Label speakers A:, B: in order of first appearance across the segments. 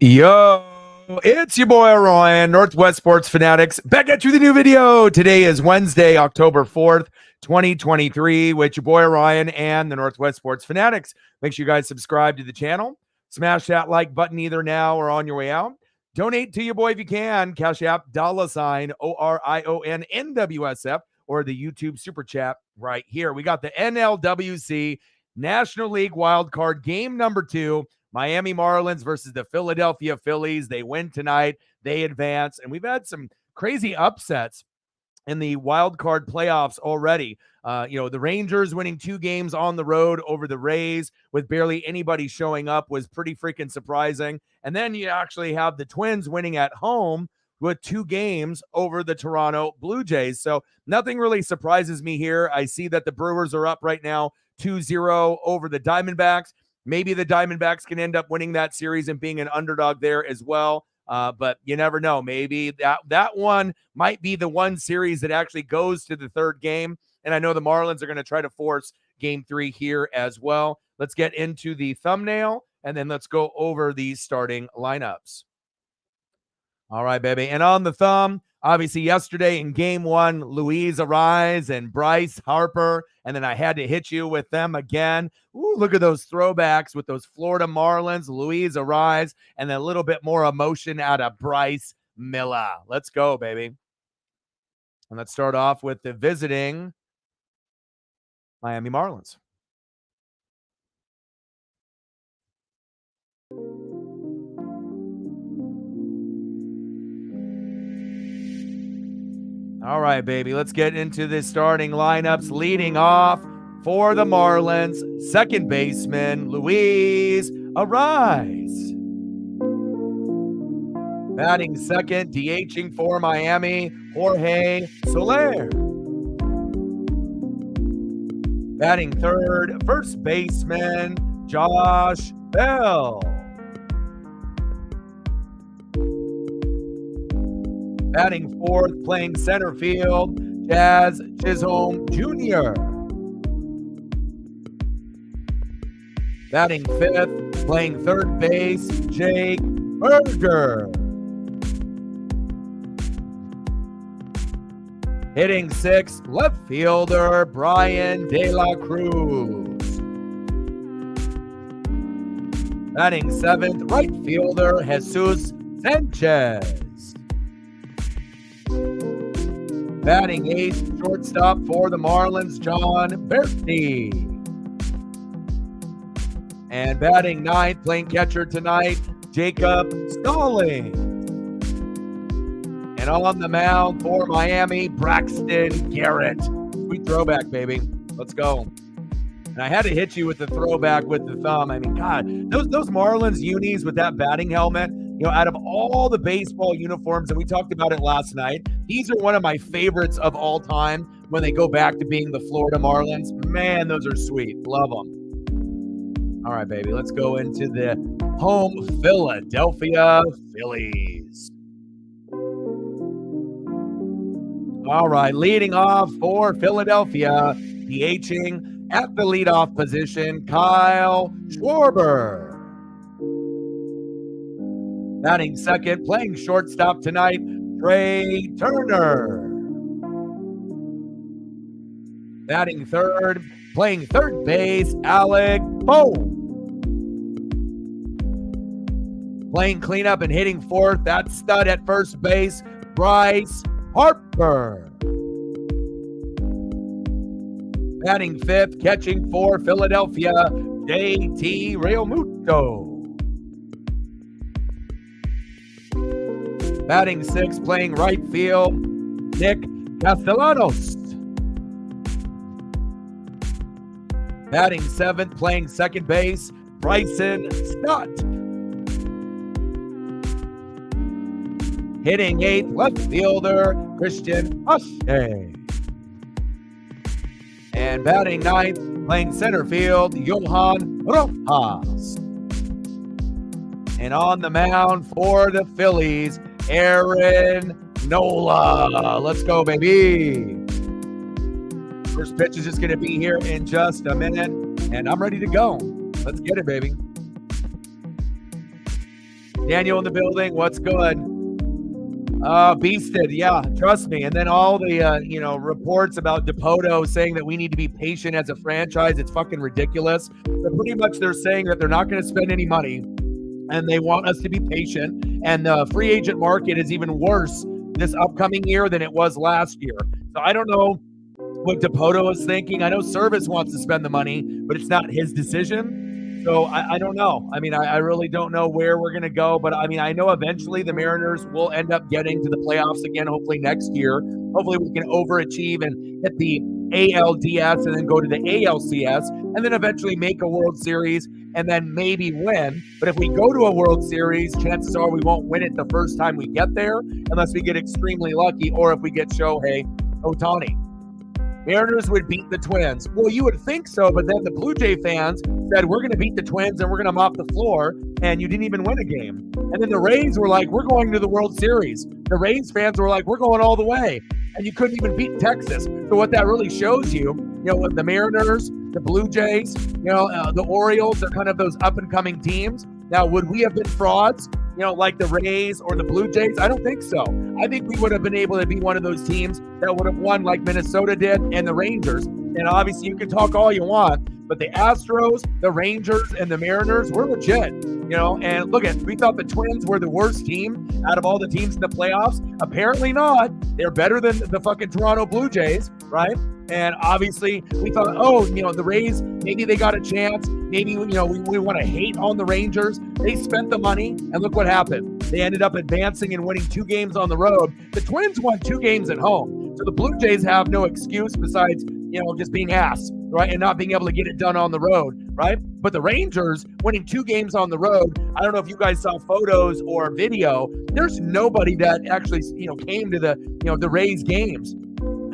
A: Yo, it's your boy Ryan, Northwest Sports Fanatics, back at you with a new video. Today is Wednesday, October 4th, 2023, with your boy Ryan and the Northwest Sports Fanatics. Make sure you guys subscribe to the channel. Smash that like button either now or on your way out. Donate to your boy if you can. Cash App, $ORION NWSF, or the YouTube Super Chat right here. We got the NLWC National League Wild Card Game number 2. Miami Marlins versus the Philadelphia Phillies. They win tonight. They advance. And we've had some crazy upsets in the wild card playoffs already. The Rangers winning 2 games on the road over the Rays with barely anybody showing up was pretty freaking surprising. And then you actually have the Twins winning at home with 2 games over the Toronto Blue Jays. So nothing really surprises me here. I see that the Brewers are up right now 2-0 over the Diamondbacks. Maybe the Diamondbacks can end up winning that series and being an underdog there as well. But you never know. Maybe that one might be the one series that actually goes to the 3rd game. And I know the Marlins are going to try to force game 3 here as well. Let's get into the thumbnail, and then let's go over the starting lineups. All right, baby. And on the thumb, obviously yesterday in game 1, Luis Arraez and Bryce Harper. And then I had to hit you with them again. Ooh, look at those throwbacks with those Florida Marlins, Luis Arraez, and then a little bit more emotion out of Bryce Miller. Let's go, baby. And let's start off with the visiting Miami Marlins. All right, baby, let's get into the starting lineups. Leading off for the Marlins, second baseman, Luis Arraez. Batting second, DHing for Miami, Jorge Soler. Batting third, first baseman, Josh Bell. Batting fourth, playing center field, Jazz Chisholm Jr. Batting fifth, playing third base, Jake Berger. Hitting sixth, left fielder, Brian De La Cruz. Batting seventh, right fielder, Jesus Sanchez. Batting eighth, shortstop for the Marlins, John Berti. And batting ninth, playing catcher tonight, Jacob Stallings. And on the mound for Miami, Braxton Garrett. Sweet throwback, baby. Let's go. And I had to hit you with the throwback with the thumb. I mean, God, those Marlins unis with that batting helmet, out of all the baseball uniforms, and we talked about it last night, these are one of my favorites of all time when they go back to being the Florida Marlins. Man, those are sweet. Love them. All right, baby, let's go into the home Philadelphia Phillies. All right, leading off for Philadelphia, DHing at the leadoff position, Kyle Schwarber. Batting second, playing shortstop tonight, Trey Turner. Batting third, playing third base, Alec Bohm. Playing cleanup and hitting fourth, that stud at first base, Bryce Harper. Batting fifth, catching for Philadelphia, JT Realmuto. Batting sixth, playing right field, Nick Castellanos. Batting seventh, playing second base, Bryson Stott. Hitting eighth, left fielder, Christian Pache. And batting ninth, playing center field, Johan Rojas. And on the mound for the Phillies, Aaron Nola. Let's go, baby. First pitch is just going to be here in just a minute, and I'm ready to go. Let's get it, baby. Daniel in the building. What's good? Beasted. Yeah, trust me. And then all the, reports about Dipoto saying that we need to be patient as a franchise. It's fucking ridiculous. So pretty much they're saying that they're not going to spend any money and they want us to be patient. And the free agent market is even worse this upcoming year than it was last year. So I don't know what Dipoto is thinking. I know Service wants to spend the money, but it's not his decision. So I don't know. I mean, I really don't know where we're going to go. But, I mean, I know eventually the Mariners will end up getting to the playoffs again, hopefully next year. Hopefully we can overachieve and hit the ALDS and then go to the ALCS and then eventually make a World Series and then maybe win. But if we go to a World Series, chances are we won't win it the first time we get there unless we get extremely lucky or if we get Shohei Ohtani. Mariners would beat the Twins. Well, you would think so, but then the Blue Jay fans said, we're going to beat the Twins and we're going to mop the floor, and you didn't even win a game. And then the Rays were like, we're going to the World Series. The Rays fans were like, we're going all the way. And you couldn't even beat Texas. So what that really shows you, with the Mariners, the Blue Jays, the Orioles, they're kind of those up-and-coming teams. Now, would we have been frauds, like the Rays or the Blue Jays? I don't think so. I think we would have been able to be one of those teams that would have won like Minnesota did and the Rangers. And obviously you can talk all you want, but the Astros, the Rangers, and the Mariners were legit, and look we thought the Twins were the worst team out of all the teams in the playoffs. Apparently not. They're better than the fucking Toronto Blue Jays, right? And obviously we thought, the Rays, maybe they got a chance. Maybe, we want to hate on the Rangers. They spent the money, and look what happened. They ended up advancing and winning 2 games on the road. The Twins won 2 games at home. So the Blue Jays have no excuse besides, just being ass, right? And not being able to get it done on the road, right? But the Rangers winning 2 games on the road, I don't know if you guys saw photos or video. There's nobody that actually, came to the Rays games.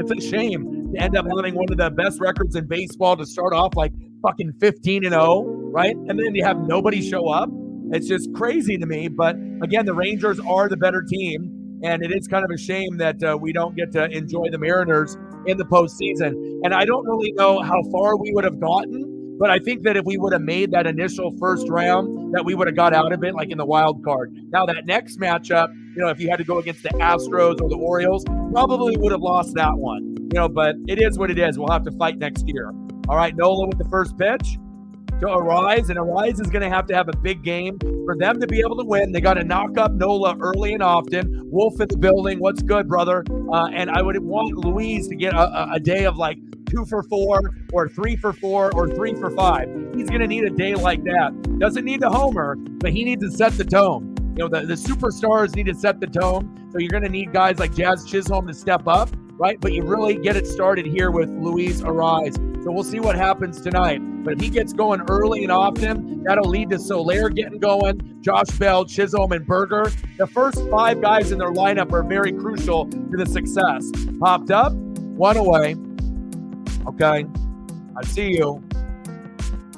A: It's a shame to end up having one of the best records in baseball to start off like fucking 15-0, right? And then you have nobody show up. It's just crazy to me. But again, the Rangers are the better team. And it is kind of a shame that we don't get to enjoy the Mariners in the postseason. And I don't really know how far we would have gotten, but I think that if we would have made that initial first round, that we would have got out of it like in the wild card. Now that next matchup, if you had to go against the Astros or the Orioles, probably would have lost that one. But it is what it is. We'll have to fight next year. All right, Nola with the first pitch to Arise, and Arise is going to have a big game for them to be able to win. They got to knock up Nola early and often. Wolf in the building. What's good, brother? And I would want Luis to get a day of like 2 for 4 or 3 for 4 or 3 for 5. He's going to need a day like that. Doesn't need the homer, but he needs to set the tone. The superstars need to set the tone. So you're going to need guys like Jazz Chisholm to step up, right? But you really get it started here with Luis Arise. So we'll see what happens tonight. But if he gets going early and often, that'll lead to Soler getting going, Josh Bell, Chisholm, and Berger. The first 5 guys in their lineup are very crucial to the success. Popped up, 1 away. Okay, I see you.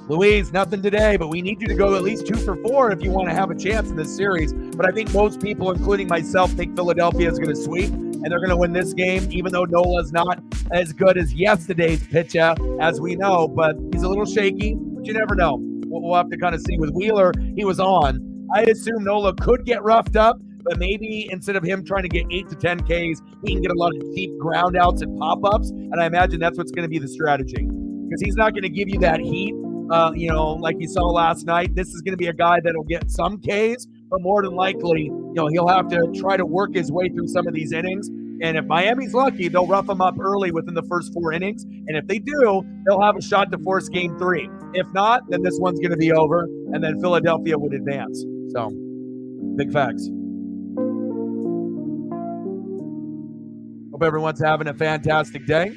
A: Louise, nothing today, but we need you to go at least 2 for 4 if you want to have a chance in this series. But I think most people, including myself, think Philadelphia is going to sweep, and they're going to win this game, even though Nola's not as good as yesterday's pitcher, as we know. But he's a little shaky, but you never know. We'll have to kind of see. With Wheeler, he was on. I assume Nola could get roughed up, but maybe instead of him trying to get 8 to 10 Ks, he can get a lot of deep ground outs and pop-ups, and I imagine that's what's going to be the strategy. Because he's not going to give you that heat, like you saw last night. This is going to be a guy that'll get some Ks, but more than likely, he'll have to try to work his way through some of these innings. And if Miami's lucky, they'll rough him up early within the first 4 innings. And if they do, they'll have a shot to force game 3. If not, then this one's going to be over, and then Philadelphia would advance. So, big facts. Hope everyone's having a fantastic day.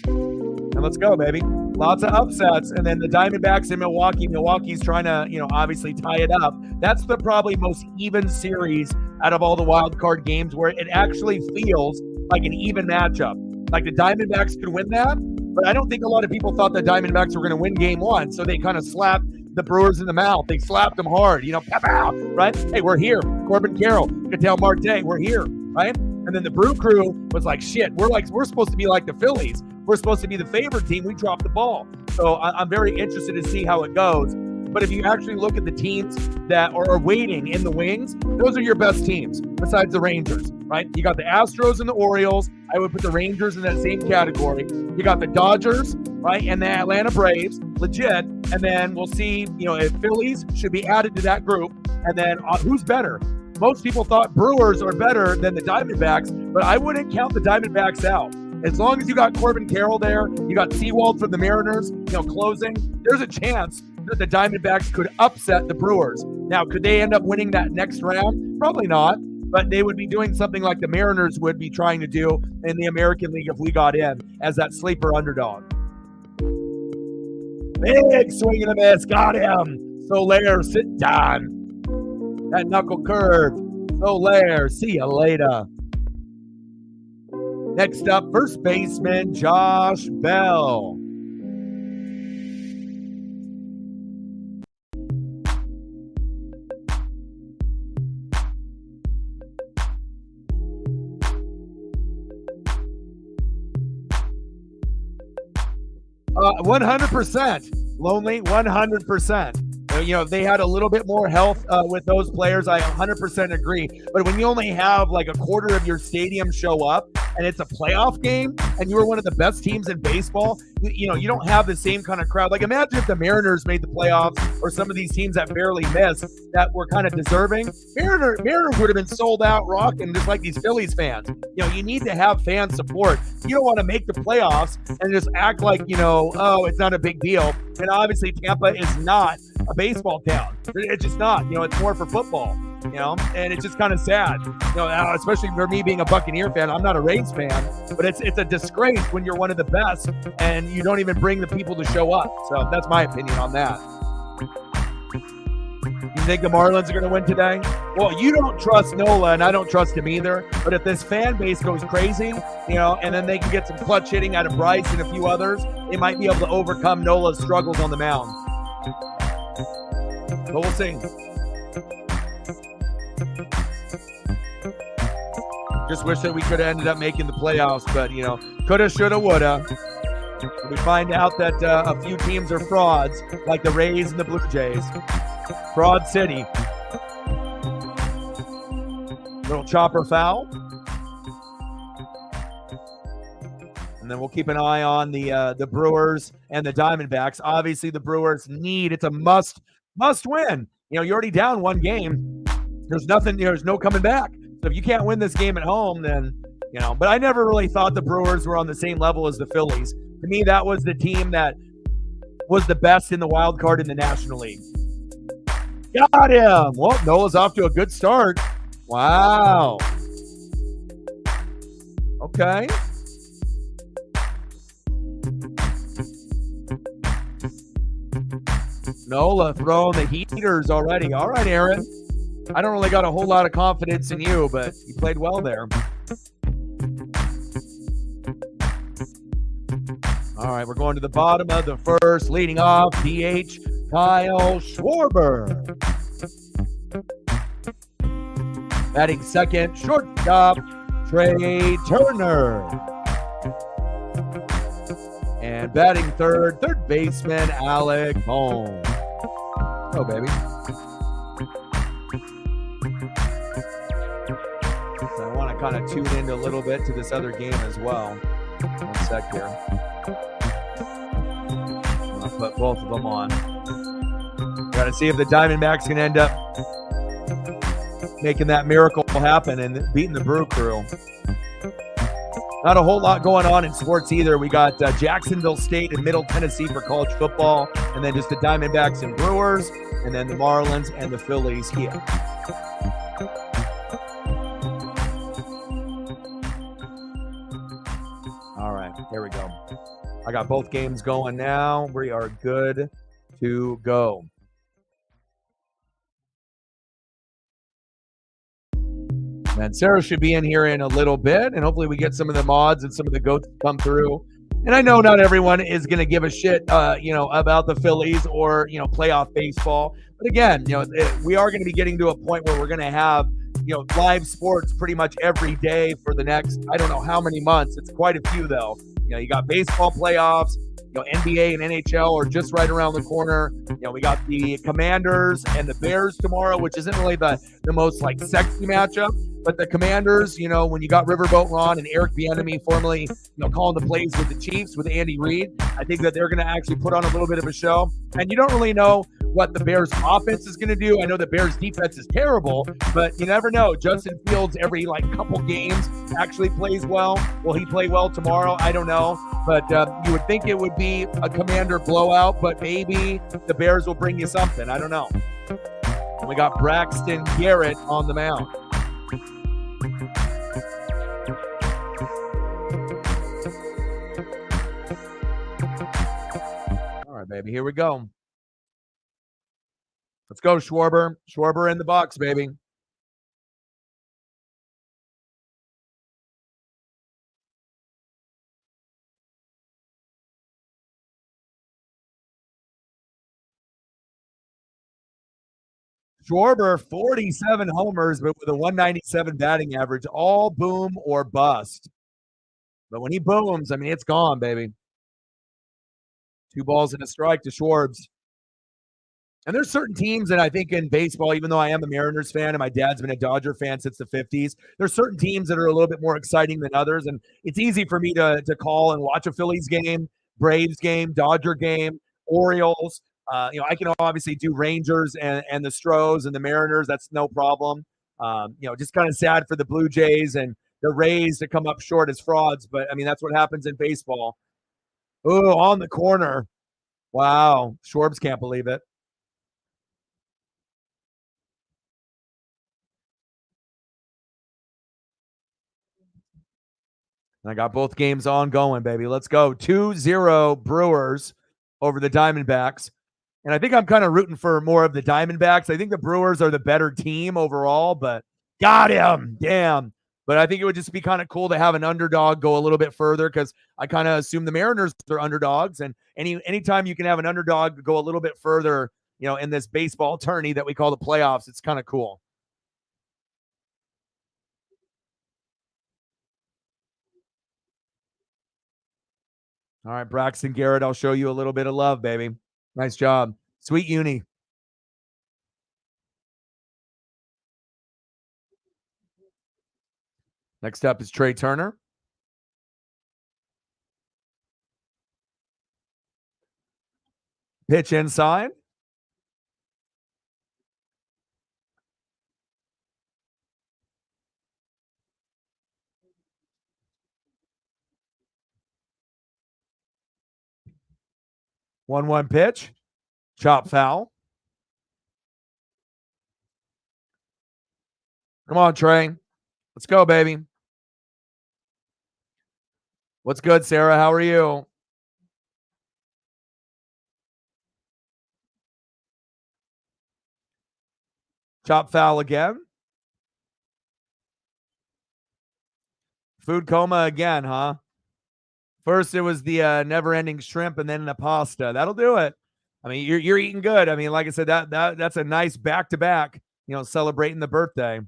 A: And let's go, baby. Lots of upsets. And then the Diamondbacks in Milwaukee. Milwaukee's trying to, obviously tie it up. That's the probably most even series out of all the wild card games where it actually feels like an even matchup. Like the Diamondbacks could win that, but I don't think a lot of people thought the Diamondbacks were going to win game 1. So they kind of slapped the Brewers in the mouth. They slapped them hard, pow, right? Hey, we're here. Corbin Carroll, Ketel Marte, we're here, right? And then the Brew Crew was like, shit, we're supposed to be like the Phillies. We're supposed to be the favorite team. We dropped the ball. So I'm very interested to see how it goes. But if you actually look at the teams that are waiting in the wings, those are your best teams besides the Rangers, right? You got the Astros and the Orioles. I would put the Rangers in that same category. You got the Dodgers, right, and the Atlanta Braves, legit. And then we'll see, if Phillies should be added to that group. And then who's better? Most people thought Brewers are better than the Diamondbacks, but I wouldn't count the Diamondbacks out. As long as you got Corbin Carroll there, you got Seawald from the Mariners, closing, there's a chance that the Diamondbacks could upset the Brewers. Now, could they end up winning that next round? Probably not, but they would be doing something like the Mariners would be trying to do in the American League if we got in as that sleeper underdog. Big swing and a miss, got him. Soler, sit down. That knuckle curve. Soler, see you later. Next up, first baseman Josh Bell. Uh, 100%. Lonely, 100%. If they had a little bit more health with those players, I 100% agree. But when you only have like a quarter of your stadium show up and it's a playoff game and you were one of the best teams in baseball, you don't have the same kind of crowd. Like imagine if the Mariners made the playoffs or some of these teams that barely missed that were kind of deserving. Mariners would have been sold out rocking just like these Phillies fans. You need to have fan support. You don't want to make the playoffs and just act like, oh, it's not a big deal. And obviously Tampa is not a baseball town. It's just not, it's more for football, and it's just kind of sad, especially for me being a Buccaneer fan. I'm not a Rays fan, but it's a disgrace when you're one of the best and you don't even bring the people to show up. So that's my opinion on that. You think the Marlins are going to win today? Well, you don't trust Nola, and I don't trust him either. But if this fan base goes crazy, and then they can get some clutch hitting out of Bryce and a few others, they might be able to overcome Nola's struggles on the mound. But we'll see. Just wish that we could have ended up making the playoffs, but, coulda, shoulda, woulda. We find out that a few teams are frauds, like the Rays and the Blue Jays. Fraud City. Little chopper foul. And then we'll keep an eye on the Brewers and the Diamondbacks. Obviously, the Brewers it's a must win. You're already down one game. There's no coming back. So if you can't win this game at home, then, but I never really thought the Brewers were on the same level as the Phillies. To me, that was the team that was the best in the wild card in the National League. Got him. Well, Nola's off to a good start. Wow. Okay. Nola throwing the heaters already. All right, Aaron. I don't really got a whole lot of confidence in you, but you played well there. All right, we're going to the bottom of the first. Leading off, DH Kyle Schwarber. Batting second, shortstop Trey Turner. And batting third baseman Alec Holmes. Oh, baby. So I want to kind of tune in a little bit to this other game as well. One sec here. I'm going to put both of them on. Got to see if the Diamondbacks can end up making that miracle happen and beating the Brew Crew. Not a whole lot going on in sports either. We got Jacksonville State and Middle Tennessee for college football, and then just the Diamondbacks and Brewers, and then the Marlins and the Phillies here. All right, here we go. I got both games going now. We are good to go. And Sarah should be in here in a little bit, and hopefully we get some of the mods and some of the goats come through. And I know not everyone is going to give a shit, about the Phillies or, playoff baseball. But again, we are going to be getting to a point where we're going to have, live sports pretty much every day for the next, I don't know how many months. It's quite a few, though. You got baseball playoffs. NBA and NHL are just right around the corner. We got the Commanders and the Bears tomorrow, which isn't really the most like sexy matchup. But the Commanders, when you got Riverboat Ron and Eric Bieniemy formerly, calling the plays with the Chiefs with Andy Reid, I think that they're going to actually put on a little bit of a show. And you don't really know what the Bears offense is going to do. I know the Bears defense is terrible, but you never know. Justin Fields every couple games actually plays well. Will he play well tomorrow? I don't know. But you would think it would be a Commander blowout, but maybe the Bears will bring you something. I don't know. And we got Braxton Garrett on the mound. All right, baby. Here we go. Let's go, Schwarber. Schwarber in the box, baby. Schwarber, 47 homers, but with a 197 batting average, all boom or bust. But when he booms, it's gone, baby. 2 balls and a strike to Schwarbs. And there's certain teams that I think in baseball, even though I am a Mariners fan and my dad's been a Dodger fan since the 50s, there's certain teams that are a little bit more exciting than others. And it's easy for me to call and watch a Phillies game, Braves game, Dodger game, Orioles. I can obviously do Rangers and the Stros and the Mariners. That's no problem. Just kind of sad for the Blue Jays and the Rays to come up short as frauds. But, that's what happens in baseball. Ooh, on the corner. Wow. Schwarbs can't believe it. I got both games ongoing, baby. Let's go. 2-0 Brewers over the Diamondbacks. And I think I'm kind of rooting for more of the Diamondbacks. I think the Brewers are the better team overall, but got him. Damn. But I think it would just be kind of cool to have an underdog go a little bit further because I kind of assume the Mariners are underdogs. And anytime you can have an underdog go a little bit further, in this baseball tourney that we call the playoffs, it's kind of cool. All right, Braxton Garrett, I'll show you a little bit of love, baby. Nice job. Sweet uni. Next up is Trey Turner. Pitch inside. One pitch. Chop foul. Come on, Trey. Let's go, baby. What's good, Sarah? How are you? Chop foul again. Food coma again, huh? First, it was the never-ending shrimp, and then the pasta. That'll do it. You're eating good. Like I said, that's a nice back-to-back. Celebrating the birthday.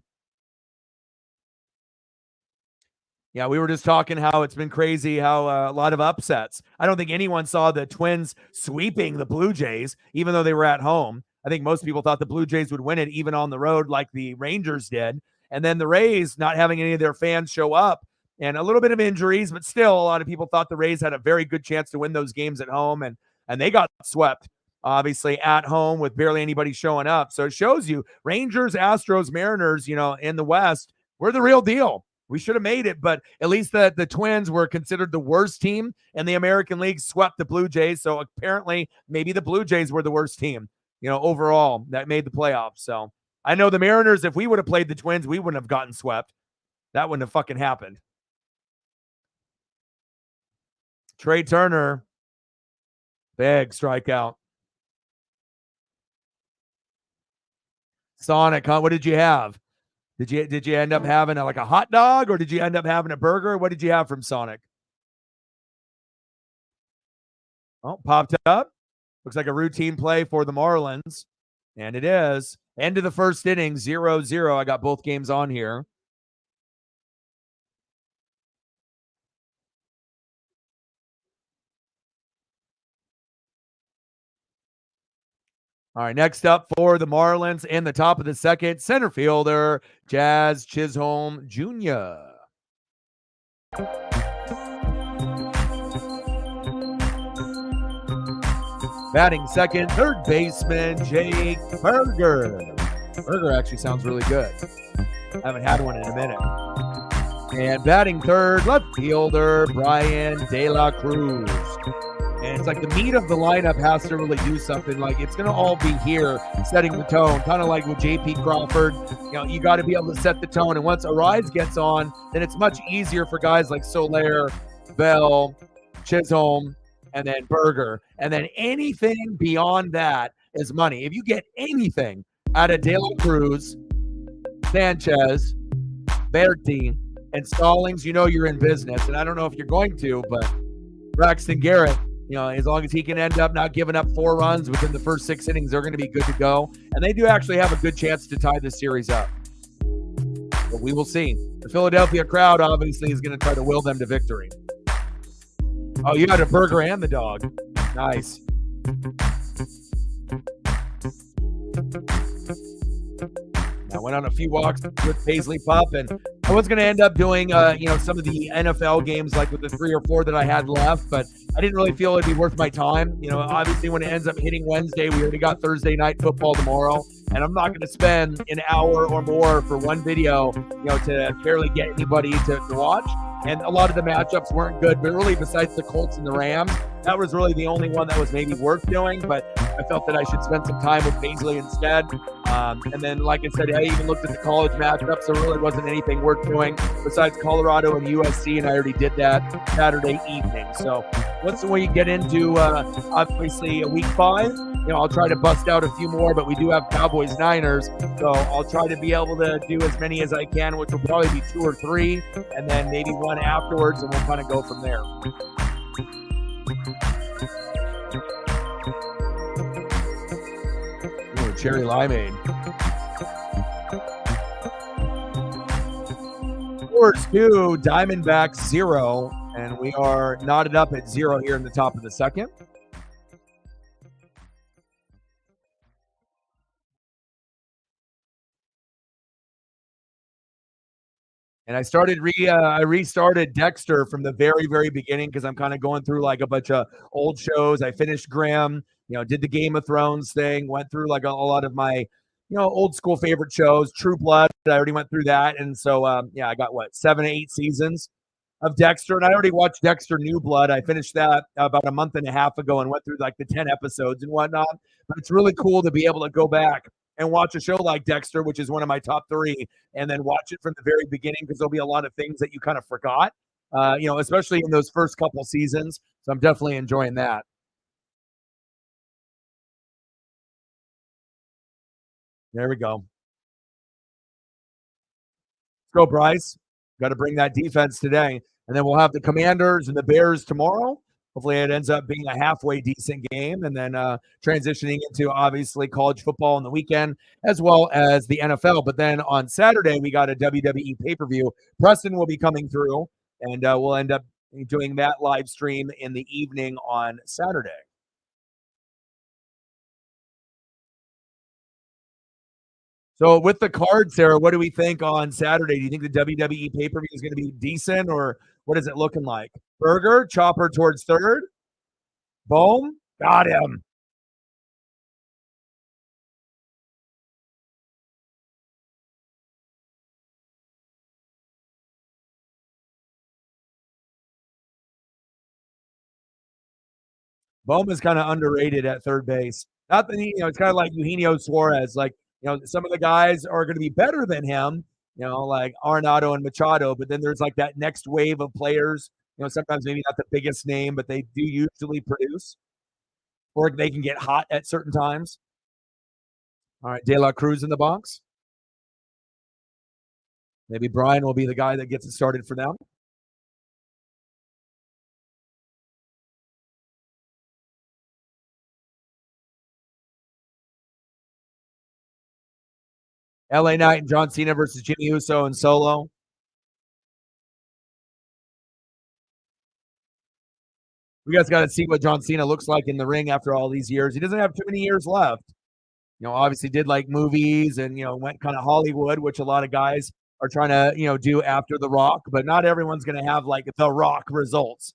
A: Yeah, we were just talking how it's been crazy, how a lot of upsets. I don't think anyone saw the Twins sweeping the Blue Jays, even though they were at home. I think most people thought the Blue Jays would win it, even on the road, like the Rangers did. And then the Rays not having any of their fans show up and a little bit of injuries, but still a lot of people thought the Rays had a very good chance to win those games at home. And they got swept, obviously, at home with barely anybody showing up. So it shows you Rangers, Astros, Mariners, in the West, we're the real deal. We should have made it, but at least the Twins were considered the worst team in the American League, swept the Blue Jays. So apparently maybe the Blue Jays were the worst team, overall that made the playoffs. So I know the Mariners, if we would have played the Twins, we wouldn't have gotten swept. That wouldn't have fucking happened. Trey Turner, big strikeout. Sonic, huh? What did you have? Did you end up having a hot dog, or did you end up having a burger? What did you have from Sonic? Oh, popped up. Looks like a routine play for the Marlins. And it is. End of the first inning, 0-0. I got both games on here. All right, next up for the Marlins in the top of the second, center fielder, Jazz Chisholm Jr. Batting second, third baseman, Jake Berger. Berger actually sounds really good. I haven't had one in a minute. And batting third, left fielder, Brian De La Cruz. And it's like the meat of the lineup has to really do something. Like it's going to all be here, setting the tone, kind of like with J.P. Crawford. You know, you got to be able to set the tone. And once Arise gets on, then it's much easier for guys like Soler, Bell, Chisholm, and then Berger. And then anything beyond that is money. If you get anything out of De La Cruz, Sanchez, Berti, and Stallings, you know you're in business. And I don't know if you're going to, but Braxton Garrett, you know, as long as he can end up not giving up 4 runs within the first 6 innings, they're going to be good to go. And they do actually have a good chance to tie this series up. But we will see. The Philadelphia crowd obviously is going to try to will them to victory. Oh, you had a Burger and the dog. Nice. I went on a few walks with Paisley Pup, and I was going to end up doing, some of the NFL games, like with the 3 or 4 that I had left, but I didn't really feel it'd be worth my time. You know, obviously when it ends up hitting Wednesday, we already got Thursday night football tomorrow, and I'm not going to spend an hour or more for one video, you know, to barely get anybody to watch. And a lot of the matchups weren't good, but really besides the Colts and the Rams, that was really the only one that was maybe worth doing. But I felt that I should spend some time with Paisley instead. And then, like I said, I even looked at the college matchups. There really wasn't anything worth doing besides Colorado and USC, and I already did that Saturday evening. So once we get into, obviously, a week 5, you know, I'll try to bust out a few more, but we do have Cowboys-Niners, so I'll try to be able to do as many as I can, which will probably be 2 or 3, and then maybe 1 afterwards, and we'll kind of go from there. Ooh, cherry limeade. Brewers 2, Diamondbacks 0, and we are knotted up at 0 here in the top of the second. And I restarted Dexter from the very, very beginning because I'm kind of going through like a bunch of old shows. I finished Grimm, you know, did the Game of Thrones thing, went through like a lot of my, you know, old school favorite shows. True Blood, I already went through that. And so, I got 7 to 8 seasons of Dexter. And I already watched Dexter New Blood. I finished that about a month and a half ago and went through like the 10 episodes and whatnot. But it's really cool to be able to go back and watch a show like Dexter, which is one of my top 3, and then watch it from the very beginning because there'll be a lot of things that you kind of forgot, especially in those first couple seasons. So I'm definitely enjoying that. There we go. Let's go, Bryce. Got to bring that defense today. And then we'll have the Commanders and the Bears tomorrow. Hopefully it ends up being a halfway decent game, and then transitioning into obviously college football on the weekend as well as the NFL. But then on Saturday, we got a WWE pay-per-view. Preston will be coming through, and we'll end up doing that live stream in the evening on Saturday. So with the card, Sarah, what do we think on Saturday? Do you think the WWE pay-per-view is going to be decent, or what is it looking like? Burger, chopper towards third. Boom, got him. Bohm is kind of underrated at third base. Not that it's kind of like Eugenio Suarez. Like, some of the guys are going to be better than him, like Arenado and Machado. But then there's like that next wave of players, sometimes maybe not the biggest name, but they do usually produce, or they can get hot at certain times. All right, De La Cruz in the box. Maybe Brian will be the guy that gets it started for them. LA Knight and John Cena versus Jimmy Uso and Solo. We guys got to see what John Cena looks like in the ring after all these years. He doesn't have too many years left. Obviously did like movies and, went kind of Hollywood, which a lot of guys are trying to, do after The Rock, but not everyone's going to have like The Rock results.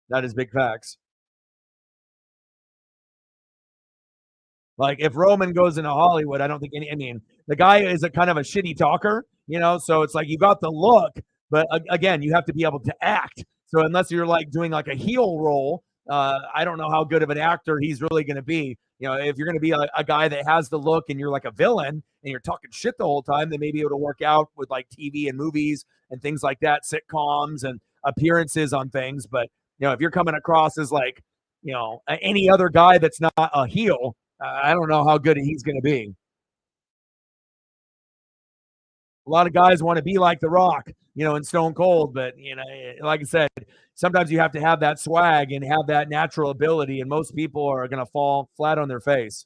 A: That is big facts. Like if Roman goes into Hollywood, I don't think any. I mean, the guy is a kind of a shitty talker, So it's like you got the look, but again, you have to be able to act. So unless you're like doing like a heel role, I don't know how good of an actor he's really going to be. If you're going to be a guy that has the look and you're like a villain and you're talking shit the whole time, then maybe it'll work out with like TV and movies and things like that, sitcoms and appearances on things. But if you're coming across as like any other guy that's not a heel, I don't know how good he's going to be. A lot of guys want to be like The Rock, and Stone Cold, but like I said, sometimes you have to have that swag and have that natural ability, and most people are going to fall flat on their face.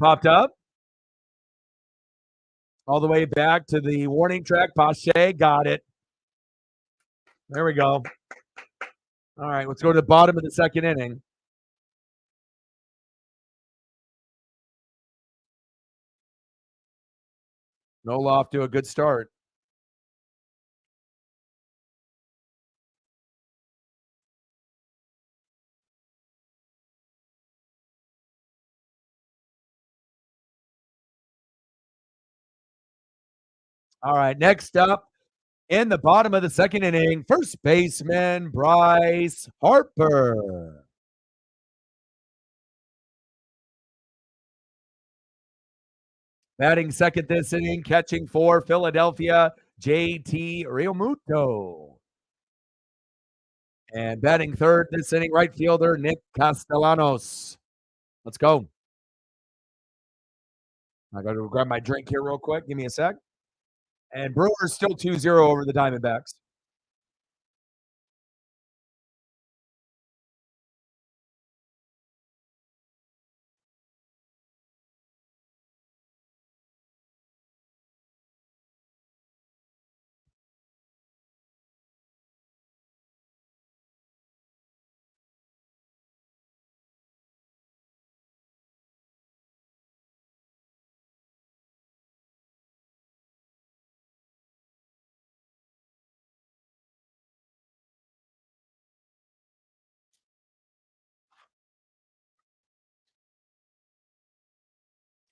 A: Popped up all the way back to the warning track. Pache got it. There we go. All right, let's go to the bottom of the second inning. Nola off to a good start. All right, next up in the bottom of the second inning, first baseman Bryce Harper. Batting second this inning, catching for Philadelphia, JT Realmuto. And batting third this inning, right fielder Nick Castellanos. Let's go. I got to grab my drink here real quick. Give me a sec. And Brewers still 2-0 over the Diamondbacks.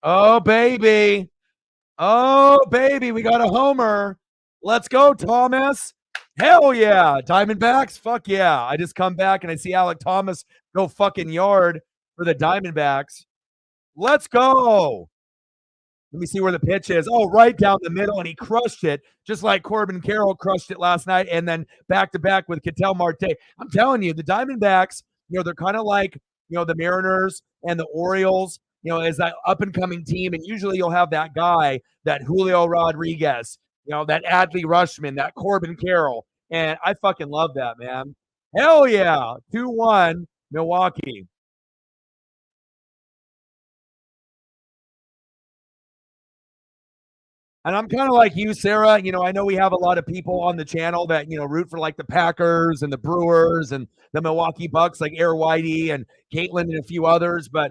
A: Oh, baby. Oh, baby. We got a homer. Let's go, Thomas. Hell yeah. Diamondbacks? Fuck yeah. I just come back and I see Alec Thomas go fucking yard for the Diamondbacks. Let's go. Let me see where the pitch is. Oh, right down the middle, and he crushed it, just like Corbin Carroll crushed it last night, and then back-to-back with Ketel Marte. I'm telling you, the Diamondbacks, they're kind of like, the Mariners and the Orioles, as that up-and-coming team, and usually you'll have that guy, that Julio Rodriguez, that Adley Rushman, that Corbin Carroll, and I fucking love that, man. Hell yeah. 2-1, Milwaukee. And I'm kind of like you, Sarah. I know we have a lot of people on the channel that, root for like the Packers and the Brewers and the Milwaukee Bucks, like Air Whitey and Caitlin and a few others. But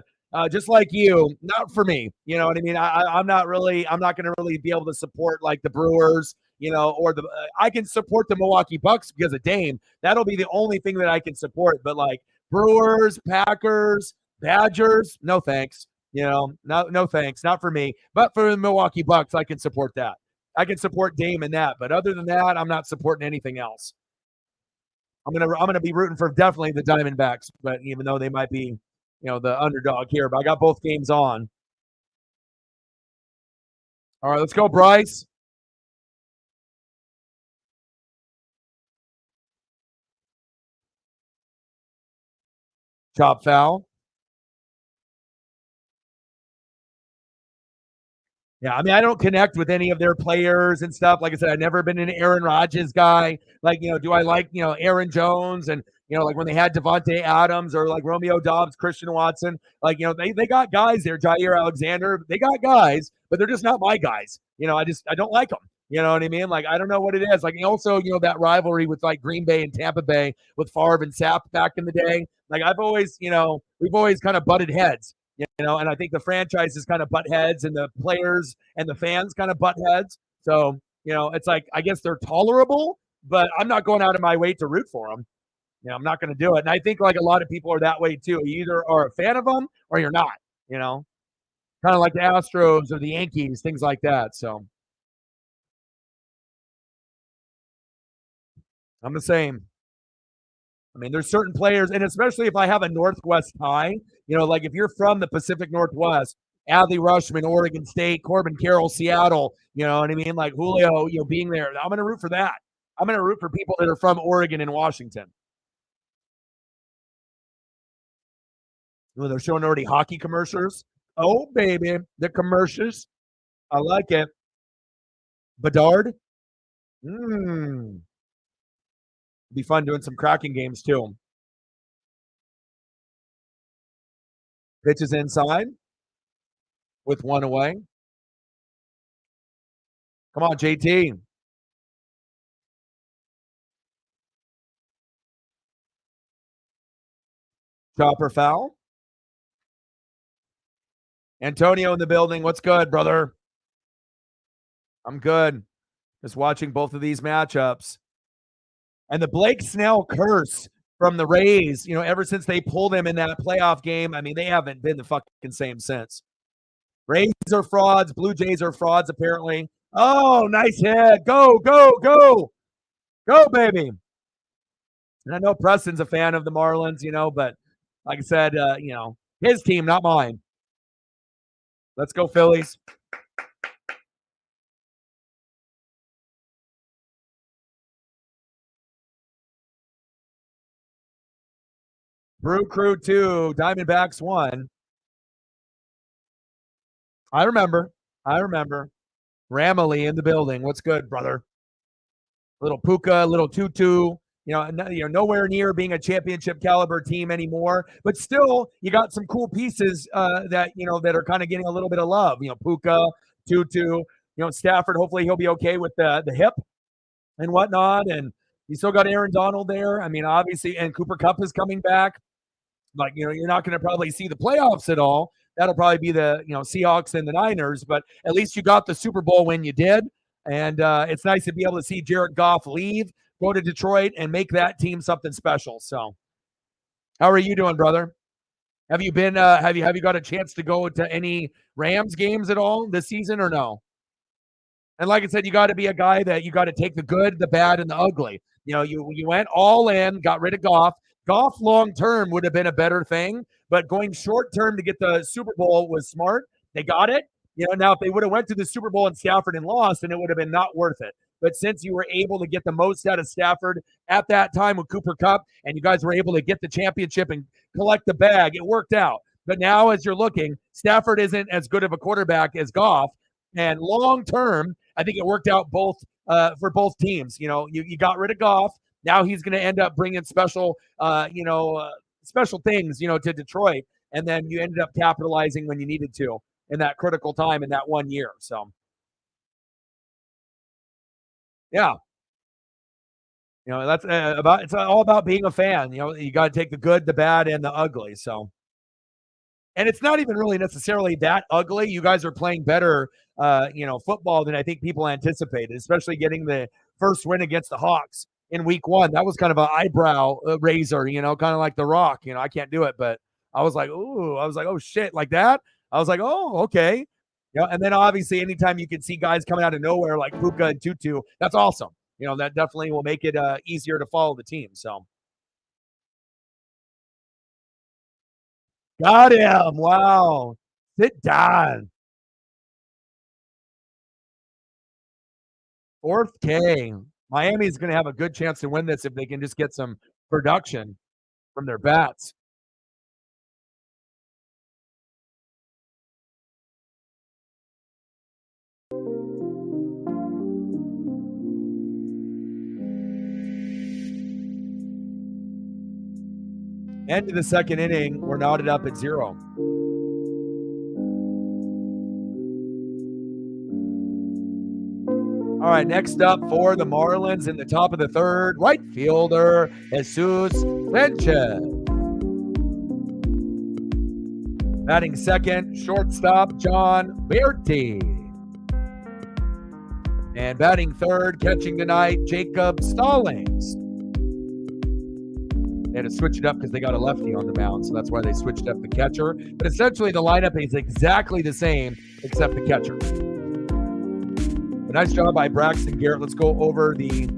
A: just like you, not for me. You know what I mean? I'm not going to really be able to support like the Brewers, or I can support the Milwaukee Bucks because of Dame. That'll be the only thing that I can support. But like Brewers, Packers, Badgers, no thanks. No thanks, not for me. But for the Milwaukee Bucks, I can support that. I can support Dame in that. But other than that, I'm not supporting anything else. I'm gonna be rooting for definitely the Diamondbacks, but even though they might be, the underdog here, but I got both games on. All right, let's go, Bryce. Chop foul. Yeah, I mean, I don't connect with any of their players and stuff. Like I said, I've never been an Aaron Rodgers guy. Like, do I like, Aaron Jones and, like when they had Devontae Adams or like Romeo Dobbs, Christian Watson, like, they got guys there, Jair Alexander. They got guys, but they're just not my guys. I don't like them. You know what I mean? Like, I don't know what it is. Like, also, that rivalry with like Green Bay and Tampa Bay with Favre and Sapp back in the day. Like, we've always kind of butted heads. and I think the franchises kind of butt heads and the players and the fans kind of butt heads. So, it's like, I guess they're tolerable, but I'm not going out of my way to root for them. I'm not going to do it. And I think like a lot of people are that way too. You either are a fan of them or you're not, kind of like the Astros or the Yankees, things like that. So I'm the same. I mean, there's certain players, and especially if I have a Northwest tie, like if you're from the Pacific Northwest, Adley Rushman, Oregon State, Corbin Carroll, Seattle, you know what I mean? Like Julio, being there, I'm going to root for that. I'm going to root for people that are from Oregon and Washington. Well, they're showing already hockey commercials. Oh, baby, the commercials. I like it. Bedard. Be fun doing some Kraken games too. Pitches inside with one away. Come on, JT. Chopper foul. Antonio in the building. What's good, brother? I'm good. Just watching both of these matchups. And the Blake Snell curse from the Rays, ever since they pulled him in that playoff game, I mean, they haven't been the fucking same since. Rays are frauds. Blue Jays are frauds, apparently. Oh, nice hit. Go, go, go. Go, baby. And I know Preston's a fan of the Marlins, but like I said, his team, not mine. Let's go, Phillies. Brew Crew 2, Diamondbacks 1. I remember. Ramley in the building. What's good, brother? Little Puka, little Tutu. Nowhere near being a championship caliber team anymore, but still, you got some cool pieces that are kind of getting a little bit of love. Puka, Tutu. Stafford. Hopefully, he'll be okay with the hip and whatnot, and you still got Aaron Donald there. I mean, obviously, and Cooper Kupp is coming back. Like, you're not going to probably see the playoffs at all. That'll probably be the Seahawks and the Niners, but at least you got the Super Bowl when you did, and it's nice to be able to see Jared Goff leave, go to Detroit, and make that team something special. So, how are you doing, brother? Have you been? Have you got a chance to go to any Rams games at all this season, or no? And like I said, you got to be a guy that you got to take the good, the bad, and the ugly. You went all in, got rid of Goff. Goff long term would have been a better thing, but going short term to get the Super Bowl was smart. They got it. Now if they would have went to the Super Bowl in Stafford and lost, then it would have been not worth it. But since you were able to get the most out of Stafford at that time with Cooper Kupp, and you guys were able to get the championship and collect the bag, it worked out. But now as you're looking, Stafford isn't as good of a quarterback as Goff. And long term, I think it worked out both for both teams. You got rid of Goff. Now he's going to end up bringing special things, to Detroit. And then you ended up capitalizing when you needed to in that critical time in that 1 year. So, yeah. That's it's all about being a fan. You got to take the good, the bad, and the ugly. So, and it's not even really necessarily that ugly. You guys are playing better, football than I think people anticipated, especially getting the first win against the Hawks in week 1. That was kind of an eyebrow raiser, kind of like The Rock. I can't do it, but I was like, oh shit, like that. I was like, oh, okay. And then obviously anytime you can see guys coming out of nowhere like Puka and Tutu, that's awesome. That definitely will make it easier to follow the team. So. Got him. Wow. Sit down. 4th K. Miami's going to have a good chance to win this if they can just get some production from their bats. End of the 2nd inning, we're knotted up at 0. All right, next up for the Marlins in the top of the 3rd, right fielder Jesus Sanchez. Batting second, shortstop, John Berti. And batting third, catching tonight, Jacob Stallings. They had to switch it up because they got a lefty on the mound, so that's why they switched up the catcher. But essentially, the lineup is exactly the same, except the catcher. A nice job by Braxton Garrett. Let's go over the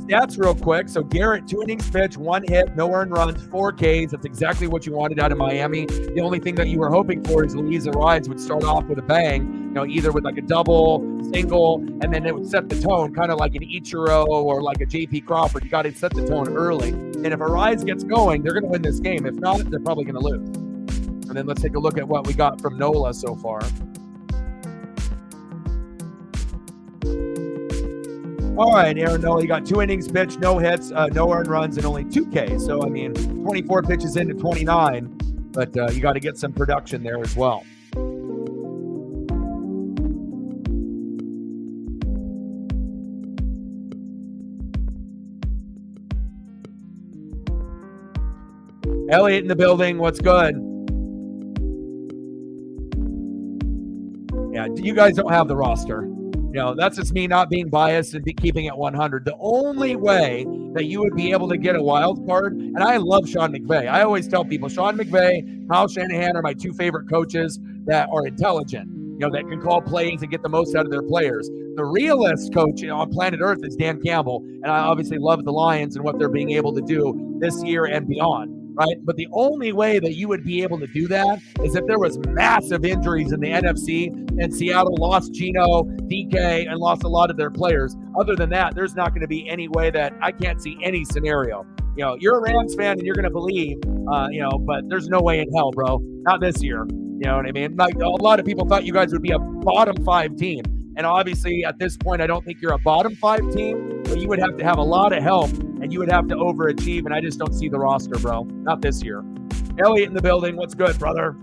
A: stats real quick. So Garrett, 2 innings pitched, 1 hit, no earned runs, 4 Ks. That's exactly what you wanted out of Miami. The only thing that you were hoping for is Luis Arias would start off with a bang, either with like a double, single, and then it would set the tone, kind of like an Ichiro or like a JP Crawford. You got to set the tone early. And if Arias gets going, they're going to win this game. If not, they're probably going to lose. And then let's take a look at what we got from Nola so far. All right, Aaron Nola, you got 2 innings pitched, no hits, no earned runs, and only 2 Ks. So, 24 pitches into 29, but you got to get some production there as well. Elliot in the building, what's good? Yeah, you guys don't have the roster. That's just me not being biased and keeping it 100. The only way that you would be able to get a wild card, and I love Sean McVay. I always tell people, Sean McVay, Kyle Shanahan are my 2 favorite coaches that are intelligent, that can call plays and get the most out of their players. The realist coach on planet Earth is Dan Campbell, and I obviously love the Lions and what they're being able to do this year and beyond. Right? But the only way that you would be able to do that is if there was massive injuries in the NFC and Seattle lost Geno, DK, and lost a lot of their players. Other than that, there's not going to be any way that I can't see any scenario. You're a Rams fan and you're going to believe, but there's no way in hell, bro. Not this year. You know what I mean? Like, a lot of people thought you guys would be a bottom 5 team. And obviously, at this point, I don't think you're a bottom 5 team, but you would have to have a lot of help, and you would have to overachieve, and I just don't see the roster, bro. Not this year. Elliot in the building. What's good, brother?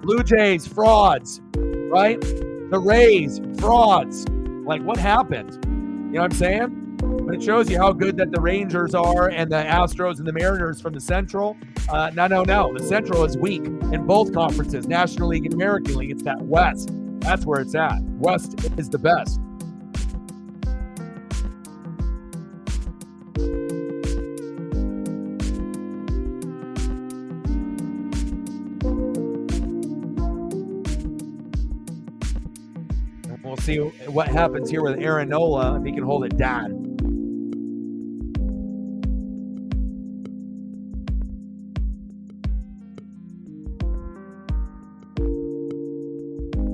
A: Blue Jays, frauds, right? The Rays, frauds. Like, what happened? You know what I'm saying? But it shows you how good that the Rangers are and the Astros and the Mariners from the Central. No. The Central is weak in both conferences, National League and American League. It's that West. That's where it's at. West is the best. We'll see what happens here with Aaron Nola, if he can hold it down.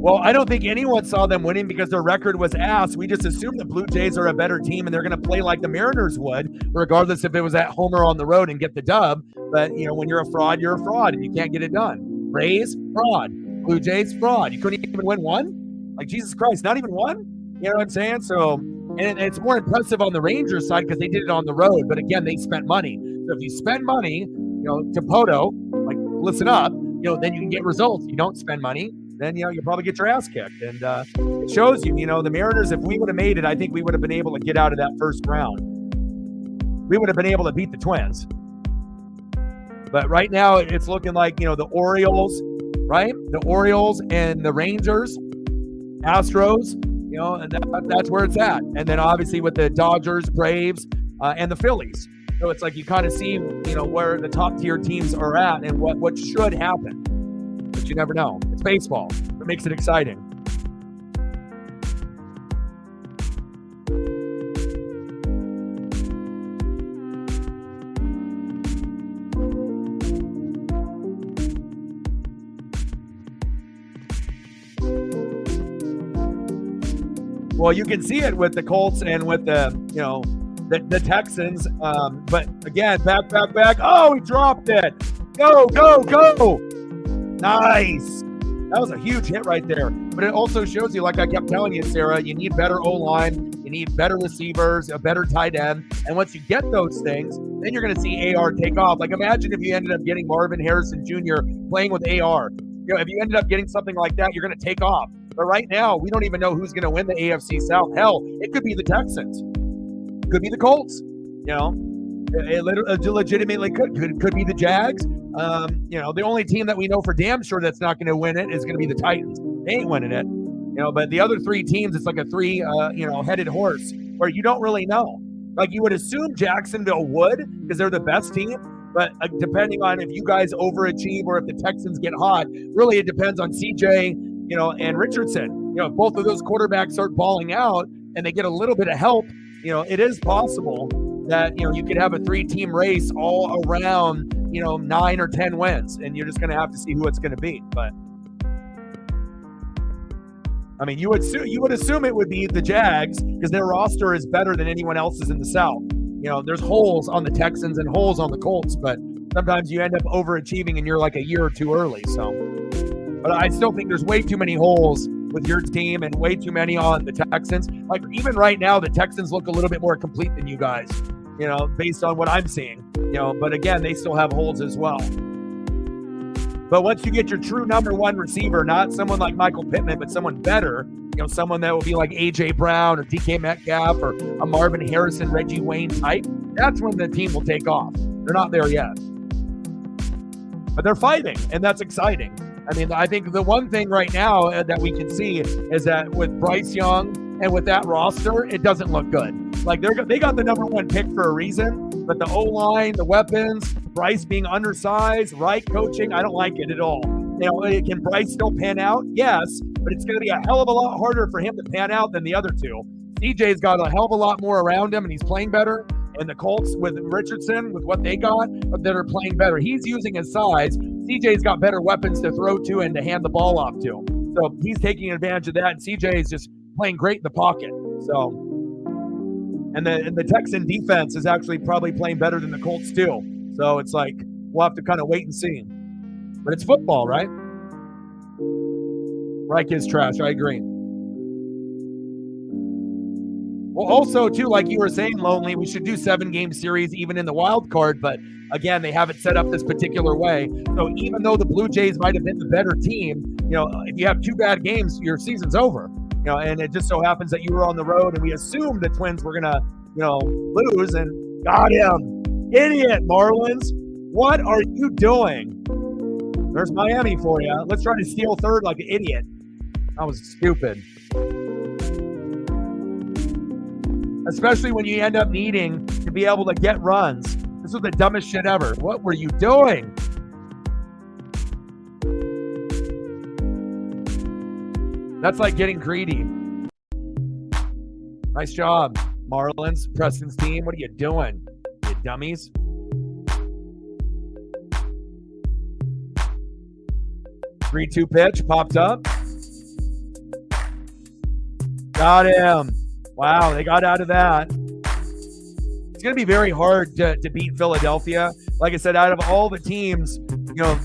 A: Well, I don't think anyone saw them winning because their record was ass. We just assumed the Blue Jays are a better team and they're going to play like the Mariners would, regardless if it was at home or on the road, and get the dub. But, when you're a fraud and you can't get it done. Rays, fraud. Blue Jays, fraud. You couldn't even win one? Like, Jesus Christ, not even one? You know what I'm saying? So, and it's more impressive on the Rangers side because they did it on the road. But again, they spent money. So if you spend money, to Poto, like, listen up, then you can get results. You don't spend money, then, you'll probably get your ass kicked. And it shows you, the Mariners, if we would have made it, I think we would have been able to get out of that first round. We would have been able to beat the Twins. But right now, it's looking like, the Orioles, right? The Orioles and the Rangers, Astros, and that's where it's at. And then obviously with the Dodgers, Braves, and the Phillies. So it's like you kind of see, where the top tier teams are at and what should happen. But you never know. It's baseball. It makes it exciting. Well, you can see it with the Colts and with the Texans. But again, back. Oh, he dropped it. Go. Nice. That was a huge hit right there. But it also shows you, like I kept telling you, Sarah, you need better O-line. You need better receivers, a better tight end. And once you get those things, then you're going to see AR take off. Like, imagine if you ended up getting Marvin Harrison Jr. playing with AR. If you ended up getting something like that, you're going to take off. But right now, we don't even know who's going to win the AFC South. Hell, it could be the Texans. It could be the Colts. It legitimately could be the Jags. The only team that we know for damn sure that's not going to win it is going to be the Titans. They ain't winning it. But the other three teams, it's like a headed horse where you don't really know. Like you would assume Jacksonville would because they're the best team, but depending on if you guys overachieve or if the Texans get hot, really it depends on CJ, and Richardson. If both of those quarterbacks start balling out and they get a little bit of help, it is possible that you could have a 3-team race all around 9 or 10 wins, and you're just going to have to see who it's going to be. But I mean, you would assume it would be the Jags because their roster is better than anyone else's in the South. There's holes on the Texans and holes on the Colts, but sometimes you end up overachieving and you're like a year or two early. So, but I still think there's way too many holes with your team and way too many on the Texans. Like even right now, the Texans look a little bit more complete than you guys, based on what I'm seeing. But again, they still have holes as well. But once you get your true number one receiver, not someone like Michael Pittman, but someone better, someone that will be like A.J. Brown or DK Metcalf or a Marvin Harrison, Reggie Wayne type, that's when the team will take off. They're not there yet. But they're fighting, and that's exciting. I mean, I think the one thing right now that we can see is that with Bryce Young and with that roster, it doesn't look good. Like they got the number one pick for a reason, but the O-line, the weapons, Bryce being undersized, right coaching, I don't like it at all. Can Bryce still pan out? Yes, but it's going to be a hell of a lot harder for him to pan out than the other two. CJ's got a hell of a lot more around him, and he's playing better. And the Colts with Richardson, with what they got, that are playing better. He's using his size. CJ's got better weapons to throw to and to hand the ball off to. So he's taking advantage of that, and CJ is just playing great in the pocket. So, and the Texan defense is actually probably playing better than the Colts too. So it's like we'll have to kind of wait and see. But it's football, right? Reich is trash. I agree. Well, also, too, like you were saying, Lonely, we should do 7-game series even in the wild card. But again, they have it set up this particular way. So even though the Blue Jays might have been the better team, if you have 2 bad games, your season's over. And it just so happens that you were on the road, and we assumed the Twins were gonna, lose, and got him, idiot Marlins. What are you doing? There's Miami for you. Let's try to steal third like an idiot. That was stupid. Especially when you end up needing to be able to get runs. This was the dumbest shit ever. What were you doing? That's like getting greedy. Nice job, Marlins, Preston's team. What are you doing, you dummies? Three-two pitch popped up. Got him. Wow, they got out of that. It's going to be very hard to beat Philadelphia. Like I said, out of all the teams,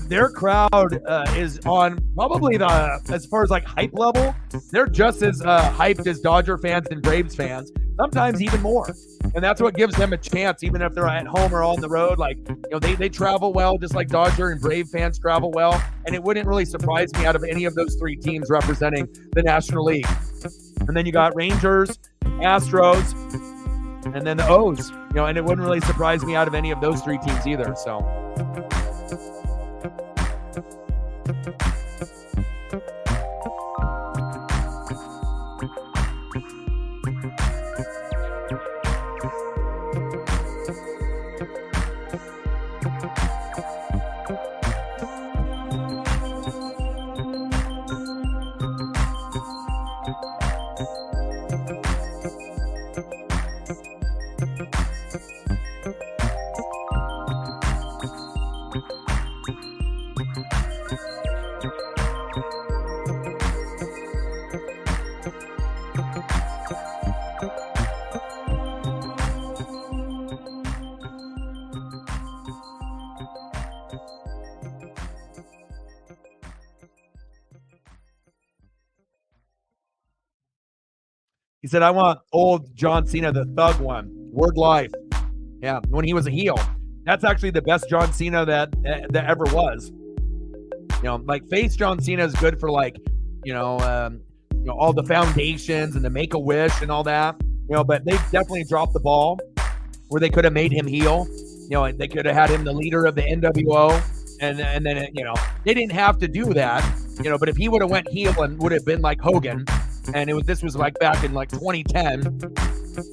A: their crowd is on probably as far as like hype level, they're just as hyped as Dodger fans and Braves fans, sometimes even more. And that's what gives them a chance, even if they're at home or on the road. Like, they travel well, just like Dodger and Brave fans travel well. And it wouldn't really surprise me out of any of those 3 teams representing the National League. And then you got Rangers, Astros, and then the O's, and it wouldn't really surprise me out of any of those 3 teams either. So. He said, I want old John Cena, the thug one. Word life. Yeah, when he was a heel. That's actually the best John Cena that ever was. Like face John Cena is good for like, all the foundations and the Make-A-Wish and all that. But they definitely dropped the ball where they could have made him heel. They could have had him the leader of the NWO. And then, they didn't have to do that, but if he would have went heel and would have been like Hogan, and this was like back in like 2010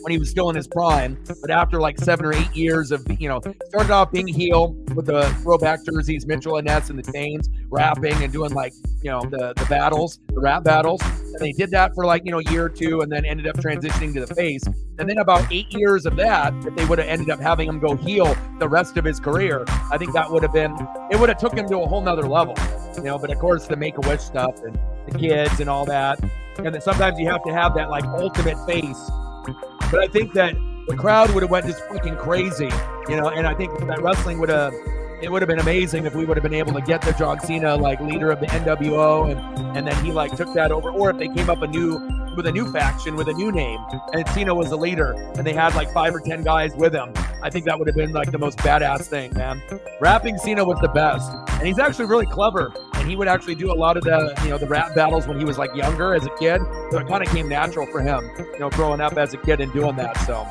A: when he was still in his prime, but after like 7 or 8 years of, started off being heel with the throwback jerseys, Mitchell and Ness and the chains, rapping and doing like, the battles, the rap battles. And they did that for like, a year or two, and then ended up transitioning to the face. And then about 8 years of that, if they would have ended up having him go heel the rest of his career, I think that would have took him to a whole nother level, but of course the Make-A-Wish stuff and the kids and all that. And then sometimes you have to have that like ultimate face. But I think that the crowd would have went just fucking crazy, and I think that wrestling would have been amazing if we would have been able to get the John Cena like leader of the NWO, and then he like took that over, or if they came up with a new faction with a new name and Cena was the leader and they had like 5 or 10 guys with him. I think that would have been like the most badass thing, man. Rapping Cena was the best, and he's actually really clever, and he would actually do a lot of the rap battles when he was like younger as a kid, so it kind of came natural for him, growing up as a kid and doing that. So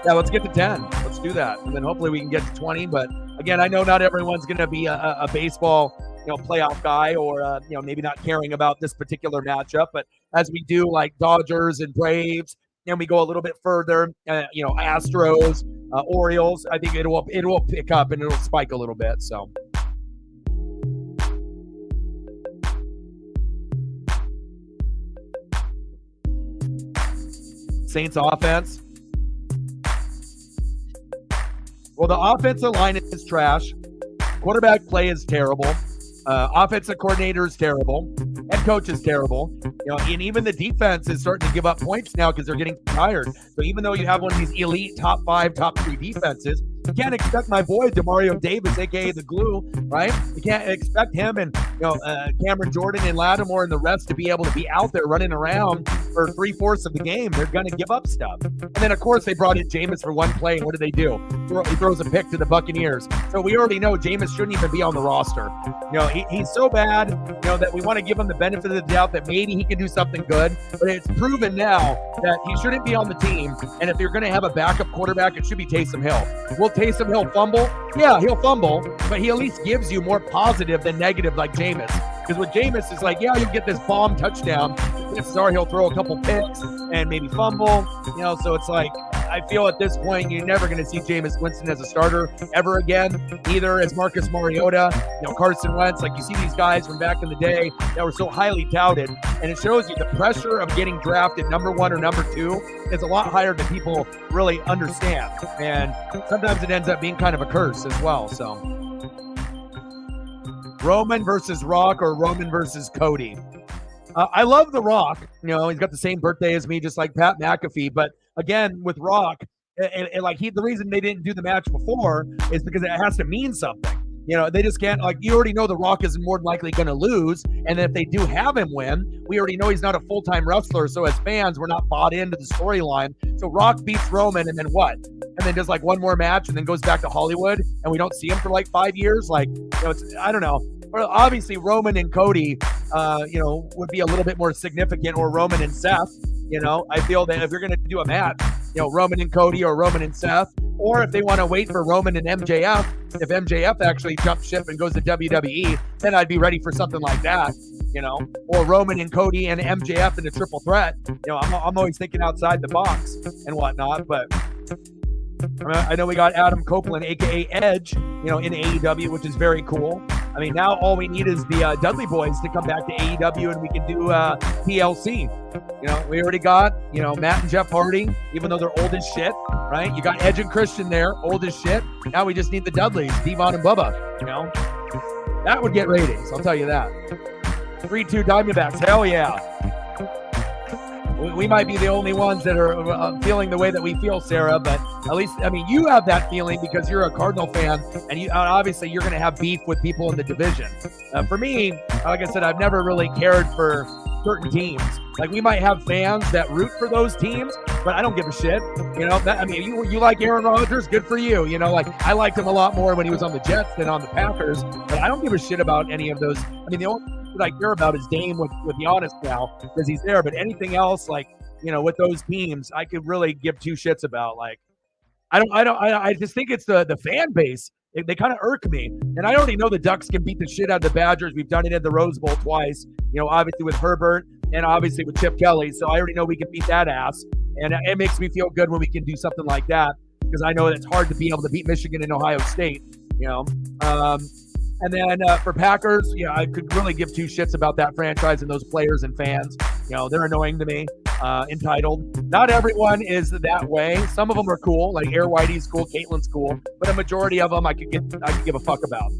A: yeah, let's get to 10. Let's do that, and then hopefully we can get to 20. But again, I know not everyone's going to be a baseball playoff guy, or maybe not caring about this particular matchup, but as we do like Dodgers and Braves, and we go a little bit further, Astros, Orioles, I think it will pick up and it'll spike a little bit. So Saints offense. Well, the offensive line is trash. Quarterback play is terrible. Offensive coordinator is terrible. Head coach is terrible. And even the defense is starting to give up points now because they're getting tired. So even though you have one of these elite top 5, top 3 defenses, you can't expect my boy Demario Davis, aka the Glue, right? You can't expect him and Cameron Jordan and Lattimore and the rest to be able to be out there running around for 3/4 of the game. They're going to give up stuff. And then of course they brought in Jameis for one play, and what do they do? He throws a pick to the Buccaneers. So we already know Jameis shouldn't even be on the roster. He's so bad, that we want to give him the benefit of the doubt that maybe he can do something good. But it's proven now that he shouldn't be on the team. And if you're going to have a backup quarterback, it should be Taysom Hill. Will Taysom Hill fumble? Yeah, he'll fumble, but he at least gives you more positive than negative like Jameis. Because with Jameis, it's like, yeah, you'll get this bomb touchdown. Chances are he'll throw a couple picks and maybe fumble. So it's like, I feel at this point, you're never going to see Jameis Winston as a starter ever again, either as Marcus Mariota, Carson Wentz. Like, you see these guys from back in the day that were so highly touted, and it shows you the pressure of getting drafted number 1 or number 2 is a lot higher than people really understand. And sometimes it ends up being kind of a curse as well. So Roman versus Rock or Roman versus Cody. I love The Rock. He's got the same birthday as me, just like Pat McAfee. But again, with Rock, the reason they didn't do the match before is because it has to mean something. They just can't, you already know The Rock is more than likely going to lose. And if they do have him win, we already know he's not a full-time wrestler. So as fans, we're not bought into the storyline. So Rock beats Roman, and then what? And then does one more match and then goes back to Hollywood, and we don't see him for 5 years. I don't know. Well, obviously Roman and Cody, would be a little bit more significant, or Roman and Seth. I feel that if you're going to do a match, Roman and Cody or Roman and Seth, or if they want to wait for Roman and MJF, if MJF actually jumps ship and goes to WWE, then I'd be ready for something like that, or Roman and Cody and MJF in a triple threat. I'm always thinking outside the box and whatnot, but I know we got Adam Copeland, aka Edge, in AEW, which is very cool. I mean, now all we need is the Dudley Boys to come back to AEW, and we can do TLC. We already got, Matt and Jeff Hardy, even though they're old as shit, right? You got Edge and Christian there, old as shit. Now we just need the Dudleys, Devon and Bubba, That would get ratings, I'll tell you that. 3-2 Diamondbacks, hell yeah. We might be the only ones that are feeling the way that we feel, Sarah, but at least, you have that feeling because you're a Cardinal fan, and obviously you're going to have beef with people in the division. For me, like I said, I've never really cared for certain teams. We might have fans that root for those teams, but I don't give a shit. You like Aaron Rodgers, good for you. I liked him a lot more when he was on the Jets than on the Packers, but I don't give a shit about any of those. The only that I care about is Dame with the Honest now, because he's there. But anything else, with those teams, I could really give two shits about. I just think it's the fan base they kind of irk me. And I already know the Ducks can beat the shit out of the Badgers. We've done it at the Rose Bowl twice, obviously with Herbert and obviously with Chip Kelly. So I already know we can beat that ass. And it makes me feel good when we can do something like that, because I know it's hard to be able to beat Michigan and Ohio State, And then for Packers, I could really give two shits about that franchise and those players and fans. They're annoying to me, entitled. Not everyone is that way. Some of them are cool, like Air Whitey's cool, Caitlin's cool, but a majority of them I could give a fuck about.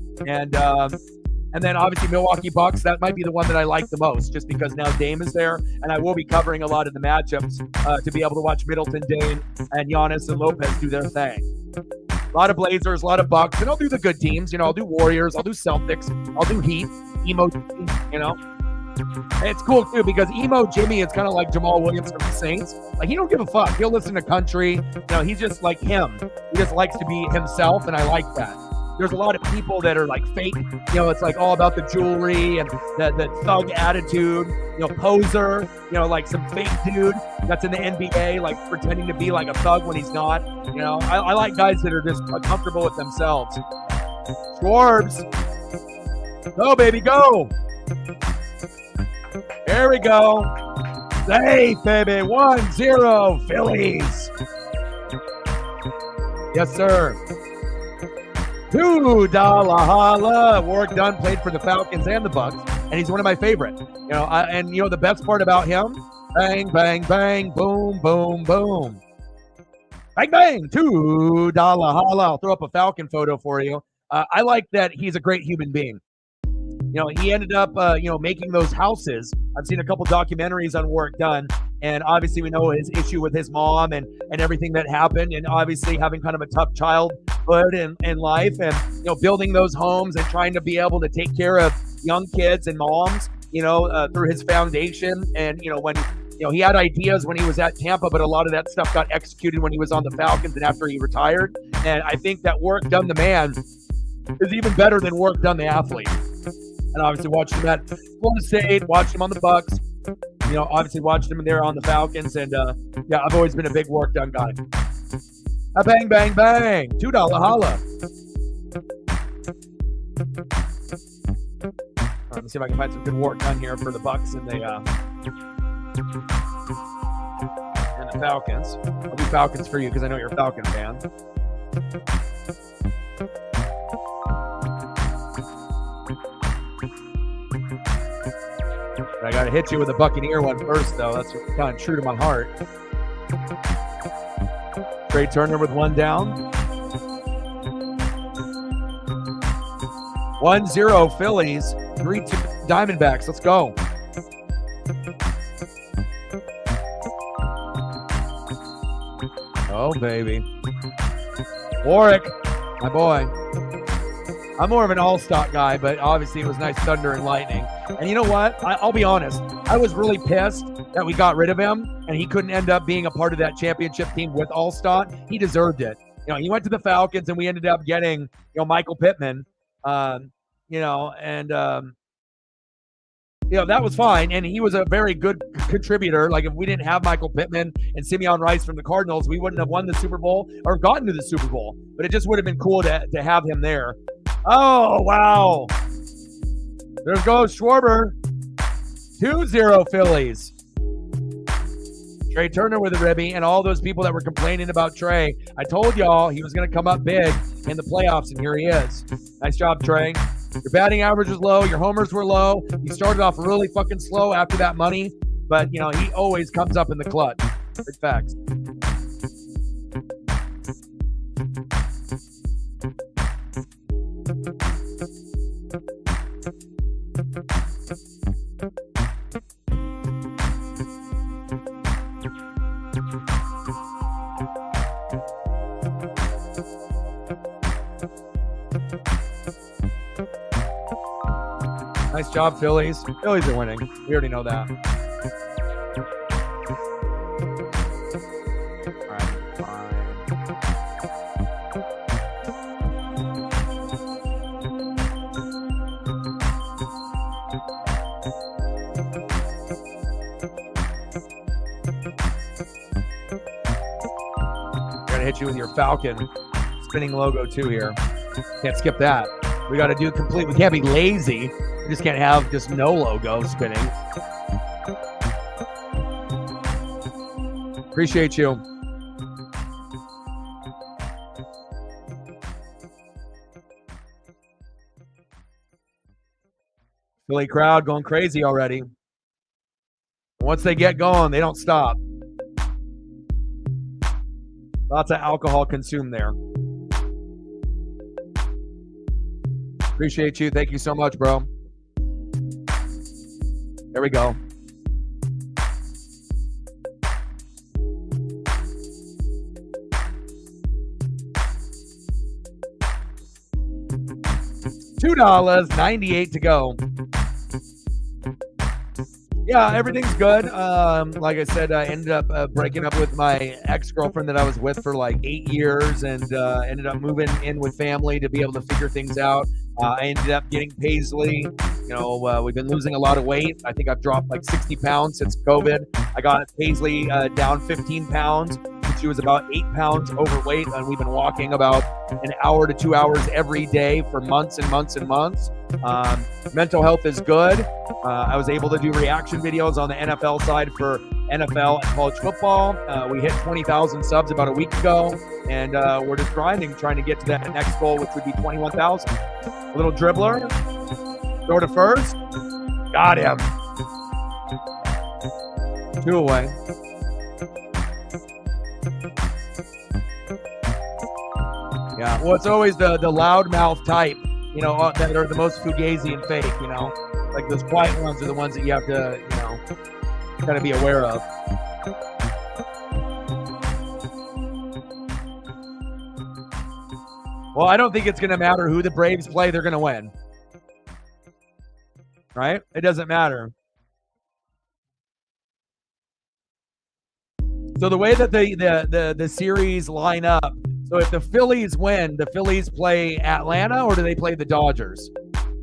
A: And then obviously Milwaukee Bucks, that might be the one that I like the most, just because now Dame is there, and I will be covering a lot of the matchups to be able to watch Middleton, Dame, and Giannis and Lopez do their thing. A lot of Blazers, a lot of Bucks, and I'll do the good teams. I'll do Warriors, I'll do Celtics, I'll do Heat, Emo, And it's cool too, because Emo Jimmy is kind of like Jamal Williams from the Saints. Like, he don't give a fuck. He'll listen to country. He's just like him. He just likes to be himself, and I like that. There's a lot of people that are like fake. It's like all about the jewelry and the thug attitude. Poser. Like some fake dude that's in the NBA, like pretending to be like a thug when he's not. I like guys that are just comfortable with themselves. Schwarbs. Go, baby, go. There we go. Safe, baby. 1-0 Phillies. Yes, sir. $2 holla. Warwick Dunn played for the Falcons and the Bucks, and he's one of my favorite. The best part about him, bang, bang, bang, boom, boom, boom. Bang, bang, $2 holla. I'll throw up a Falcon photo for you. I like that he's a great human being. He ended up, making those houses. I've seen a couple documentaries on Warwick Dunn, and obviously we know his issue with his mom and everything that happened, and obviously having kind of a tough childhood in life, and, building those homes and trying to be able to take care of young kids and moms, through his foundation. And, when, he had ideas when he was at Tampa, but a lot of that stuff got executed when he was on the Falcons and after he retired. And I think that Warwick Dunn, the man, is even better than Warwick Dunn, the athlete. And obviously watched him at Florida State, watched him on the Bucks, obviously watched him there on the Falcons. And I've always been a big Warwick Dunn guy. A bang, bang, bang. $2 holla. Let me see if I can find some good Warwick Dunn here for the Bucks and the Falcons. I'll do Falcons for you because I know you're a Falcon fan. I got to hit you with a Buccaneer one first, though. That's kind of true to my heart. Trey Turner with one down. 1-0 Phillies. 3-2 Diamondbacks. Let's go. Oh, baby. Warwick, my boy. I'm more of an all-stock guy, but obviously it was nice thunder and lightning. And you know what? I'll be honest. I was really pissed that we got rid of him, and he couldn't end up being a part of that championship team with all-stock. He deserved it. He went to the Falcons, and we ended up getting, Michael Pittman. That was fine. And he was a very good contributor. Like, if we didn't have Michael Pittman and Simeon Rice from the Cardinals, we wouldn't have won the Super Bowl or gotten to the Super Bowl. But it just would have been cool to have him there. Oh, wow. There goes Schwarber. 2-0 Phillies. Trey Turner with a ribby, and all those people that were complaining about Trey. I told y'all he was going to come up big in the playoffs, and here he is. Nice job, Trey. Your batting average was low. Your homers were low. You started off really fucking slow after that money, but, he always comes up in the clutch. Big facts. Nice job, Phillies. Phillies are winning. We already know that. All right, fine. Gotta hit you with your Falcon spinning logo too here. Can't skip that. We got to do complete. We can't be lazy. We just can't have just no logo spinning. Appreciate you. Philly crowd going crazy already. Once they get going, they don't stop. Lots of alcohol consumed there. Appreciate you. Thank you so much, bro. There we go. $2.98 to go. Yeah, everything's good. Like I said, I ended up breaking up with my ex-girlfriend that I was with for like 8 years, and ended up moving in with family to be able to figure things out. I ended up getting Paisley. We've been losing a lot of weight. I think I've dropped like 60 pounds since COVID. I got Paisley down 15 pounds. She was about 8 pounds overweight, and we've been walking about an hour to 2 hours every day for months and months and months. Mental health is good. I was able to do reaction videos on the NFL side for NFL and college football. We hit 20,000 subs about a week ago, and we're just grinding, trying to get to that next goal, which would be 21,000. A little dribbler. Throw to first. Got him. 2 away. Yeah, well, it's always the loudmouth type, that are the most fugazi and fake, like those quiet ones are the ones that you have to, kind of be aware of. Well, I don't think it's going to matter who the Braves play, they're going to win. Right? It doesn't matter. So the way that the series line up, so if the Phillies win, the Phillies play Atlanta, or do they play the Dodgers?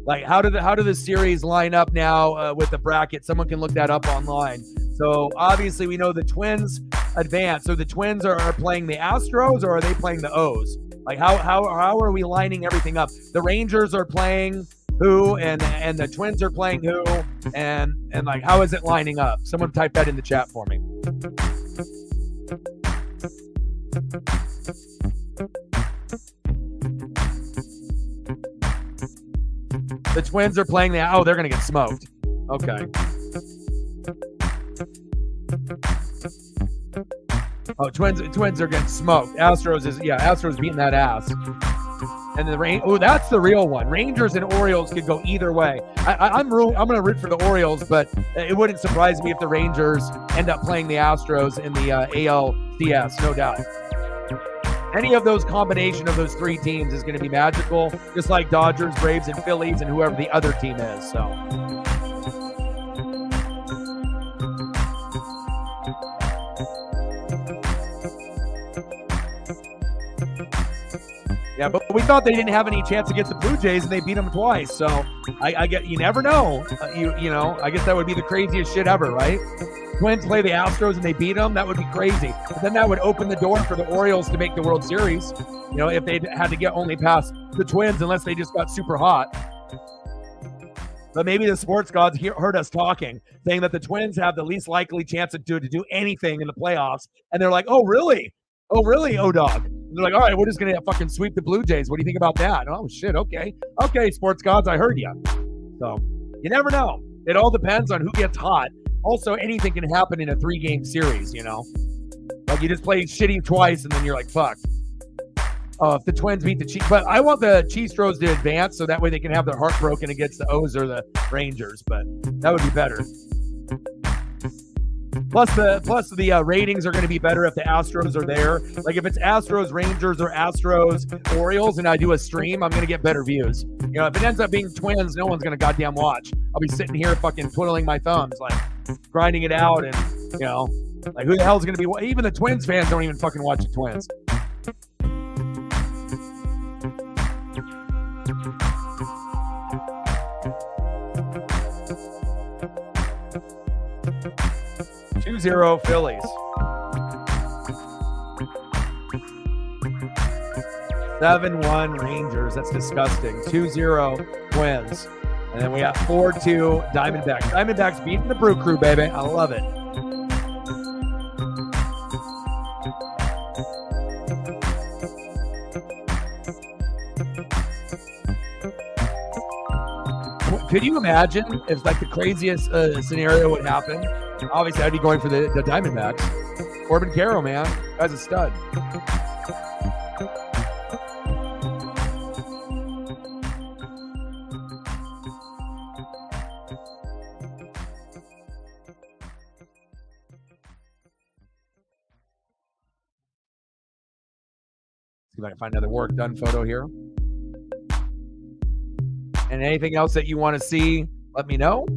A: Like, how do the series line up now with the bracket? Someone can look that up online. So obviously we know the Twins advance. So the Twins are playing the Astros, or are they playing the O's? Like how are we lining everything up? The Rangers are playing who, and the Twins are playing who, and like how is it lining up? Someone type that in the chat for me. The Twins are playing they're going to get smoked. Okay. Oh, Twins are getting smoked. Astros beating that ass. And the that's the real one. Rangers and Orioles could go either way. I'm going to root for the Orioles, but it wouldn't surprise me if the Rangers end up playing the Astros in the ALCS, no doubt. Any of those combination of those 3 teams is going to be magical, just like Dodgers, Braves, and Phillies, and whoever the other team is. So, yeah, but we thought they didn't have any chance against the Blue Jays, and they beat them twice. So I get, you never know. I guess that would be the craziest shit ever, right? Twins play the Astros and they beat them, that would be crazy. But then that would open the door for the Orioles to make the World Series, if they had to get only past the Twins, unless they just got super hot. But maybe the sports gods heard us talking, saying that the Twins have the least likely chance to do anything in the playoffs. And they're like, oh, really? Oh, really, O-Dog? And they're like, all right, we're just going to fucking sweep the Blue Jays. What do you think about that? Oh, shit, okay. Okay, sports gods, I heard you. So you never know. It all depends on who gets hot. Also, anything can happen in a 3-game series, Like, you just play shitty twice, and then you're like, fuck. If the Twins beat the Chiefs. But I want the Chiefs-Stros to advance, so that way they can have their heart broken against the O's or the Rangers. But that would be better. Plus the ratings are going to be better if the Astros are there. Like, if it's Astros, Rangers, or Astros, Orioles, and I do a stream, I'm going to get better views. If it ends up being Twins, no one's going to goddamn watch. I'll be sitting here fucking twiddling my thumbs, like, grinding it out, and, like, who the hell is going to be... Even the Twins fans don't even fucking watch the Twins. $2-0 Phillies. 7-1 Rangers. That's disgusting. 2-0 Twins. And then we got 4-2 Diamondbacks. Diamondbacks beating the Brew Crew, baby. I love it. Could you imagine if like the craziest scenario would happen? Obviously, I'd be going for the Diamondbacks. Corbin Carroll, man. Guy's a stud. See if I can find another work done photo here. And anything else that you want to see, let me know.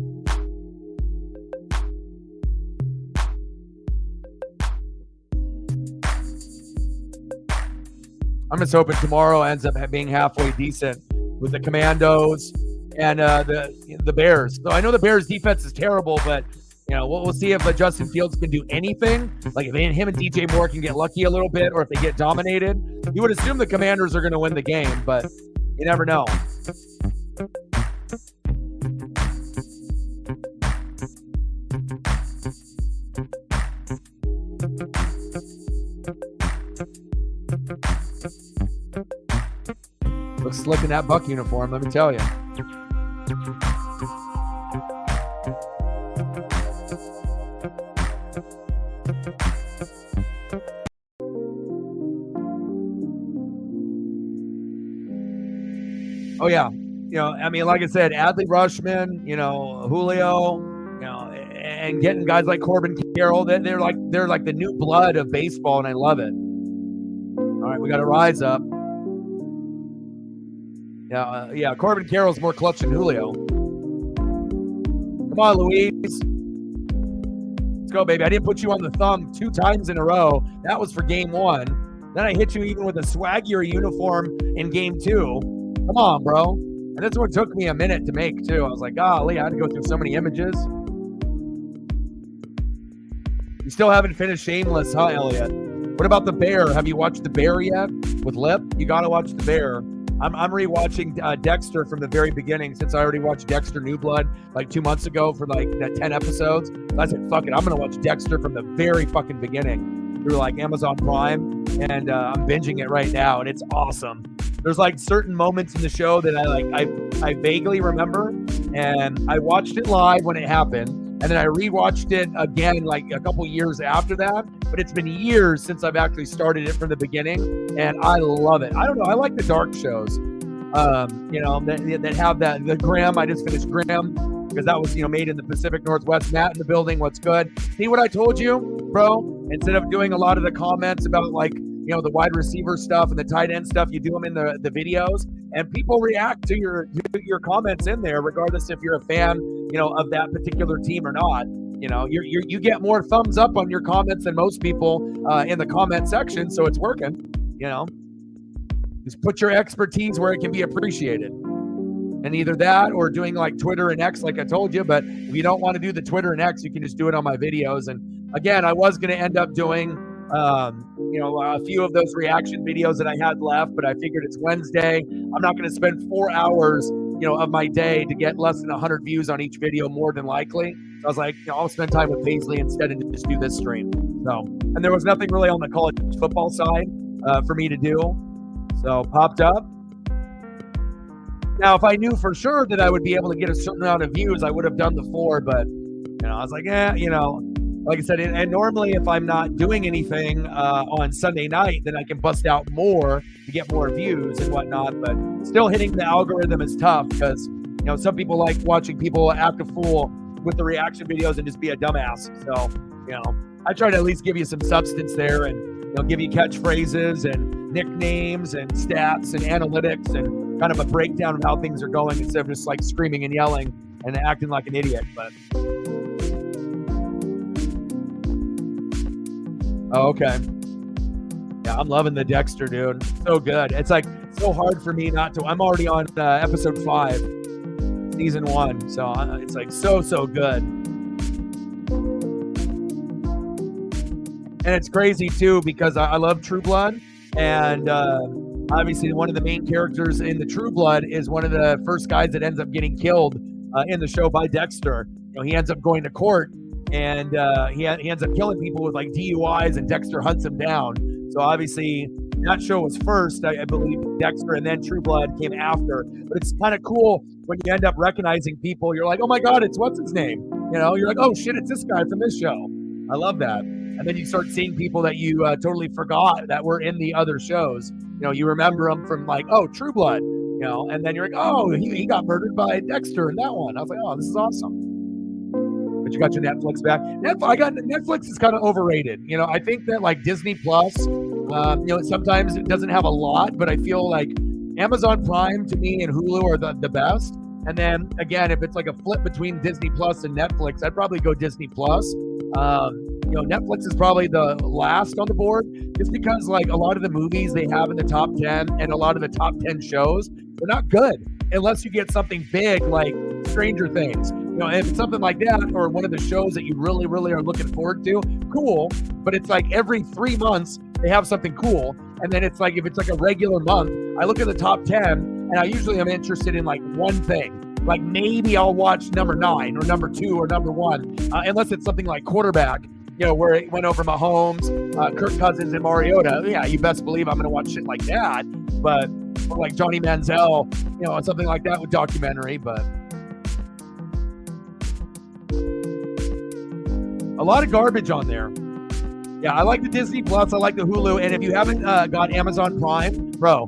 A: I'm just hoping tomorrow ends up being halfway decent with the Commandos and the Bears. So I know the Bears defense is terrible, but you know we'll see if Justin Fields can do anything. Like if him and DJ Moore can get lucky a little bit, or if they get dominated. You would assume the Commanders are going to win the game, but you never know. Looks slick in that Buck uniform, let me tell you. Oh yeah, you know, I mean, like I said, Adley Rushman, you know, Julio, you know, and getting guys like Corbin Carroll, they're like the new blood of baseball, and I love it. All right, we got to rise up. Yeah, Corbin Carroll's more clutch than Julio. Come on, Luis. Let's go, baby. I didn't put you on the thumb 2 times in a row. That was for game 1. Then I hit you even with a swaggier uniform in game 2. Come on, bro. And this one took me a minute to make, too. I was like, golly, I had to go through so many images. You still haven't finished Shameless, huh, Elliot? What about The Bear? Have you watched The Bear yet with Lip? You got to watch The Bear. I'm rewatching Dexter from the very beginning, since I already watched Dexter New Blood like 2 months ago for like that 10 episodes. I said, fuck it, I'm going to watch Dexter from the very fucking beginning through like Amazon Prime, and I'm binging it right now, and it's awesome. There's like certain moments in the show that I vaguely remember, and I watched it live when it happened, and then I rewatched it again like a couple years after that. But it's been years since I've actually started it from the beginning, and I love it. I don't know, I like the dark shows, you know, that have the Graham. I just finished Graham because that was, you know, made in the Pacific Northwest. Matt in the building, what's good? See what I told you, bro? Instead of doing a lot of the comments about like, you know, the wide receiver stuff and the tight end stuff, you do them in the videos, and people react to your comments in there, regardless if you're a fan, you know, of that particular team or not. You know, you get more thumbs up on your comments than most people in the comment section, so it's working. You know, just put your expertise where it can be appreciated, and either that or doing like Twitter and X, like I told you. But if you don't want to do the Twitter and X, you can just do it on my videos. And again, I was going to end up doing you know, a few of those reaction videos that I had left, but I figured it's Wednesday. I'm not going to spend 4 hours, you know, of my day to get less than 100 views on each video, more than likely. So I was like, you know, I'll spend time with Paisley instead and just do this stream. So, and there was nothing really on the college football side for me to do. So popped up. Now, if I knew for sure that I would be able to get a certain amount of views, I would have done the 4, but, you know, I was like, you know, like I said, and normally if I'm not doing anything on Sunday night, then I can bust out more to get more views and whatnot. But still hitting the algorithm is tough because, you know, some people like watching people act a fool with the reaction videos and just be a dumbass. So, you know, I try to at least give you some substance there, and, you know, give you catchphrases and nicknames and stats and analytics and kind of a breakdown of how things are going, instead of just like screaming and yelling and acting like an idiot. But oh, okay. Yeah, I'm loving the Dexter, dude. So good. It's like so hard for me not to. I'm already on episode 5, season 1. So it's like so good. And it's crazy too, because I love True Blood, and obviously one of the main characters in the True Blood is one of the first guys that ends up getting killed in the show by Dexter. He ends up going to court, and he ends up killing people with like DUIs, and Dexter hunts him down. So obviously that show was first, I believe, Dexter, and then True Blood came after. But it's kind of cool when you end up recognizing people. You're like, oh my God, it's what's his name? You're like, oh shit, it's this guy from this show. I love that. And then you start seeing people that you totally forgot that were in the other shows. You remember them from like, oh, True Blood, and then you're like, oh, he got murdered by Dexter in that one. I was like, oh, this is awesome. But you got your Netflix back. Netflix is kind of overrated. I think that like Disney Plus, sometimes it doesn't have a lot, but I feel like Amazon Prime to me and Hulu are the best. And then again, if it's like a flip between Disney Plus and Netflix, I'd probably go Disney Plus. Netflix is probably the last on the board, just because like a lot of the movies they have in the top 10 and a lot of the top 10 shows, they're not good unless you get something big like Stranger Things. If it's something like that, or one of the shows that you really, really are looking forward to, cool. But it's like every 3 months they have something cool. And then it's like, if it's like a regular month, I look at the top 10 and I usually am interested in like one thing. Like maybe I'll watch number 9 or number 2 or number 1, unless it's something like quarterback, where it went over Mahomes, Kirk Cousins, and Mariota. Yeah, you best believe I'm going to watch shit like that. But or like Johnny Manziel, something like that with documentary. But a lot of garbage on there. Yeah, I like the Disney Plus. I like the Hulu. And if you haven't got Amazon Prime, bro,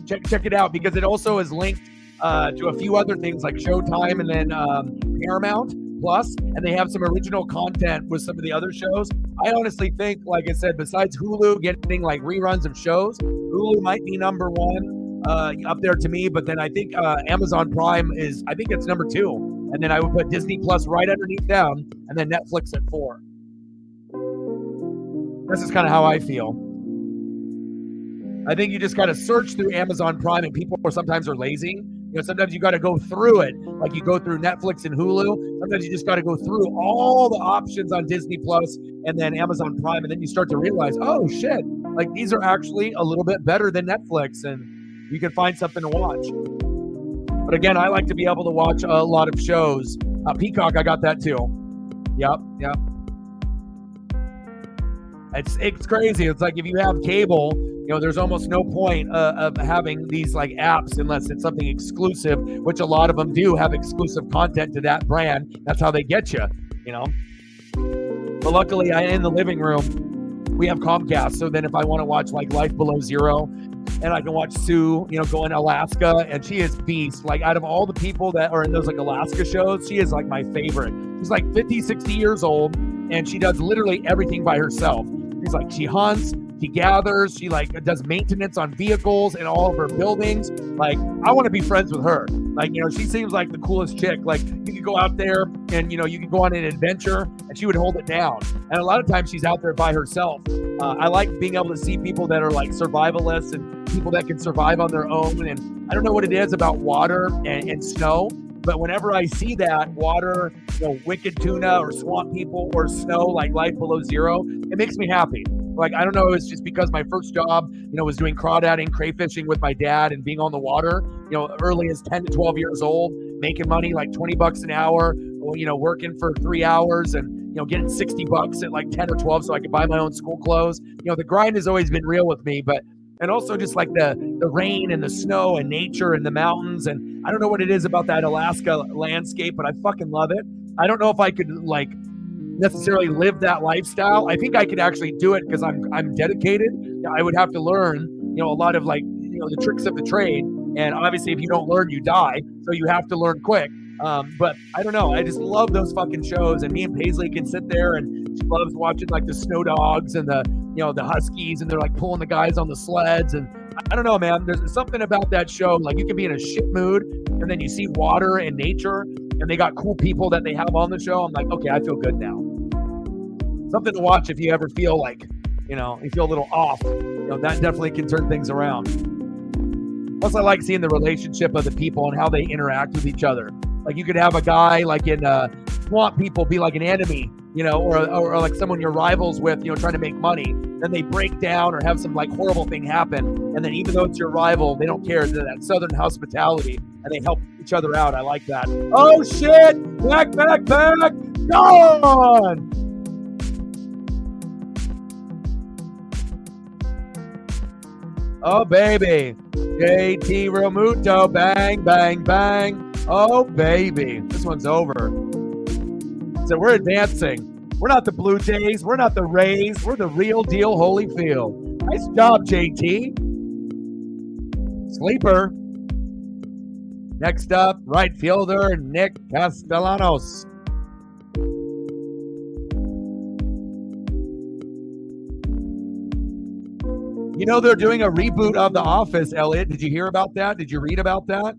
A: check it out, because it also is linked to a few other things like Showtime and then Paramount Plus, and they have some original content with some of the other shows. I honestly think, like I said, besides Hulu getting like reruns of shows, Hulu might be number 1 up there to me, but then I think Amazon Prime is, I think it's number 2, and then I would put Disney Plus right underneath them, and then Netflix at 4. This is kind of how I feel. I think you just got to search through Amazon Prime, and people sometimes are lazy. Sometimes you got to go through it, like you go through Netflix and Hulu. Sometimes you just got to go through all the options on Disney Plus and then Amazon Prime, and then you start to realize, oh shit, like these are actually a little bit better than Netflix, and you can find something to watch. But again, I like to be able to watch a lot of shows. Peacock, I got that too. Yep. It's crazy. It's like if you have cable, there's almost no point of having these like apps unless it's something exclusive, which a lot of them do have exclusive content to that brand. That's how they get you, But luckily, in the living room, we have Comcast. So then if I want to watch like Life Below Zero, and I can watch Sue, go in Alaska, and she is beast. Like out of all the people that are in those like Alaska shows, she is like my favorite. She's like 50, 60 years old, and she does literally everything by herself. She's like, she hunts, she gathers, she like does maintenance on vehicles and all of her buildings. Like, I want to be friends with her. Like, she seems like the coolest chick. Like, you could go out there and, you could go on an adventure and she would hold it down. And a lot of times she's out there by herself. I like being able to see people that are like survivalists and people that can survive on their own. And I don't know what it is about water and snow, but whenever I see that water, wicked tuna or swamp people or snow, like Life Below Zero, it makes me happy. Like, I don't know, it's just because my first job, was doing crawdadding, crayfishing with my dad and being on the water, early as 10 to 12 years old, making money like $20 an hour, working for 3 hours and, getting $60 at like 10 or 12 so I could buy my own school clothes. The grind has always been real with me, and also just like the rain and the snow and nature and the mountains. And I don't know what it is about that Alaska landscape, but I fucking love it. I don't know if I could like necessarily live that lifestyle. I think I could actually do it because I'm dedicated. I would have to learn, a lot of like, the tricks of the trade. And obviously if you don't learn, you die. So you have to learn quick. But I don't know. I just love those fucking shows. And me and Paisley can sit there and she loves watching like the snow dogs and the huskies, and they're like pulling the guys on the sleds. And I don't know, man, there's something about that show. Like you can be in a shit mood and then you see water and nature and they got cool people that they have on the show. I'm like, okay, I feel good now. Something to watch if you ever feel like, you feel a little off. That definitely can turn things around. Plus, I like seeing the relationship of the people and how they interact with each other. Like you could have a guy like in Swamp People be like an enemy, or like someone you're rivals with, trying to make money, then they break down or have some like horrible thing happen, and then even though it's your rival, they don't care. That Southern hospitality, and they help each other out. I like that. Oh shit! Back, gone! Oh baby, JT Realmuto, bang, bang, bang. Oh baby, this one's over. So we're advancing. We're not the Blue Jays. We're not the Rays. We're the real deal Holyfield. Nice job, JT. Sleeper. Next up, right fielder Nick Castellanos. They're doing a reboot of The Office, Elliot. Did you hear about that? Did you read about that?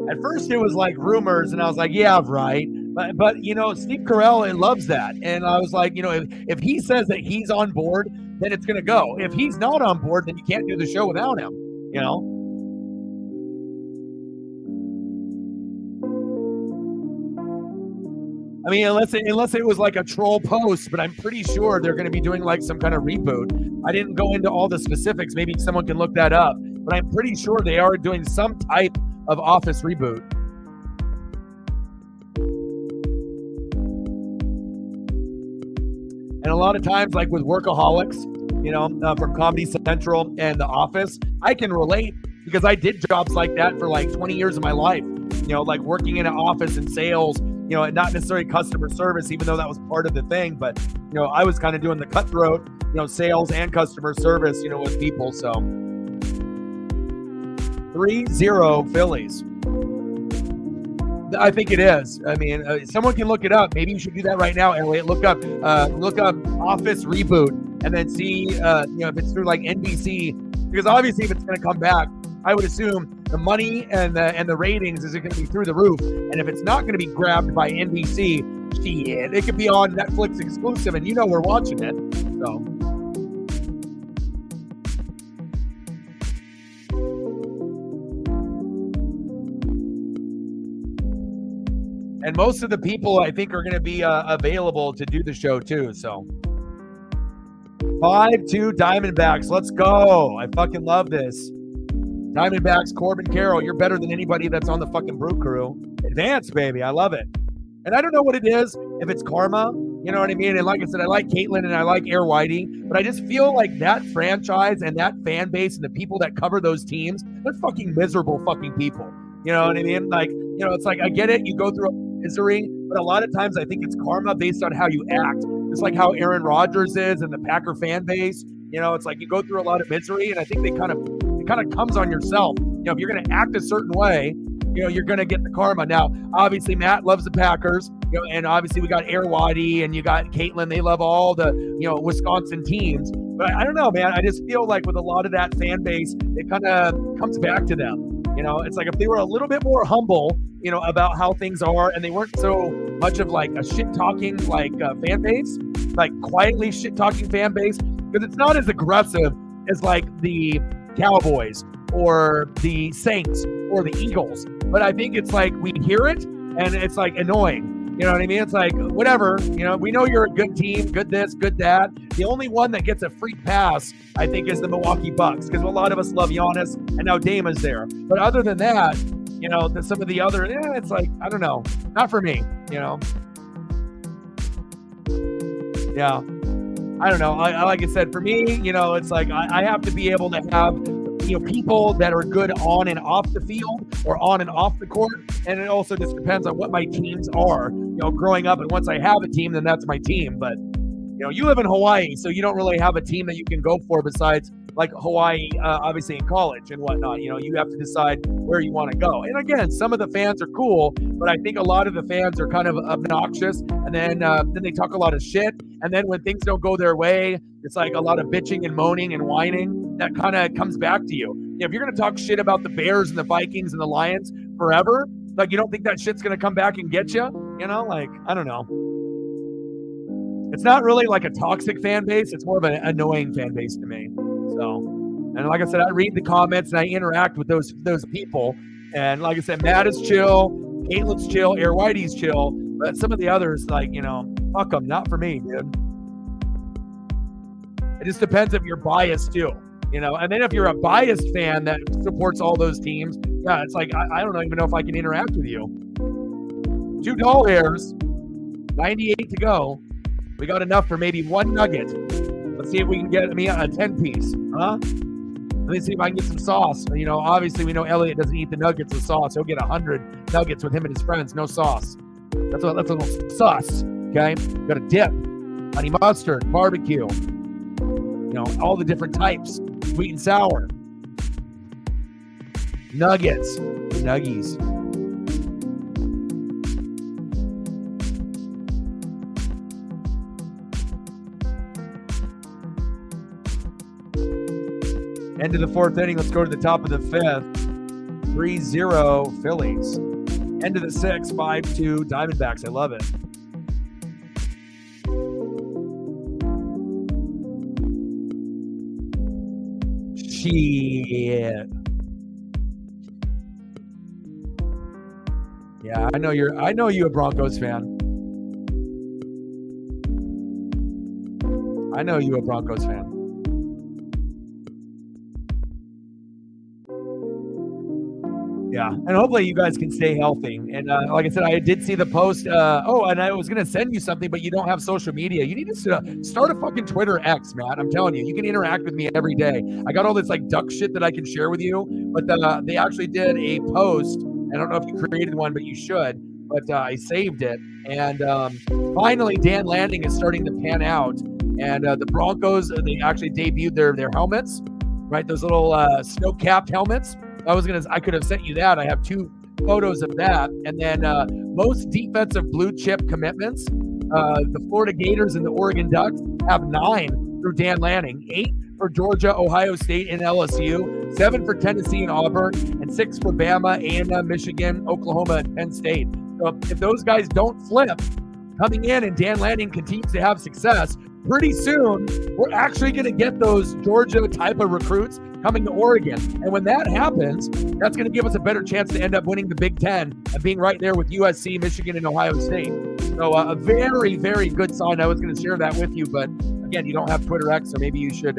A: At first, it was like rumors, and I was like, yeah, right. But Steve Carell loves that. And I was like, if he says that he's on board, then it's going to go. If he's not on board, then you can't do the show without him, I mean, unless it was like a troll post, but I'm pretty sure they're going to be doing like some kind of reboot. I didn't go into all the specifics. Maybe someone can look that up. But I'm pretty sure they are doing some type of Office reboot. And a lot of times, like with Workaholics, from Comedy Central and The Office, I can relate because I did jobs like that for like 20 years of my life. Like working in an office and sales, and not necessarily customer service, even though that was part of the thing. But, I was kind of doing the cutthroat, sales and customer service, with people. So 3-0 Phillies. I think it is. I mean, someone can look it up. Maybe you should do that right now, Elliot. Look up Office reboot and then see, if it's through like NBC, because obviously if it's going to come back, I would assume the money and the ratings is going to be through the roof. And if it's not going to be grabbed by NBC, shit, it could be on Netflix exclusive, and we're watching it. So. And most of the people, I think, are going to be available to do the show, too. So 5-2 Diamondbacks. Let's go. I fucking love this. Diamondbacks, Corbin Carroll. You're better than anybody that's on the fucking Brew Crew. Advance, baby. I love it. And I don't know what it is, if it's karma. You know what I mean? And like I said, I like Caitlin and I like Air Whitey. But I just feel like that franchise and that fan base and the people that cover those teams, they're fucking miserable fucking people. You know what I mean? Like, it's like, I get it. You go through misery, but a lot of times I think it's karma based on how you act. It's like how Aaron Rodgers is and the Packer fan base. It's like you go through a lot of misery, and I think it kind of comes on yourself. If you're going to act a certain way, you're going to get the karma. Now, obviously, Matt loves the Packers, and obviously we got Air Whitey and you got Caitlin. They love all the, Wisconsin teams. But I don't know, man. I just feel like with a lot of that fan base, it kind of comes back to them. It's like if they were a little bit more humble, about how things are, and they weren't so much of like a shit-talking fan base, like quietly shit-talking fan base, because it's not as aggressive as like the Cowboys or the Saints or the Eagles. But I think it's like we hear it and it's like annoying. You know what I mean? It's like, whatever, we know you're a good team, good this, good that. The only one that gets a free pass, I think, is the Milwaukee Bucks, because a lot of us love Giannis, and now Dame is there. But other than that, some of the other, it's like, I don't know, not for me, Yeah. I don't know. I like I said, for me, it's like I have to be able to have, people that are good on and off the field or on and off the court. And it also just depends on what my teams are, growing up. And once I have a team, then that's my team. But, you live in Hawaii, so you don't really have a team that you can go for besides like Hawaii, obviously in college and whatnot. You have to decide where you want to go. And again, some of the fans are cool, but I think a lot of the fans are kind of obnoxious. And then they talk a lot of shit. And then when things don't go their way, it's like a lot of bitching and moaning and whining that kind of comes back to you. If you're going to talk shit about the Bears and the Vikings and the Lions forever, like, you don't think that shit's going to come back and get you? Like, I don't know. It's not really like a toxic fan base. It's more of an annoying fan base to me. So, and like I said, I read the comments and I interact with those people. And like I said, Matt is chill, Caitlin's chill, Air Whitey's chill. But some of the others, like, you know, fuck them. Not for me, dude. It just depends if you're biased too, you know. And then if you're a biased fan that supports all those teams, yeah, it's like I don't even know if I can interact with you. 2 doll hairs, 98 to go. We got enough for maybe 1 nugget. Let's see if we can get me a 10-piece, huh? Let me see if I can get some sauce. You know, obviously we know Elliot doesn't eat the nuggets with sauce. He'll get 100 nuggets with him and his friends, no sauce. That's a little sauce, okay? Got a dip, honey mustard, barbecue. You know, all the different types, sweet and sour. Nuggets, nuggies. End of the 4th inning. Let's go to the top of the 5th. 3-0 Phillies. End of the 6th, 5-2 Diamondbacks. I love it. Shit. Yeah, I know you're a Broncos fan. I know you're a Broncos fan. Yeah, and hopefully you guys can stay healthy. And like I said, I did see the post. And I was going to send you something, but you don't have social media. You need to start a fucking Twitter X, Matt. I'm telling you, you can interact with me every day. I got all this like duck shit that I can share with you, but they actually did a post. I don't know if you created one, but you should. But I saved it. And finally, Dan Lanning is starting to pan out. And the Broncos, they actually debuted their helmets, right? Those little snow-capped helmets. I could have sent you that. I have 2 photos of that. And then most defensive blue chip commitments, the Florida Gators and the Oregon Ducks have 9 through Dan Lanning, 8 for Georgia, Ohio State, and LSU, 7 for Tennessee and Auburn, and 6 for Bama, A&M, Michigan, Oklahoma, and Penn State. So if those guys don't flip coming in and Dan Lanning continues to have success, pretty soon we're actually going to get those Georgia type of recruits coming to Oregon. And when that happens, that's going to give us a better chance to end up winning the Big Ten and being right there with USC, Michigan, and Ohio State. So a very, very good sign. I was going to share that with you, but again, you don't have Twitter X, so maybe you should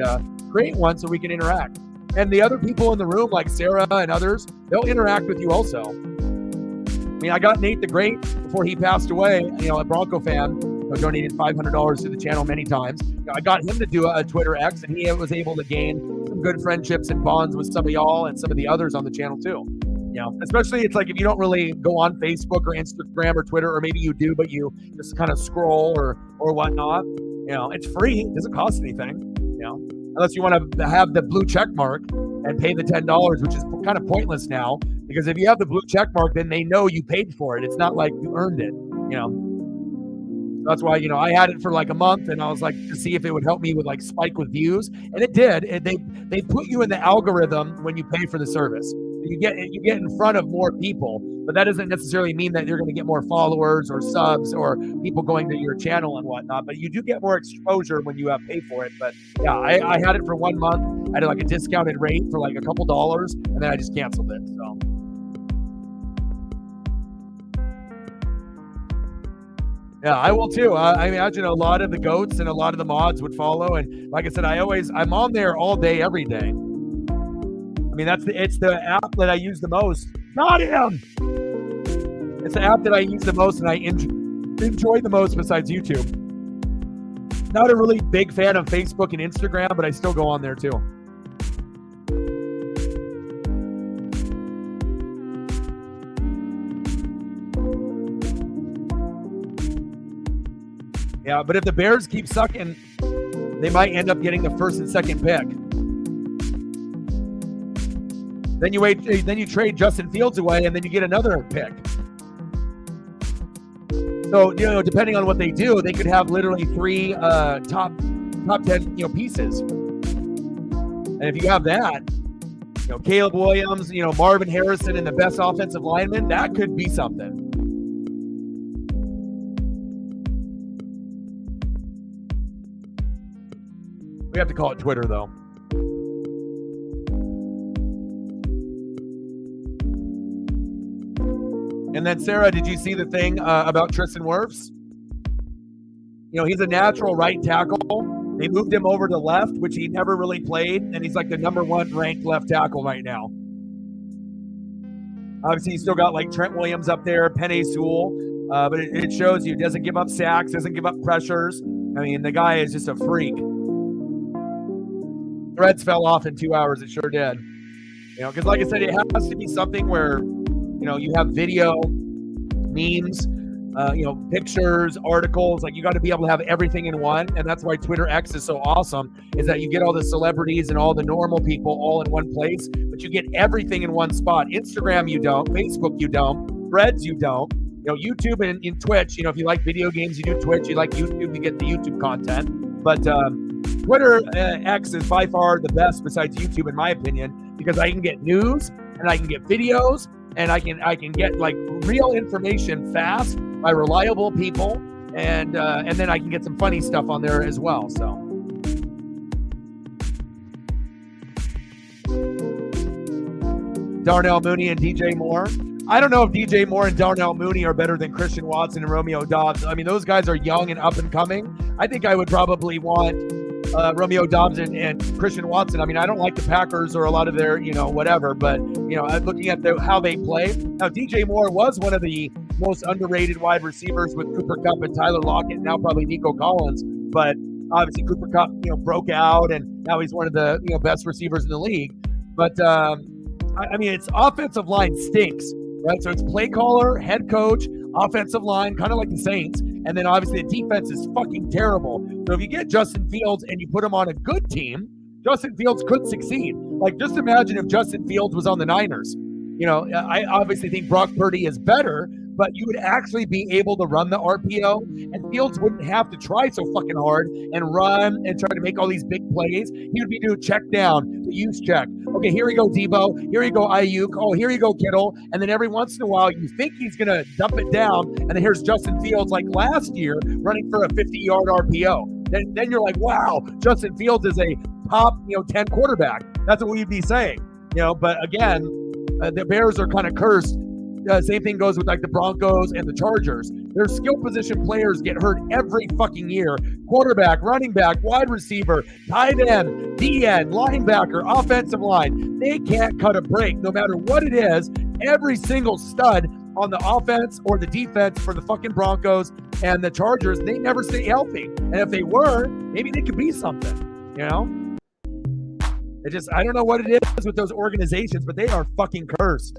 A: create one so we can interact. And the other people in the room, like Sarah and others, they'll interact with you also. I mean, I got Nate the Great before he passed away, you know, a Bronco fan, donated $500 to the channel many times. I got him to do a Twitter X, and he was able to gain some good friendships and bonds with some of y'all and some of the others on the channel too. You know, especially it's like if you don't really go on Facebook or Instagram or Twitter, or maybe you do, but you just kind of scroll or whatnot. You know, it's free. It doesn't cost anything. You know, unless you want to have the blue check mark and pay the $10, which is kind of pointless now, because if you have the blue check mark, then they know you paid for it. It's not like you earned it. You know. That's why, you know, I had it for like a month, and I was like, to see if it would help me with like spike with views, and it did. They put you in the algorithm when you pay for the service. You get in front of more people, but that doesn't necessarily mean that you're going to get more followers or subs or people going to your channel and whatnot. But you do get more exposure when you pay for it. But yeah, I had it for 1 month. I had like a discounted rate for like a couple dollars, and then I just canceled it. So. Yeah, I will too. I imagine a lot of the goats and a lot of the mods would follow. And like I said, I'm on there all day, every day. I mean, it's the app that I use the most. Not him. It's the app that I use the most and I enjoy the most besides YouTube. Not a really big fan of Facebook and Instagram, but I still go on there too. Yeah, but if the Bears keep sucking, they might end up getting the 1st and 2nd pick. Then you trade Justin Fields away, and then you get another pick. So, you know, depending on what they do, they could have literally 3 top 10, you know, pieces. And if you have that, you know, Caleb Williams, you know, Marvin Harrison, and the best offensive lineman, that could be something. We have to call it Twitter, though. And then, Sarah, did you see the thing about Tristan Wirfs? You know, he's a natural right tackle. They moved him over to left, which he never really played, and he's like the #1 ranked left tackle right now. Obviously, he's still got like Trent Williams up there, Penei Sewell, but it shows you doesn't give up sacks, doesn't give up pressures. I mean, the guy is just a freak. Threads fell off in 2 hours. It sure did. You know, because like I said, it has to be something where, you know, you have video, memes, you know, pictures, articles. Like, you got to be able to have everything in one. And that's why Twitter X is so awesome, is that you get all the celebrities and all the normal people all in one place, but you get everything in one spot. Instagram, you don't. Facebook, you don't. Threads, you don't. You know, YouTube and Twitch, you know, if you like video games, you do Twitch. You like YouTube, you get the YouTube content. But Twitter X is by far the best besides YouTube, in my opinion, because I can get news and I can get videos and I can get like real information fast by reliable people, and then I can get some funny stuff on there as well. So Darnell Mooney and DJ Moore. I don't know if DJ Moore and Darnell Mooney are better than Christian Watson and Romeo Doubs. I mean, those guys are young and up and coming. I think I would probably want Romeo Doubs and Christian Watson. I mean, I don't like the Packers or a lot of their, you know, whatever, but, you know, looking at how they play. Now, DJ Moore was one of the most underrated wide receivers with Cooper Kupp and Tyler Lockett, now probably Nico Collins, but obviously Cooper Kupp, you know, broke out, and now he's one of the, you know, best receivers in the league. But, I mean, its offensive line stinks, right? So it's play caller, head coach, offensive line, kind of like the Saints. And then obviously the defense is fucking terrible. So if you get Justin Fields and you put him on a good team, Justin Fields could succeed. Like, just imagine if Justin Fields was on the Niners. You know, I obviously think Brock Purdy is better, but you would actually be able to run the RPO, and Fields wouldn't have to try so fucking hard and run and try to make all these big plays. He would be doing check down, the use check. Okay, here we go, Debo. Here we go, Ayuk. Oh, here you go, Kittle. And then every once in a while, you think he's going to dump it down, and then here's Justin Fields like last year running for a 50-yard RPO. Then you're like, wow, Justin Fields is a top, you know, 10 quarterback. That's what we'd be saying. You know, but again, the Bears are kind of cursed. Same thing goes with like the Broncos and the Chargers. Their skill position players get hurt every fucking year. Quarterback, running back, wide receiver, tight end, DN, linebacker, offensive line. They can't cut a break no matter what it is. Every single stud on the offense or the defense for the fucking Broncos and the Chargers, they never stay healthy. And if they were, maybe they could be something, you know? It just, I don't know what it is with those organizations, but they are fucking cursed.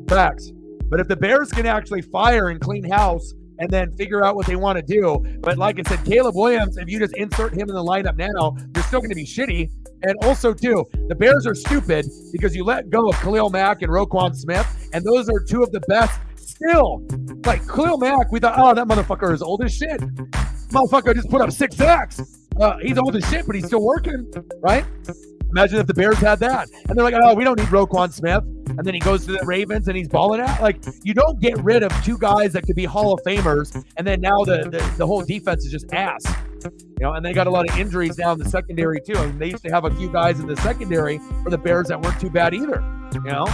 A: Facts. But if the Bears can actually fire and clean house and then figure out what they want to do, but like I said, Caleb Williams, if you just insert him in the lineup now, they're still going to be shitty. And also, too, the Bears are stupid because you let go of Khalil Mack and Roquan Smith, and those are two of the best still. Like, Khalil Mack, we thought, oh, that motherfucker is old as shit. Motherfucker just put up 6 sacks. He's old as shit, but he's still working, right? Imagine if the Bears had that. And they're like, oh, we don't need Roquan Smith. And then he goes to the Ravens and he's balling out. Like, you don't get rid of 2 guys that could be Hall of Famers, and then now the whole defense is just ass. You know, and they got a lot of injuries now in the secondary too. I mean, they used to have a few guys in the secondary for the Bears that weren't too bad either. You know?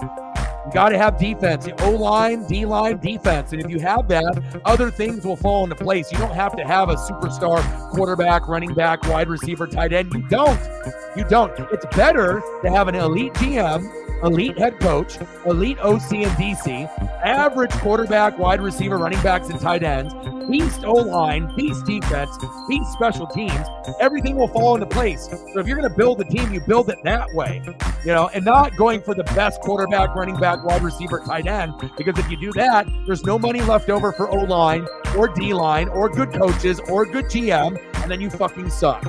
A: You got to have defense, O-line, D-line, defense. And if you have that, other things will fall into place. You don't have to have a superstar quarterback, running back, wide receiver, tight end. You don't. You don't. It's better to have an elite GM, elite head coach, elite OC and DC, average quarterback, wide receiver, running backs, and tight ends, beast O-line, beast defense, beast special teams. Everything will fall into place. So if you're going to build a team, you build it that way, you know, and not going for the best quarterback, running back, wide receiver, tight end, because if you do that, there's no money left over for O-line or D-line or good coaches or good GM, and then you fucking suck.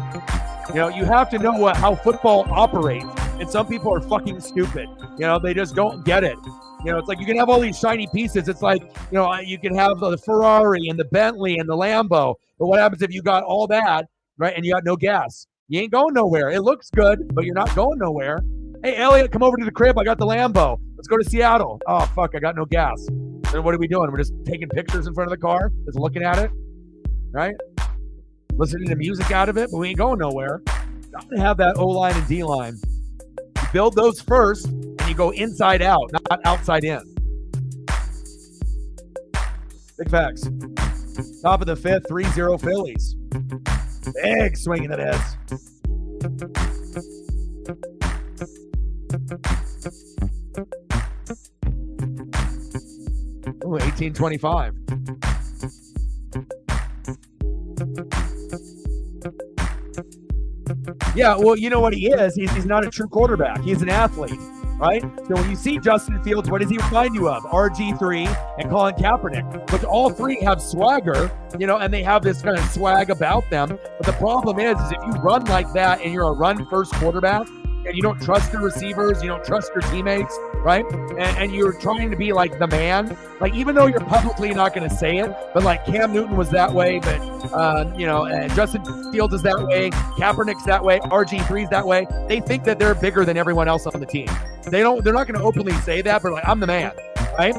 A: You know, you have to know how football operates, and some people are fucking stupid. You know, they just don't get it. You know, it's like you can have all these shiny pieces. It's like, you know, you can have the Ferrari and the Bentley and the Lambo, but what happens if you got all that, right, and you got no gas? You ain't going nowhere. It looks good, but you're not going nowhere. Hey, Elliot, come over to the crib. I got the Lambo. Let's go to Seattle. Oh, fuck, I got no gas. Then what are we doing? We're just taking pictures in front of the car, just looking at it, right? Listening to music out of it, but we ain't going nowhere. Got to have that O-line and D-line. You build those first, and and you go inside out, not outside in. Big facts. Top of the fifth, 3-0 Phillies. Big swing that is. Ooh, 18-25. Yeah, well, you know what he is? He's not a true quarterback. He's an athlete, right? So when you see Justin Fields, what does he remind you of? RG3 and Colin Kaepernick, which all three have swagger, and they have this kind of swag about them. But the problem is if you run like that and you're a run-first quarterback, and you don't trust your receivers, you don't trust your teammates, right? And you're trying to be like the man, like even though you're publicly not going to say it, but like Cam Newton was that way, but and Justin Fields is that way, Kaepernick's that way, RG3's that way. They think that they're bigger than everyone else on the team. They're not going to openly say that, but like I'm the man, right?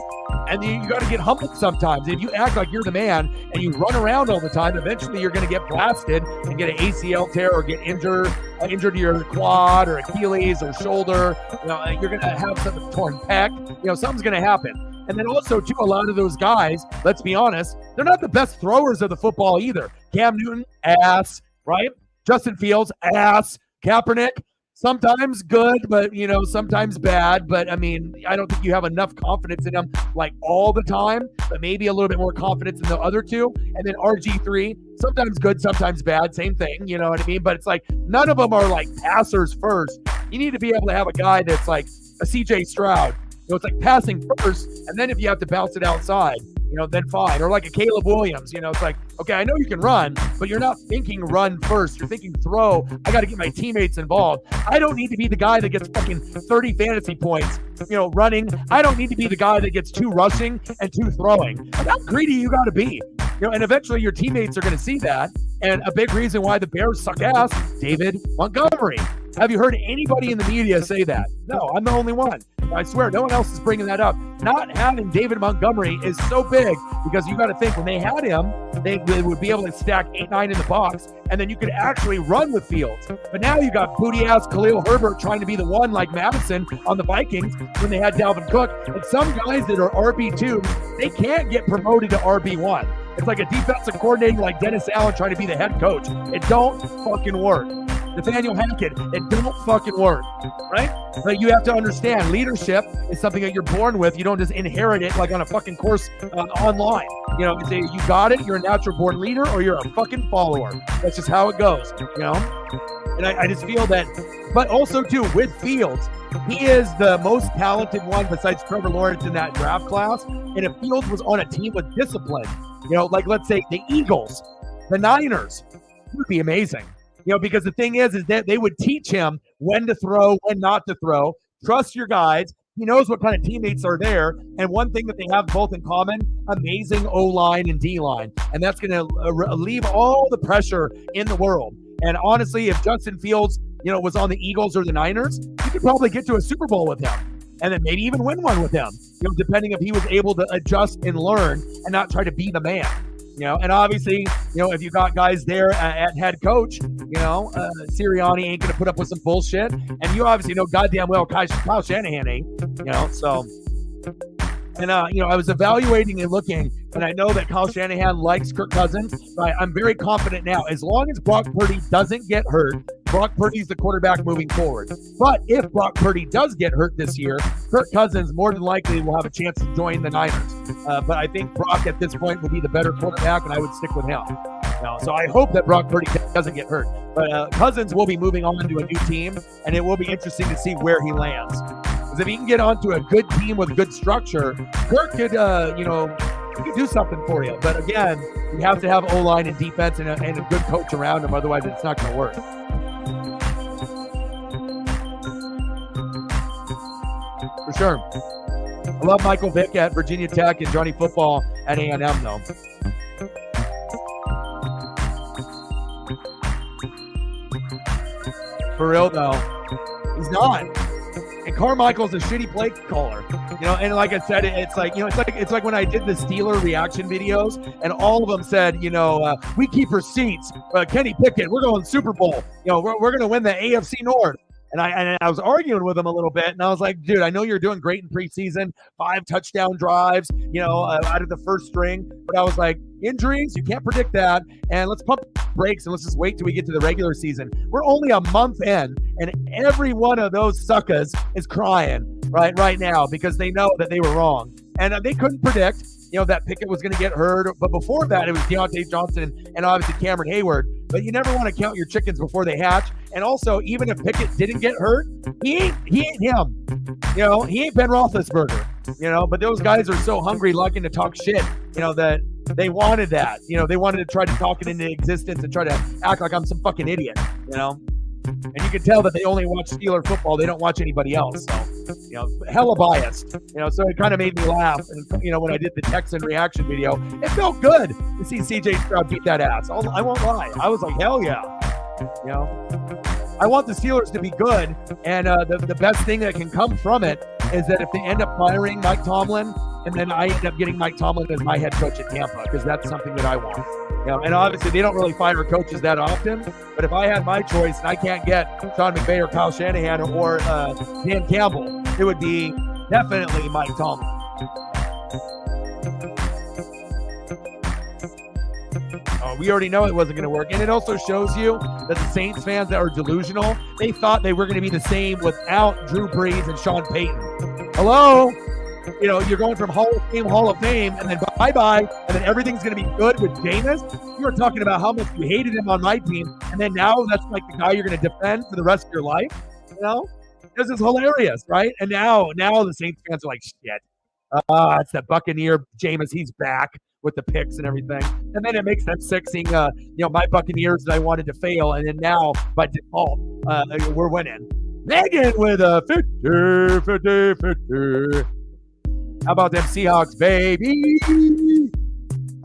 A: And you got to get humbled sometimes. If you act like you're the man and you run around all the time, eventually you're going to get blasted and get an ACL tear or get injured to your quad or Achilles or shoulder. You're going to have some torn pec. Something's going to happen. And then also, too, a lot of those guys, let's be honest, they're not the best throwers of the football either. Cam Newton, ass, right? Justin Fields, ass. Kaepernick, sometimes good, but, sometimes bad. But, I mean, I don't think you have enough confidence in them, like, all the time, but maybe a little bit more confidence in the other two. And then RG3, sometimes good, sometimes bad, same thing, you know what I mean? But it's like none of them are, like, passers first. You need to be able to have a guy that's like a CJ Stroud. It's like passing first, and then if you have to bounce it outside, then fine. Or like a Caleb Williams, it's like, okay, I know you can run, but you're not thinking run first. You're thinking throw. I got to get my teammates involved. I don't need to be the guy that gets fucking 30 fantasy points, running. I don't need to be the guy that gets 2 rushing and 2 throwing. Like, how greedy you got to be. And eventually your teammates are going to see that. And a big reason why the Bears suck ass, David Montgomery. Have you heard anybody in the media say that? No, I'm the only one. I swear, no one else is bringing that up. Not having David Montgomery is so big because you got to think when they had him, they would be able to stack 8-9 in the box, and then you could actually run with Fields. But now you got booty-ass Khalil Herbert trying to be the one like Madison on the Vikings when they had Dalvin Cook. And some guys that are RB2, they can't get promoted to RB1. It's like a defensive coordinator like Dennis Allen trying to be the head coach. It don't fucking work. Nathaniel Hackett, it don't fucking work, right? But you have to understand, leadership is something that you're born with. You don't just inherit it like on a fucking course online. It's you got it, you're a natural born leader, or you're a fucking follower. That's just how it goes, And I just feel that, but also too, with Fields, he is the most talented one besides Trevor Lawrence in that draft class. And if Fields was on a team with discipline, like let's say the Eagles, the Niners, it would be amazing. Because the thing is that they would teach him when to throw, when not to throw. Trust your guys. He knows what kind of teammates are there. And one thing that they have both in common, amazing O-line and D-line. And that's going to relieve all the pressure in the world. And honestly, if Justin Fields, was on the Eagles or the Niners, you could probably get to a Super Bowl with him. And then maybe even win one with him, depending if he was able to adjust and learn and not try to be the man. And obviously, if you got guys there at head coach, Sirianni ain't going to put up with some bullshit. And you obviously know goddamn well Kyle Shanahan ain't, so. And, I was evaluating and looking, and I know that Kyle Shanahan likes Kirk Cousins, but I'm very confident now. As long as Brock Purdy doesn't get hurt, Brock Purdy's the quarterback moving forward. But if Brock Purdy does get hurt this year, Kirk Cousins more than likely will have a chance to join the Niners. But I think Brock at this point will be the better quarterback, and I would stick with him. So I hope that Brock Purdy doesn't get hurt. But Cousins will be moving on to a new team, and it will be interesting to see where he lands. Because if he can get onto a good team with good structure, Kirk could, he could do something for you. But again, you have to have O-line and defense and a good coach around him. Otherwise, it's not going to work. For sure. I love Michael Vick at Virginia Tech and Johnny Football at A&M, though. For real, though. He's not. And Carmichael's a shitty play caller. And like I said, it's like when I did the Steeler reaction videos, and all of them said, we keep receipts. Kenny Pickett, we're going Super Bowl. We're going to win the AFC North. And I was arguing with him a little bit, and I was like, dude, I know you're doing great in preseason, 5 touchdown drives, out of the first string. But I was like, injuries, you can't predict that. And let's pump brakes and let's just wait till we get to the regular season. We're only a month in, and every one of those suckers is crying right now because they know that they were wrong. And they couldn't predict, that Pickett was going to get hurt. But before that, it was Deontay Johnson and obviously Cameron Hayward. But you never want to count your chickens before they hatch. And also, even if Pickett didn't get hurt, he ain't him. He ain't Ben Roethlisberger. But those guys are so hungry, liking to talk shit, that they wanted that. They wanted to try to talk it into existence and try to act like I'm some fucking idiot, And you can tell that they only watch Steeler football. They don't watch anybody else. So, hella biased. So it kind of made me laugh. And, when I did the Texan reaction video, it felt good to see CJ Stroud beat that ass. I won't lie. I was like, hell yeah. I want the Steelers to be good. And the best thing that can come from it is that if they end up firing Mike Tomlin, and then I end up getting Mike Tomlin as my head coach at Tampa, because that's something that I want. And obviously they don't really fire coaches that often, but if I had my choice and I can't get Sean McVay or Kyle Shanahan or Dan Campbell, it would be definitely Mike Tomlin. We already know it wasn't going to work. And it also shows you that the Saints fans that are delusional, they thought they were going to be the same without Drew Brees and Sean Payton. Hello? You're going from Hall of Fame, and then bye-bye, and then everything's going to be good with Jameis. You were talking about how much you hated him on my team, and then now that's like the guy you're going to defend for the rest of your life. This is hilarious, right? And now the Saints fans are like, shit. It's that Buccaneer Jameis. He's back with the picks and everything. And then it makes them sick seeing, my Buccaneers that I wanted to fail, and then now, by default, we're winning. Megan with a 50. How about them Seahawks, baby?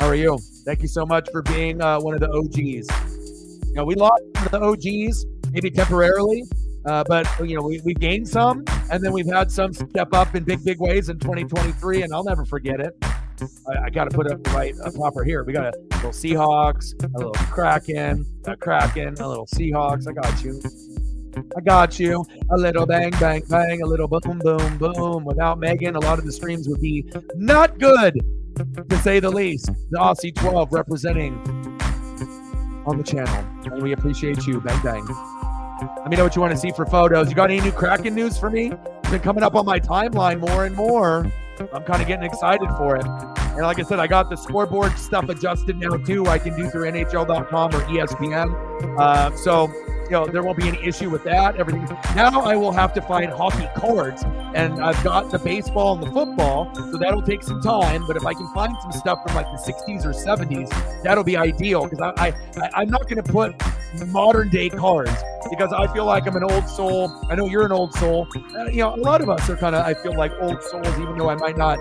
A: How are you? Thank you so much for being one of the OGs. We lost one of the OGs, maybe temporarily, but we gained some, and then we've had some step up in big ways in 2023, and I'll never forget it. I got to put up the right proper here. We got a little Seahawks, a little Kraken, a little Seahawks. I got you. A little bang, bang, bang, a little boom, boom, boom. Without Megan, a lot of the streams would be not good, to say the least. The Aussie 12 representing on the channel. And we appreciate you. Bang, bang. Let me know what you want to see for photos. You got any new Kraken news for me? It's been coming up on my timeline more and more. I'm kind of getting excited for it. And like I said, I got the scoreboard stuff adjusted now too. I can do through NHL.com or ESPN. So there won't be any issue with that. Everything. Now I will have to find hockey cards, and I've got the baseball and the football, so that'll take some time. But if I can find some stuff from like the 60s or 70s, that'll be ideal, because I'm not going to put modern day cards, because I feel like I'm an old soul. I know you're an old soul. A lot of us are kind of, I feel like, old souls, even though I might not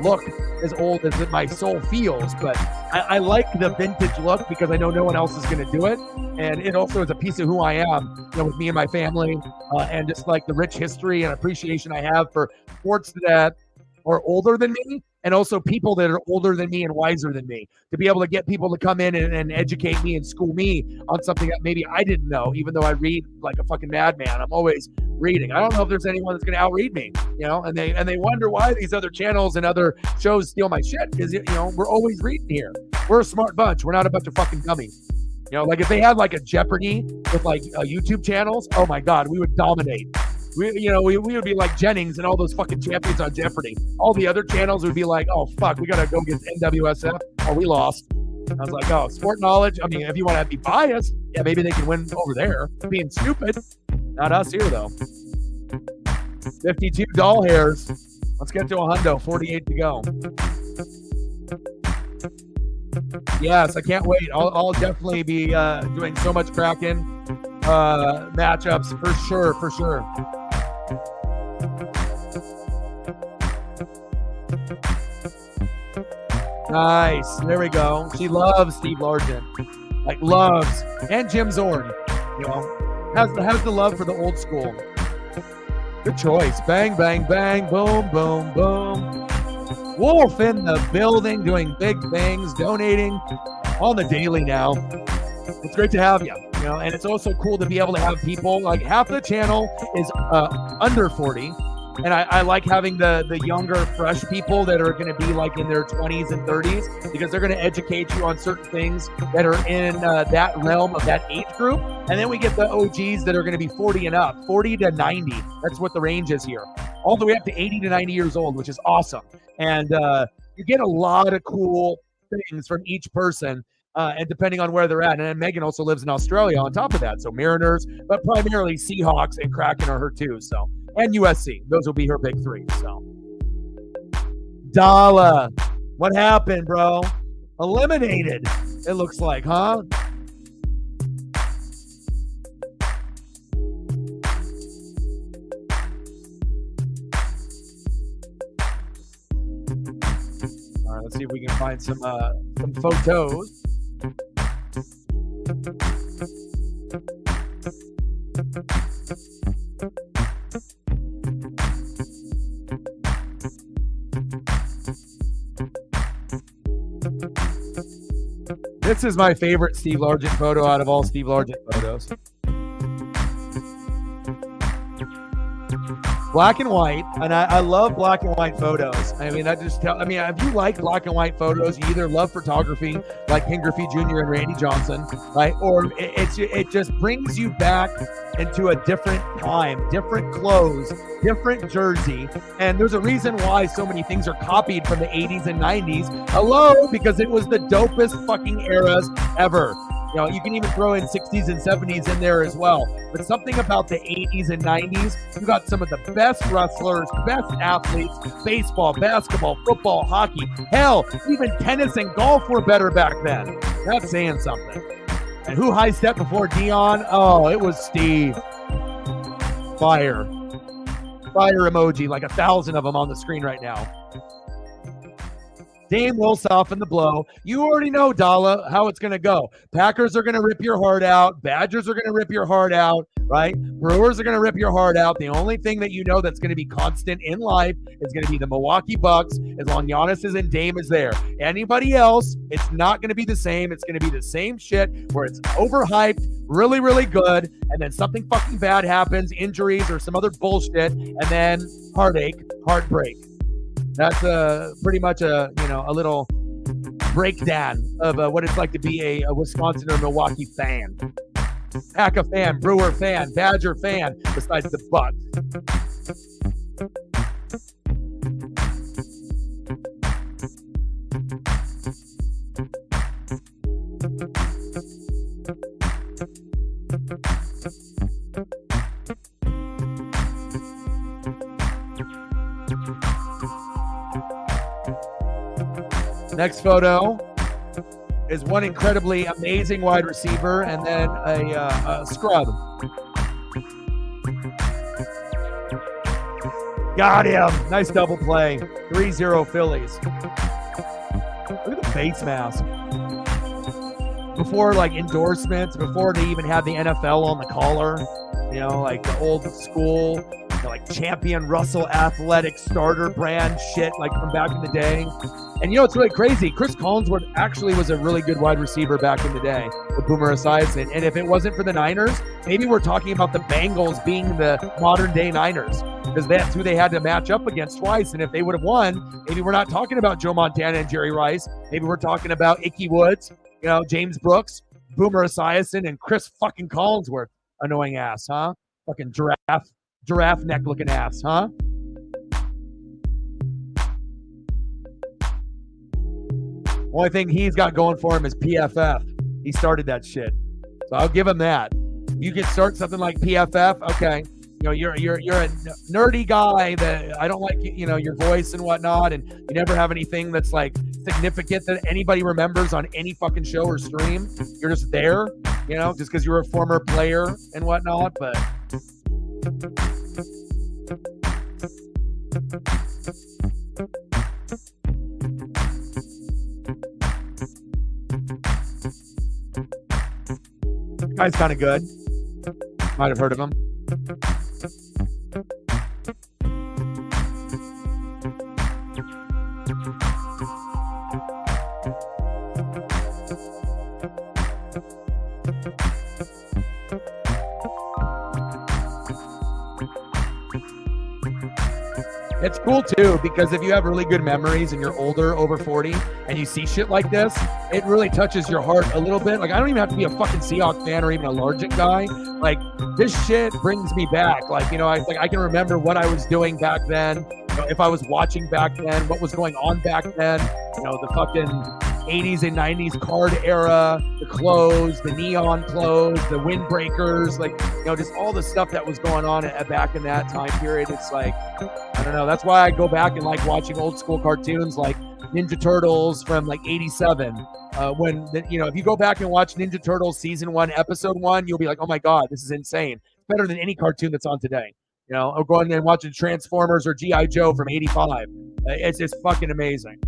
A: look as old as my soul feels. But I like the vintage look, because I know no one else is going to do it. And it also is a piece of who I am, with me and my family, and just like the rich history and appreciation I have for sports that are older than me, and also people that are older than me and wiser than me, to be able to get people to come in and educate me and school me on something that maybe I didn't know, even though I read like a fucking madman. I'm always reading. I don't know if there's anyone that's going to outread me, and they wonder why these other channels and other shows steal my shit, because, we're always reading here. We're a smart bunch. We're not a bunch of fucking dummies. Like if they had like a Jeopardy with like YouTube channels, oh my God, we would dominate. We would be like Jennings and all those fucking champions on Jeopardy. All the other channels would be like, oh fuck, we gotta go against NWSF. Oh, we lost. I was like, oh, sport knowledge. I mean, if you want to be biased, yeah, maybe they can win over there. Being stupid, not us here though. 52 doll hairs. Let's get to a hundo. 48 to go. Yes, I can't wait. I'll definitely be doing so much Kraken matchups for sure. Nice. There we go. She loves Steve Largent. Like loves. And Jim Zorn. Has the love for the old school. Good choice. Bang, bang, bang. Boom, boom, boom. Wolf in the building, doing big things, donating on the daily now. It's great to have you. You know, and it's also cool to be able to have people like half the channel is under 40. And I like having the younger, fresh people that are going to be like in their 20s and 30s, because they're going to educate you on certain things that are in that realm of that age group. And then we get the OGs that are going to be 40 and up, 40 to 90. That's what the range is here. All the way up to 80 to 90 years old, which is awesome. And you get a lot of cool things from each person. And depending on where they're at. And then Megan also lives in Australia on top of that. So Mariners, but primarily Seahawks and Kraken are her too. So, and USC. Those will be her big three. So, Dala, what happened, bro? Eliminated, it looks like, huh? All right, let's see if we can find some photos. This is my favorite Steve Largent photo out of all Steve Largent photos. Black and white, and I love black and white photos. I mean, if you like black and white photos, you either love photography like Ken Griffey Jr. and Randy Johnson, right? Or it just brings you back into a different time, different clothes, different jersey. And there's a reason why so many things are copied from the 80s and 90s. Hello, because it was the dopest fucking eras ever. You know, you can even throw in 60s and 70s in there as well. But something about the 80s and 90s, you got some of the best wrestlers, best athletes, baseball, basketball, football, hockey. Hell, even tennis and golf were better back then. That's saying something. And who high stepped before Dion? Oh, it was Steve. Fire. Fire emoji, like 1,000 of them on the screen right now. Dame will soften the blow. You already know, Dala, how it's going to go. Packers are going to rip your heart out. Badgers are going to rip your heart out, right? Brewers are going to rip your heart out. The only thing that you know that's going to be constant in life is going to be the Milwaukee Bucks, as long as Giannis is and Dame is there. Anybody else, it's not going to be the same. It's going to be the same shit where it's overhyped, really, really good, and then something fucking bad happens, injuries or some other bullshit, and then heartache, heartbreak. That's pretty much a little breakdown of what it's like to be a Wisconsin or Milwaukee fan. Packer fan, Brewer fan, Badger fan, besides the Bucks. Next photo is one incredibly amazing wide receiver and then a scrub. Got him. Nice double play. 3-0 Phillies. Look at the face mask. Before like endorsements, before they even had the NFL on the collar, you know, like the old school, like champion Russell Athletic starter brand shit, like from back in the day. And you know, it's really crazy. Chris Collinsworth actually was a really good wide receiver back in the day with Boomer Esiason. And if it wasn't for the Niners, maybe we're talking about the Bengals being the modern day Niners, because that's who they had to match up against twice. And if they would have won, maybe we're not talking about Joe Montana and Jerry Rice. Maybe we're talking about Ickey Woods, you know, James Brooks, Boomer Esiason, and Chris fucking Collinsworth. Annoying ass, huh? Fucking giraffe neck looking ass, huh? Only thing he's got going for him is PFF. He started that shit, so I'll give him that. You can start something like PFF, okay? You know, you're a nerdy guy that I don't like, you know, your voice and whatnot, and you never have anything that's like significant that anybody remembers on any fucking show or stream. You're just there, you know, just because you're a former player and whatnot, but. Guy's kind of good. Might have heard of him. It's cool too, because if you have really good memories and you're older, over 40, and you see shit like this, it really touches your heart a little bit. Like, I don't even have to be a fucking Seahawks fan or even a Largent guy. Like, this shit brings me back. Like, you know, I can remember what I was doing back then. You know, if I was watching back then, what was going on back then. You know, the fucking 80s and 90s card era, the clothes, the neon clothes, the windbreakers, like, you know, just all the stuff that was going on back in that time period. It's like, I don't know. That's why I go back and like watching old school cartoons like Ninja Turtles from like 87. You know, if you go back and watch Ninja Turtles season 1, episode 1, you'll be like, oh my God, this is insane. It's better than any cartoon that's on today. You know, or going and watching Transformers or G.I. Joe from 85. It's just fucking amazing.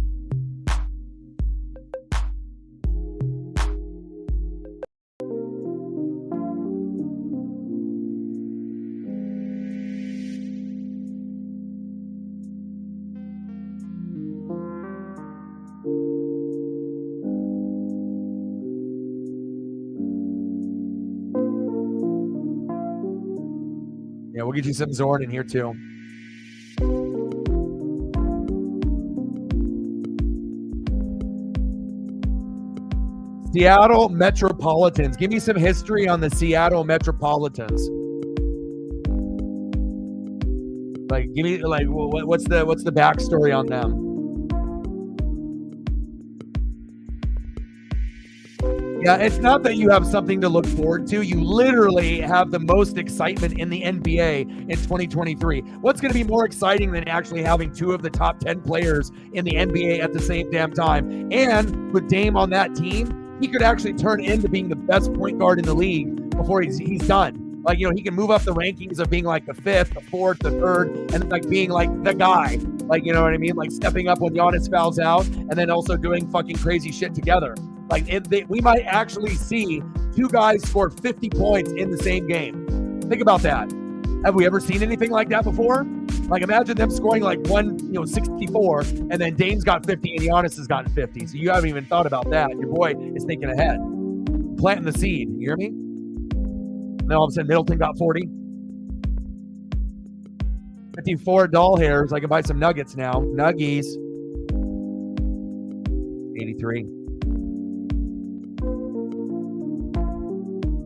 A: Yeah, we'll get you some Zorn in here too. Seattle Metropolitans. Give me some history on the Seattle Metropolitans. Like, give me like what's the backstory on them? Yeah, it's not that you have something to look forward to. You literally have the most excitement in the NBA in 2023. What's going to be more exciting than actually having 2 of the top 10 players in the NBA at the same damn time? And with Dame on that team, he could actually turn into being the best point guard in the league before he's done. Like, you know, he can move up the rankings of being like the 5th, the 4th, the 3rd, and like being like the guy. Like, you know what I mean? Like stepping up when Giannis fouls out and then also doing fucking crazy shit together. Like, we might actually see 2 guys score 50 points in the same game. Think about that. Have we ever seen anything like that before? Like, imagine them scoring like 64, and then Dame's got 50 and Giannis has gotten 50. So you haven't even thought about that. Your boy is thinking ahead, planting the seed. You hear me? And then all of a sudden, Middleton got 40. 54 doll hairs. I can buy some nuggets now. Nuggies. 83.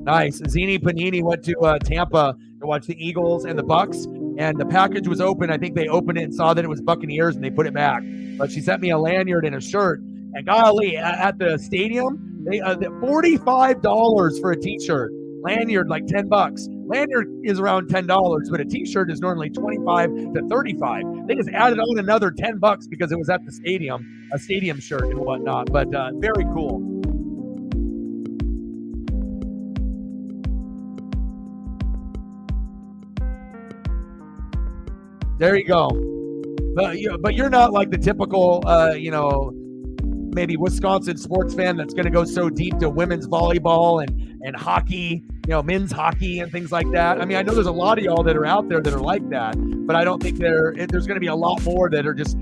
A: Nice. Zini Panini went to Tampa to watch the Eagles and the Bucks, and the package was open. I think they opened it and saw that it was Buccaneers, and they put it back. But she sent me a lanyard and a shirt. And golly, at the stadium, they $45 for a T-shirt. Lanyard like $10. Lanyard is around $10, but a T-shirt is normally $25 to $35. They just added on another $10 because it was at the stadium, a stadium shirt and whatnot. But very cool. There you go. But you're not like the typical, maybe Wisconsin sports fan that's going to go so deep to women's volleyball and hockey, men's hockey and things like that. I mean, I know there's a lot of y'all that are out there that are like that, but I don't think there's going to be a lot more that are just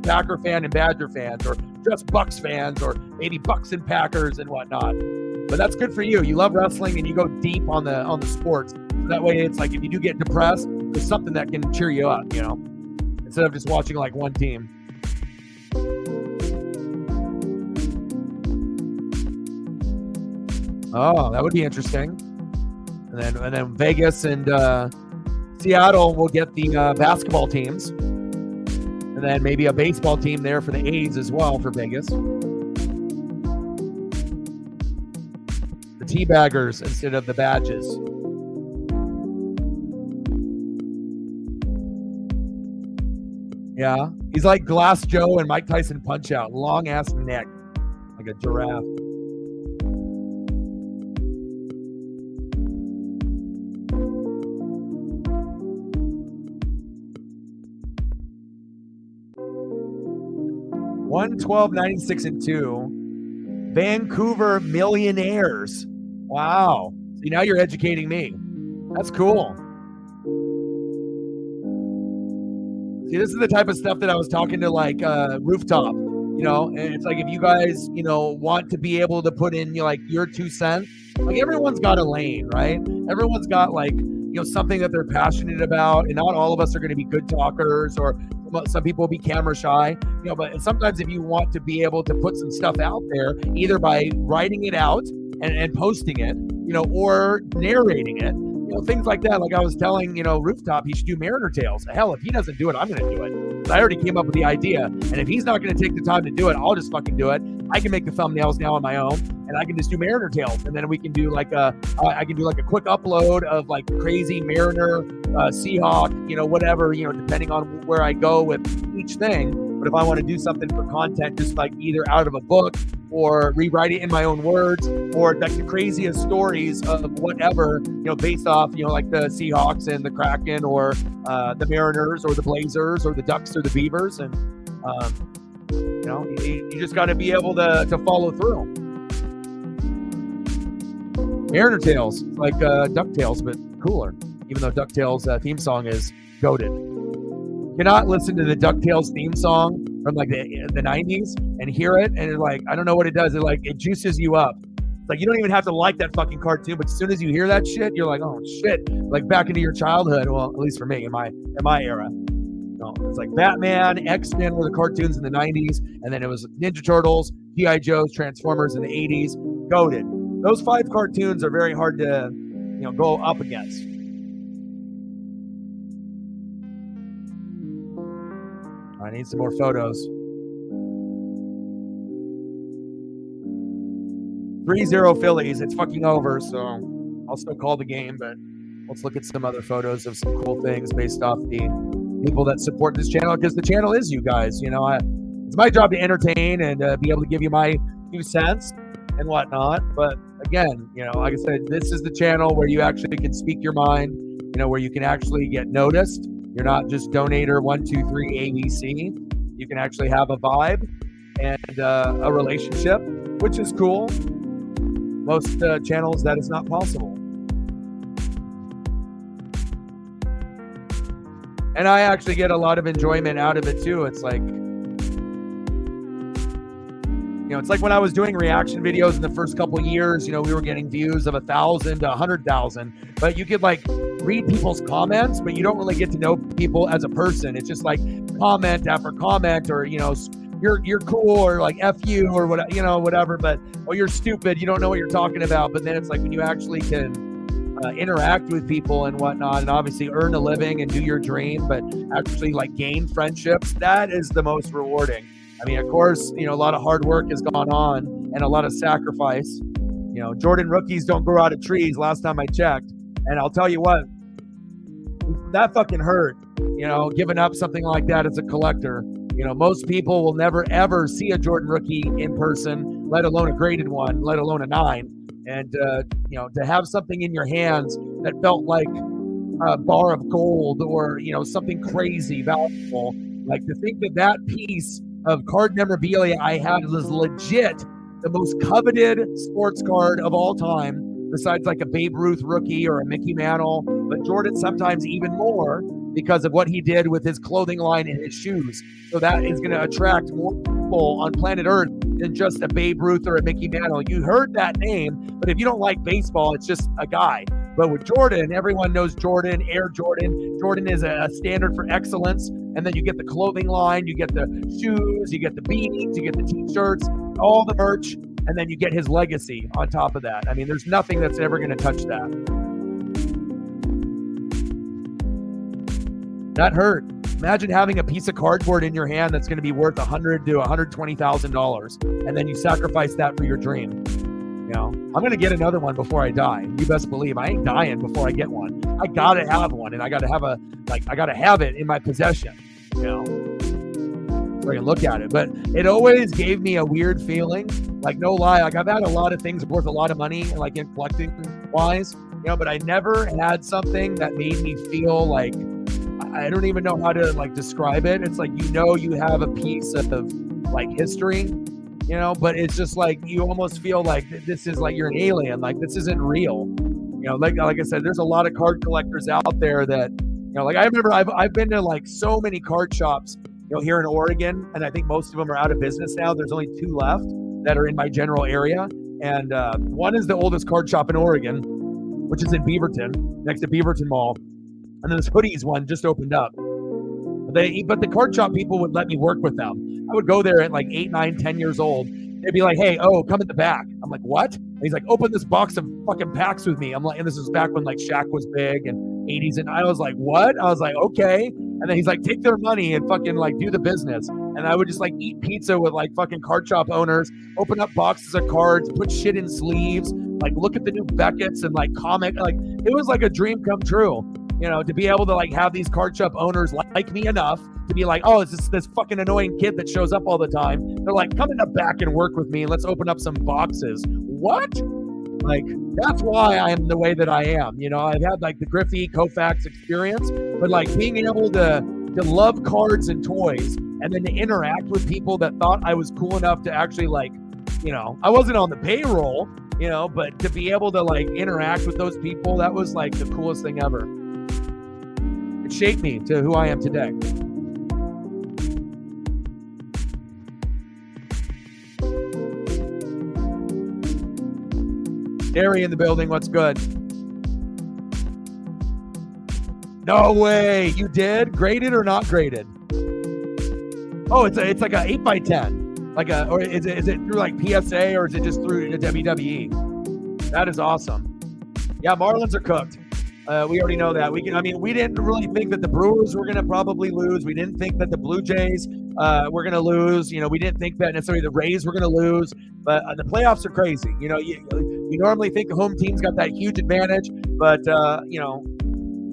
A: Packer fan and Badger fans, or just Bucks fans, or maybe Bucks and Packers and whatnot. But that's good for you. You love wrestling and you go deep on the sports. So that way, it's like if you do get depressed, there's something that can cheer you up, instead of just watching like one team. Oh, that would be interesting. And then Vegas and Seattle will get the basketball teams, and then maybe a baseball team there for the A's as well for Vegas. The Teabaggers instead of the Badges. Yeah, he's like Glass Joe and Mike Tyson Punch-Out. Long ass neck, like a giraffe. $112.96 Vancouver Millionaires. Wow. See, now you're educating me. That's cool. See, this is the type of stuff that I was talking to like Rooftop, and it's like if you guys, want to be able to put in like your 2 cents, like everyone's got a lane, right? Everyone's got like, something that they're passionate about, and not all of us are going to be good talkers, or some some people will be camera shy, but sometimes if you want to be able to put some stuff out there, either by writing it out and posting it, or narrating it, things like that. Like I was telling, Rooftop, he should do Mariner Tales. Hell, if he doesn't do it, I'm going to do it. So I already came up with the idea. And if he's not going to take the time to do it, I'll just fucking do it. I can make the thumbnails now on my own, and I can just do Mariner Tales. And then we can do like a quick upload of like crazy Mariner, Seahawk, whatever, depending on where I go with each thing. But if I want to do something for content, just like either out of a book or rewrite it in my own words, or like the craziest stories of whatever, based off, like the Seahawks and the Kraken, or the Mariners, or the Blazers, or the Ducks, or the Beavers. And, you just got to be able to follow through. Mariner Tales, like DuckTales, but cooler, even though DuckTales theme song is goated. You cannot listen to the DuckTales theme song from like the 90s and hear it, and I don't know what it does. It juices you up. It's like you don't even have to like that fucking cartoon, but as soon as you hear that shit, you're like, oh shit, like back into your childhood. Well, at least for me, in my era. It's like Batman, X-Men were the cartoons in the 90s, and then it was Ninja Turtles, G.I. Joes, Transformers in the 80s. Goated. Those 5 cartoons are very hard to, go up against. I need some more photos. 3-0 Phillies. It's fucking over, so I'll still call the game, but let's look at some other photos of some cool things based off the people that support this channel, because the channel is you guys. It's my job to entertain and be able to give you my 2 cents and whatnot. But again, like I said, this is the channel where you actually can speak your mind, where you can actually get noticed. You're not just donator 1, 2, 3 ABC. You can actually have a vibe and a relationship, which is cool. Most channels, that is not possible. And I actually get a lot of enjoyment out of it too. It's like, it's like when I was doing reaction videos in the first couple years, we were getting views of 1,000 to 100,000, but you could read people's comments, but you don't really get to know people as a person. It's just like comment after comment, or, you're cool, or like F you, or whatever, but, oh, you're stupid. You don't know what you're talking about. But then it's like when you actually can interact with people and whatnot, and obviously earn a living and do your dream, but actually gain friendships, that is the most rewarding. I mean, of course, a lot of hard work has gone on and a lot of sacrifice. Jordan rookies don't grow out of trees, last time I checked. And I'll tell you what, that fucking hurt, giving up something like that as a collector. Most people will never, ever see a Jordan rookie in person, let alone a graded one, let alone a 9. And, to have something in your hands that felt like a bar of gold, or, something crazy, valuable, to think that piece of card memorabilia I had was legit the most coveted sports card of all time, besides a Babe Ruth rookie or a Mickey Mantle, but Jordan sometimes even more, because of what he did with his clothing line and his shoes. So that is going to attract more people on planet Earth than just a Babe Ruth or a Mickey Mantle. You heard that name, but if you don't like baseball, it's just a guy. But with Jordan, everyone knows Jordan, Air Jordan. Jordan is a standard for excellence. And then you get the clothing line, you get the shoes, you get the beanies, you get the t-shirts, all the merch, and then you get his legacy on top of that. I mean, there's nothing that's ever going to touch that. That hurt. Imagine having a piece of cardboard in your hand that's going to be worth $100,000 to $120,000, and then you sacrifice that for your dream. I'm going to get another one before I die. You best believe I ain't dying before I get one. I got to have one, and I got to have I got to have it in my possession, so I can look at it. But it always gave me a weird feeling, no lie. I've had a lot of things worth a lot of money, in collecting wise, but I never had something that made me feel I don't even know how to describe it. It's you have a piece of history, but it's just you almost feel this is you're an alien, this isn't real. Like I said, there's a lot of card collectors out there that, I remember I've been to so many card shops, here in Oregon, and I think most of them are out of business now. There's only 2 left that are in my general area. And one is the oldest card shop in Oregon, which is in Beaverton, next to Beaverton Mall. And then this Hoodies one just opened up. And but the card shop people would let me work with them. I would go there at like 8, 9, 10 years old. They'd be like, hey, come in the back. I'm like, what? And he's like, open this box of fucking packs with me. I'm like, and this is back when like Shaq was big and 80s. And I was like, what? I was like, okay. And then he's like, take their money and fucking like do the business. And I would just like eat pizza with like fucking card shop owners, open up boxes of cards, put shit in sleeves, like look at the new Beckett's and like comic. Like it was like a dream come true, you know, to be able to like have these card shop owners like me enough to be like, oh, it's this fucking annoying kid that shows up all the time. They're like, come in the back and work with me and let's open up some boxes. What? Like, that's why I am the way that I am. You know, I've had like the Griffey, Koufax experience, but like being able to love cards and toys and then to interact with people that thought I was cool enough to actually like, you know, I wasn't on the payroll, you know, but to be able to like interact with those people, that was like the coolest thing ever. It shaped me to who I am today. Gary in the building, what's good? No way, you did? Graded or not graded? Oh, it's like a 8x10, like or is it through like PSA or is it just through the WWE? That is awesome. Yeah, Marlins are cooked. We already know that. We didn't really think that the Brewers were going to probably lose. We didn't think that the Blue Jays were going to lose. You know, we didn't think that necessarily the Rays were going to lose. But the playoffs are crazy. You know, you normally think the home team's got that huge advantage, but you know,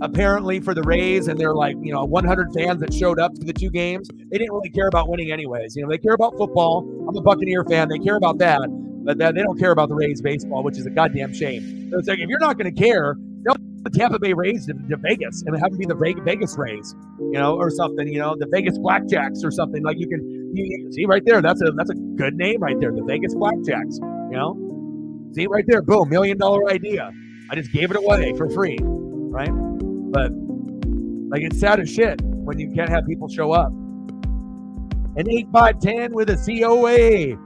A: apparently for the Rays and they're like, you know, 100 fans that showed up to the 2 games, they didn't really care about winning anyways. You know, they care about football. I'm a Buccaneer fan. They care about that, but they don't care about the Rays baseball, which is a goddamn shame. So it's like, if you're not going to care, they'll the Tampa Bay Rays to Vegas and have them be the Vegas Rays, you know, or something, you know, the Vegas Blackjacks or something. Like you see right there, that's a good name right there, the Vegas Blackjacks, you know, see right there, boom, $1 million idea. I just gave it away for free, right? But like, it's sad as shit when you can't have people show up. An 8x10 with a COA.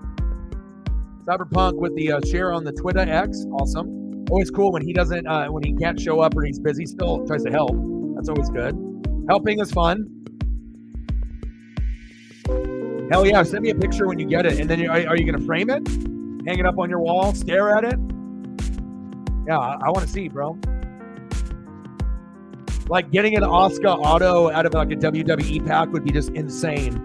A: Cyberpunk with the share on the Twitter X, awesome. Always cool when he doesn't, when he can't show up or he's busy, still tries to help. That's always good. Helping is fun. Hell yeah, send me a picture when you get it. And then are you going to frame it? Hang it up on your wall? Stare at it? Yeah, I want to see, bro. Like getting an Oscar auto out of like a WWE pack would be just insane.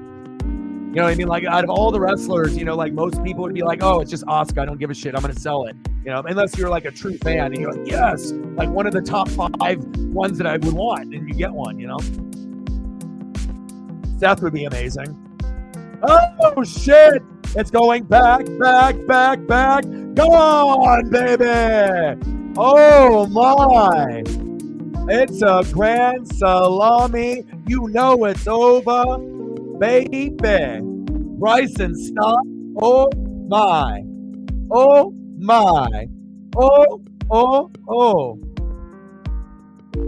A: You know what I mean? Like out of all the wrestlers, you know, like most people would be like, oh, it's just Oscar. I don't give a shit. I'm going to sell it. You know, unless you're like a true fan and you're like, yes, like one of the top 5 ones that I would want, and you get one, you know. Seth would be amazing. Oh, shit. It's going back. Go on, baby. Oh, my. It's a grand salami. You know it's over, baby. Bryson, stop. Oh, my. Oh, my. Oh.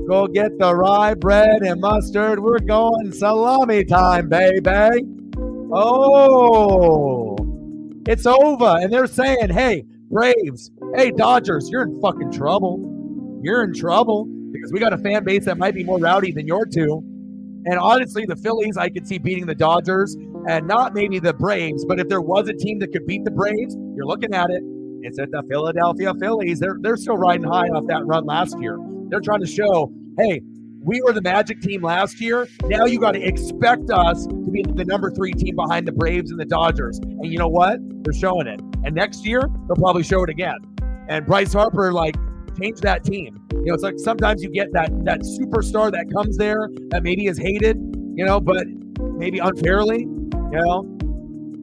A: Go get the rye bread and mustard. We're going salami time, baby. Oh, it's over. And they're saying, hey, Braves, hey, Dodgers, you're in fucking trouble. You're in trouble because we got a fan base that might be more rowdy than your two. And honestly, the Phillies, I could see beating the Dodgers and not maybe the Braves. But if there was a team that could beat the Braves, you're looking at it. It's at the Philadelphia Phillies. They're still riding high off that run last year. They're trying to show, hey, we were the Magic team last year. Now you got to expect us to be the number 3 team behind the Braves and the Dodgers. And you know what? They're showing it. And next year, they'll probably show it again. And Bryce Harper, like, changed that team. You know, it's like sometimes you get that superstar that comes there that maybe is hated, you know, but maybe unfairly, you know.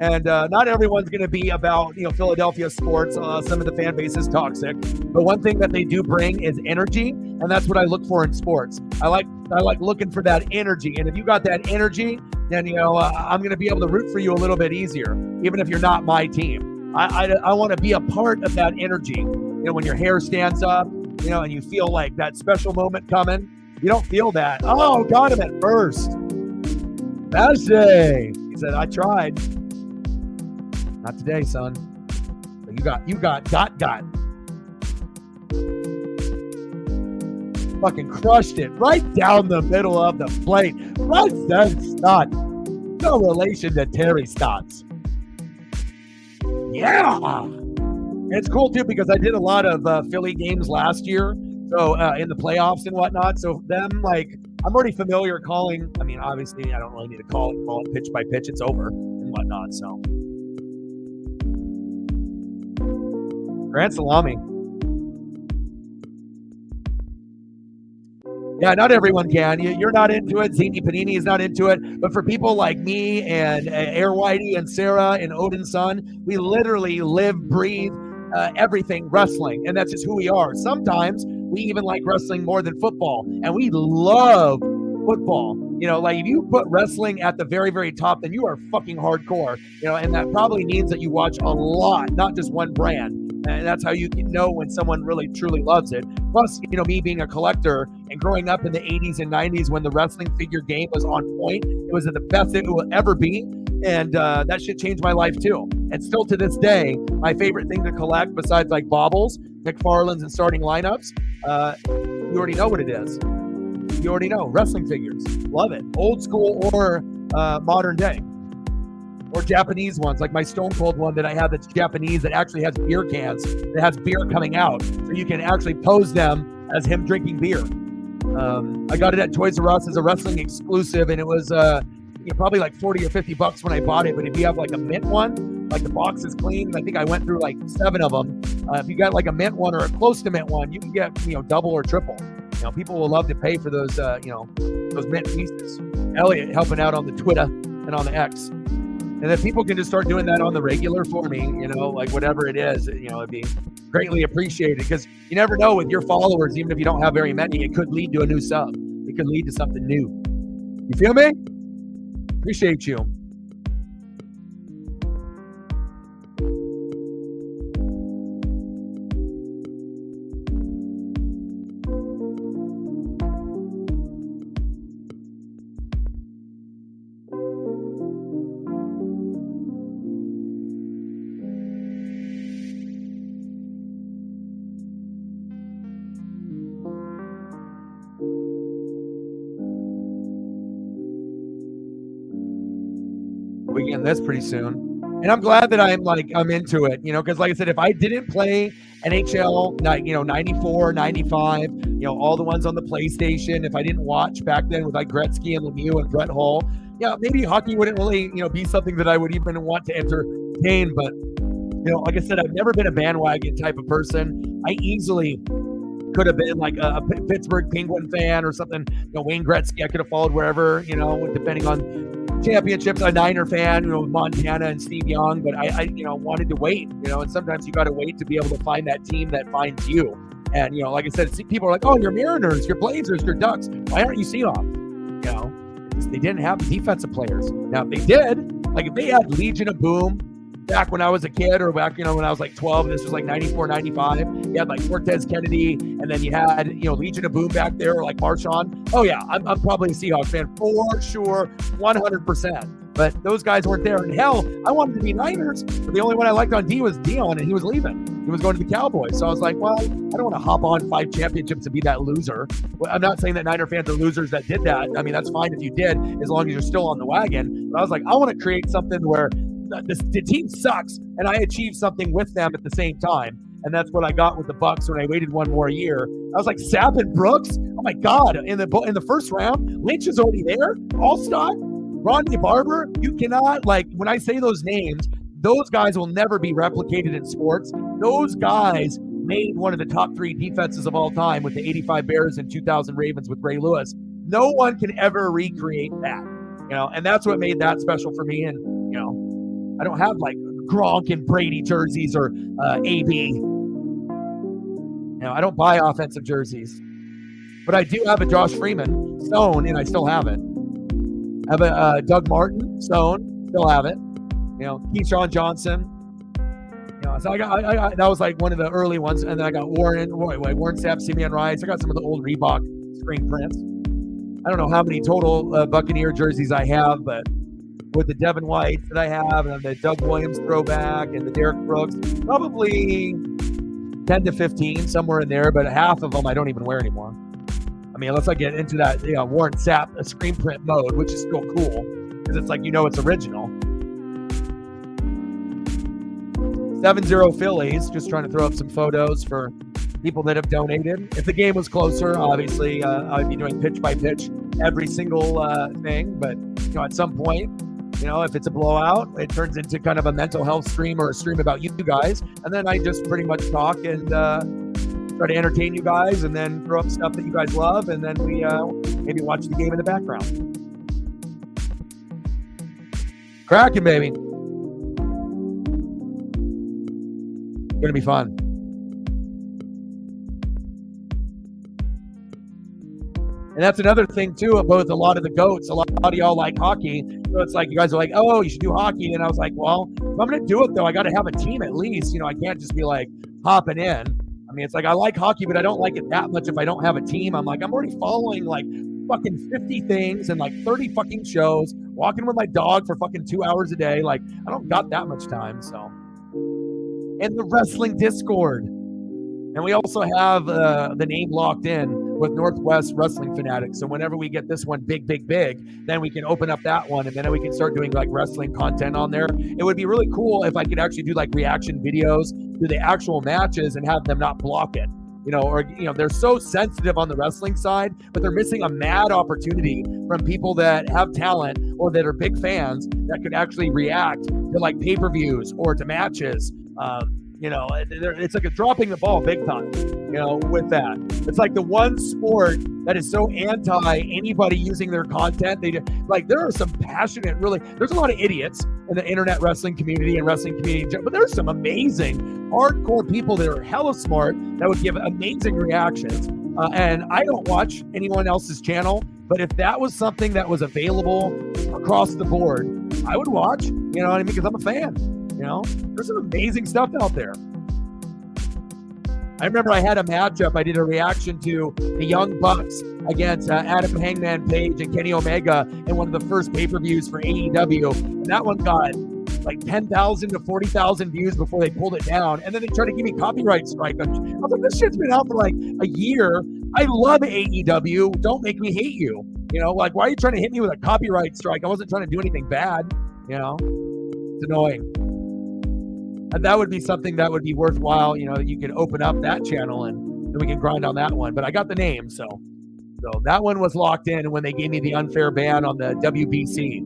A: And not everyone's going to be about, you know, Philadelphia sports. Some of the fan base is toxic. But one thing that they do bring is energy, and that's what I look for in sports. I like looking for that energy. And if you got that energy, then, you know, I'm going to be able to root for you a little bit easier, even if you're not my team. I want to be a part of that energy. You know, when your hair stands up, you know, and you feel like that special moment coming, you don't feel that. Oh, got him at first. Messi. He said, I tried. Not today, son. But you got. fucking crushed it right down the middle of the plate. Rustin Stott. No relation to Terry Stotts. Yeah. It's cool too because I did a lot of Philly games last year, so in the playoffs and whatnot. So them, like, I'm already familiar calling. I mean, obviously, I don't really need to call it pitch by pitch. It's over and whatnot. So, Grant Salami. Yeah, not everyone can. You're not into it. Zini Panini is not into it. But for people like me and Air Whitey and Sarah and Odin's son, we literally live, breathe everything wrestling. And that's just who we are. Sometimes we even like wrestling more than football. And we love football. You know, like if you put wrestling at the very, very top, then you are fucking hardcore. You know, and that probably means that you watch a lot, not just one brand. And that's how you can know when someone really, truly loves it. Plus, you know, me being a collector and growing up in the 80s and 90s when the wrestling figure game was on point, it was the best it will ever be. And that shit changed my life too. And still to this day, my favorite thing to collect besides like baubles, McFarlane's and starting lineups, you already know what it is. You already know. Wrestling figures. Love it. Old school or modern day. Or Japanese ones, like my Stone Cold one that I have that's Japanese that actually has beer cans. That has beer coming out. So you can actually pose them as him drinking beer. I got it at Toys R Us as a wrestling exclusive, and it was probably like 40 or 50 bucks when I bought it. But if you have like a mint one, like the box is clean, and I think I went through like 7 of them. If you got like a mint one or a close to mint one, you can get, double or triple. People will love to pay for those, those mint pieces. Elliot helping out on the Twitter and on the X. And if people can just start doing that on the regular for me, like whatever it is, it'd be greatly appreciated, because you never know with your followers, even if you don't have very many, it could lead to a new sub. It could lead to something new. You feel me? Appreciate you. We get this pretty soon, and I'm glad that I'm into it, because like I said, if I didn't play NHL, 94, 95, all the ones on the PlayStation, if I didn't watch back then with like Gretzky and Lemieux and Brett Hull, maybe hockey wouldn't really, be something that I would even want to entertain. But like I said, I've never been a bandwagon type of person. I easily could have been like a Pittsburgh Penguin fan or something. Wayne Gretzky, I could have followed wherever, depending on championships. A Niner fan, with Montana and Steve Young, but I wanted to wait, and sometimes you got to wait to be able to find that team that finds you. And, like I said, people are like, oh, you're Mariners, you're Blazers, you're Ducks. Why aren't you Seahawks? They didn't have defensive players. Now, if they did, like if they had Legion of Boom back when I was a kid, or back, when I was like 12, and this was like 94, 95, you had like Cortez Kennedy, and then you had, Legion of Boom back there, or like Marchand. Oh yeah, I'm probably a Seahawks fan for sure, 100%. But those guys weren't there. And hell, I wanted to be Niners, but the only one I liked on D was Dion, and he was leaving. He was going to the Cowboys. So I was like, well, I don't want to hop on 5 championships and be that loser. Well, I'm not saying that Niner fans are losers that did that. I mean, that's fine if you did, as long as you're still on the wagon. But I was like, I want to create something where the team sucks, and I achieved something with them at the same time. And that's what I got with the Bucks when I waited one more year. I was like, Sapp and Brooks? Oh my God. In the first round, Lynch is already there. Allstott, Ronnie Barber. You cannot, when I say those names, those guys will never be replicated in sports. Those guys made one of the top 3 defenses of all time with the 85 Bears and 2000 Ravens with Ray Lewis. No one can ever recreate that, and that's what made that special for me. And, I don't have like Gronk and Brady jerseys or AB. I don't buy offensive jerseys, but I do have a Josh Freeman Stone, and I still have it. I have a Doug Martin Stone, still have it. Keyshawn Johnson. So I got that was like one of the early ones, and then I got Warren Sapp, Simeon Rice. I got some of the old Reebok screen prints. I don't know how many total Buccaneer jerseys I have, but with the Devin Whites that I have, and the Doug Williams throwback, and the Derek Brooks, probably 10 to 15, somewhere in there, but half of them I don't even wear anymore. mean, unless I get into that, Warren Sapp screen print mode, which is still cool because it's like, it's original. 7-0 Phillies, just trying to throw up some photos for people that have donated. If the game was closer, obviously, I'd be doing pitch by pitch every single thing. But, at some point, if it's a blowout, it turns into kind of a mental health stream or a stream about you guys. And then I just pretty much talk and try to entertain you guys and then throw up stuff that you guys love. And then we maybe watch the game in the background. Cracking, baby. Going to be fun. And that's another thing, too, about a lot of the GOATs. A lot of y'all like hockey. So it's like you guys are like, oh, you should do hockey. And I was like, well, if I'm going to do it, though, I got to have a team at least. I can't just be like hopping in. I mean, it's like I like hockey, but I don't like it that much if I don't have a team. I'm like, I'm already following like fucking 50 things and like 30 fucking shows, walking with my dog for fucking 2 hours a day. Like, I don't got that much time. So, and the wrestling Discord. And we also have the name locked in with Northwest Wrestling Fanatics. So whenever we get this one big, then we can open up that one and then we can start doing like wrestling content on there. It would be really cool if I could actually do like reaction videos to the actual matches and have them not block it. They're so sensitive on the wrestling side, but they're missing a mad opportunity from people that have talent or that are big fans that could actually react to like pay-per-views or to matches. It's like a dropping the ball big time, with that. It's like the one sport that is so anti anybody using their content. There are some passionate, there's a lot of idiots in the internet wrestling community and wrestling community, but there's some amazing hardcore people that are hella smart that would give amazing reactions. And I don't watch anyone else's channel, but if that was something that was available across the board, I would watch, because I'm a fan. There's some amazing stuff out there. I remember I had a matchup. I did a reaction to the Young Bucks against Adam Hangman Page and Kenny Omega in one of the first pay-per-views for AEW. And that one got like 10,000 to 40,000 views before they pulled it down. And then they tried to give me copyright strike. I was like, this shit's been out for like a year. I love AEW. Don't make me hate you. Why are you trying to hit me with a copyright strike? I wasn't trying to do anything bad. It's annoying. And that would be something that would be worthwhile, that you can open up that channel and then we can grind on that one. But I got the name, so that one was locked in. And when they gave me the unfair ban on the WBC,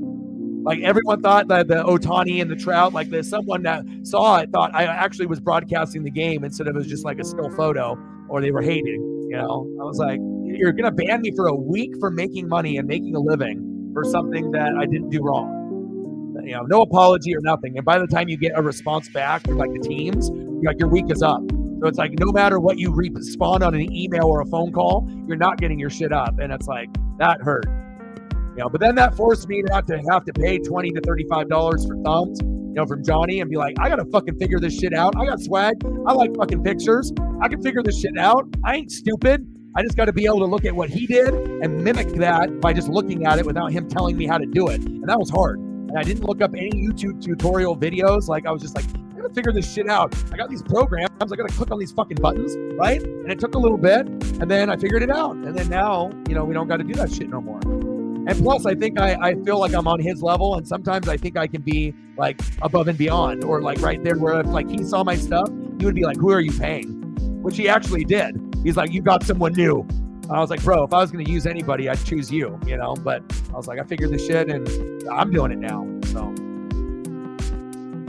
A: like everyone thought that the Ohtani and the Trout, like someone that saw it thought I actually was broadcasting the game instead of it was just like a still photo or they were hating. I was like, you're going to ban me for a week for making money and making a living for something that I didn't do wrong. No apology or nothing. And by the time you get a response back from like the teams, your week is up. So it's like no matter what you respond on an email or a phone call, you're not getting your shit up. And it's like, that hurt. But then that forced me not to have to pay $20 to $35 for thumbs, from Johnny and be like, I got to fucking figure this shit out. I got swag. I like fucking pictures. I can figure this shit out. I ain't stupid. I just got to be able to look at what he did and mimic that by just looking at it without him telling me how to do it. And that was hard. And I didn't look up any YouTube tutorial videos. Like I was just like, I gotta figure this shit out. I got these programs. I gotta click on these fucking buttons, right? And it took a little bit, and then I figured it out. And then now, we don't got to do that shit no more. And plus, I think I feel like I'm on his level, and sometimes I think I can be like above and beyond, or like right there where if like he saw my stuff, he would be like, "Who are you paying?" Which he actually did. He's like, "You got someone new." I was like, bro, if I was going to use anybody, I'd choose you, But I was like, I figured this shit and I'm doing it now. So,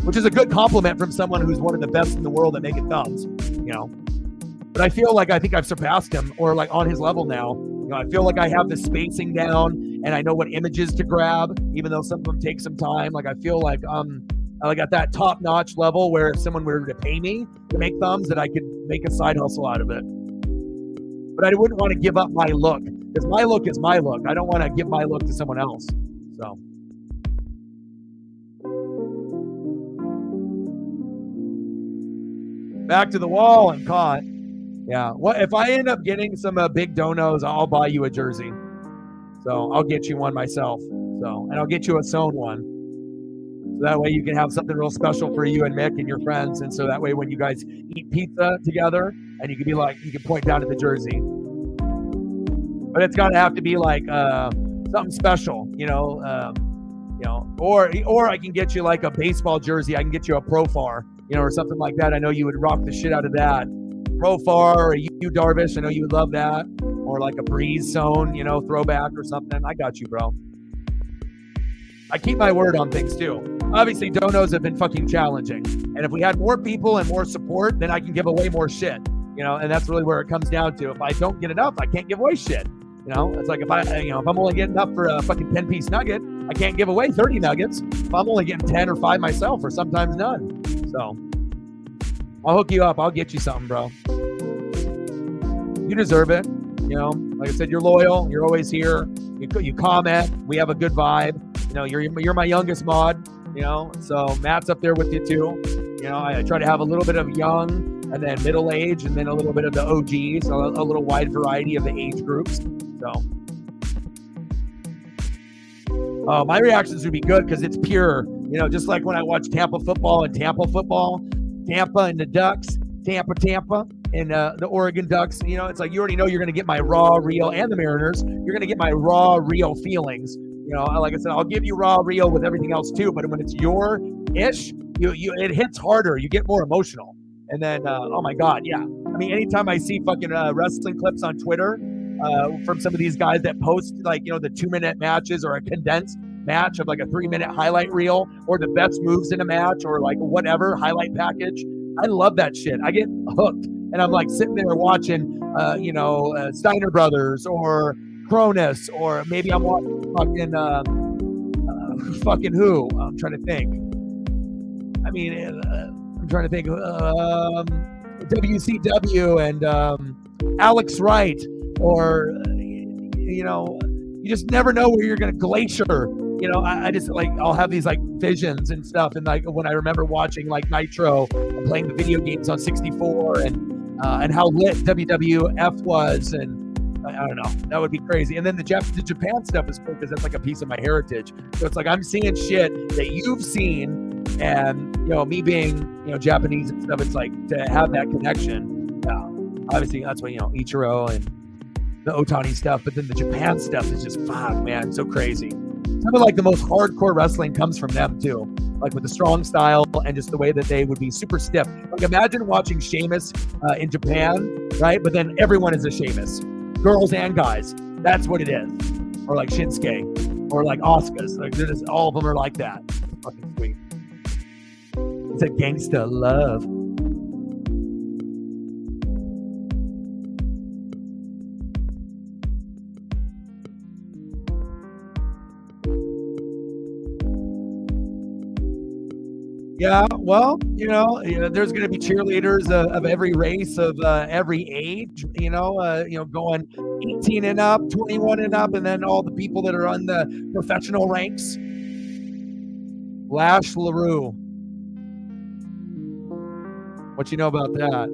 A: which is a good compliment from someone who's one of the best in the world at making thumbs, But I feel like I think I've surpassed him or like on his level now. I feel like I have the spacing down and I know what images to grab, even though some of them take some time. Like I feel like like at that top-notch level where if someone were to pay me to make thumbs, that I could make a side hustle out of it. But I wouldn't want to give up my look because my look is my look. I don't want to give my look to someone else. So. Back to the wall and caught. Yeah. What if I end up getting some big donos? I'll buy you a jersey. So I'll get you one myself. So, and I'll get you a sewn one. So that way you can have something real special for you and Mick and your friends. And so that way when you guys eat pizza together and you can be like, you can point down to the jersey. but it's got to have to be like something special, or I can get you like a baseball jersey. I can get you a Profar, or something like that. I know you would rock the shit out of that. Profar or you Darvish, I know you would love that. Or like a Breeze Zone, throwback or something. I got you, bro. I keep my word on things too. Obviously, donos have been fucking challenging. And if we had more people and more support, then I can give away more shit. And that's really where it comes down to. If I don't get enough, I can't give away shit. It's like if I'm only getting enough for a fucking 10-piece nugget, I can't give away 30 nuggets. If I'm only getting 10 or 5 myself, or sometimes none. So I'll hook you up. I'll get you something, bro. You deserve it. Like I said, you're loyal. You're always here. You comment. We have a good vibe. You're my youngest mod. So Matt's up there with you too. I try to have a little bit of young, and then middle age, and then a little bit of the OGs, so a little wide variety of the age groups. So, my reactions would be good because it's pure. Just like when I watch Tampa football, Tampa and the Ducks, Tampa. And the Oregon Ducks, it's like you already know you're going to get my raw, real, and the Mariners. You're going to get my raw, real feelings. Like I said, I'll give you raw, real with everything else too. But when it's your ish, it hits harder. You get more emotional. And then, oh my God, yeah. I mean, anytime I see fucking wrestling clips on Twitter from some of these guys that post like the 2-minute matches or a condensed match of like a 3-minute highlight reel or the best moves in a match or like whatever highlight package, I love that shit. I get hooked. And I'm like sitting there watching, Steiner Brothers or Cronus, or maybe I'm watching fucking who? I'm trying to think. I'm trying to think. WCW and Alex Wright, or you just never know where you're gonna Glacier. I just like I'll have these like visions and stuff, and like when I remember watching like Nitro and playing the video games on 64 and how lit WWF was, and I don't know, that would be crazy. And then the Japan stuff is cool because that's like a piece of my heritage. So it's like I'm seeing shit that you've seen, and me being Japanese and stuff, it's like to have that connection. Obviously that's why Ichiro and the Otani stuff, but then the Japan stuff is just fuck, man, so crazy. Some of like the most hardcore wrestling comes from them too, like with the strong style and just the way that they would be super stiff. Like imagine watching Sheamus in Japan, right? But then everyone is a Sheamus, girls and guys. That's what it is. Or like Shinsuke, or like Asuka's. Like they're just, all of them are like that. It's fucking sweet. It's a gangsta love. Yeah, well, there's going to be cheerleaders of every race, of every age, going 18 and up, 21 and up, and then all the people that are on the professional ranks. Lash LaRue. What you know about that?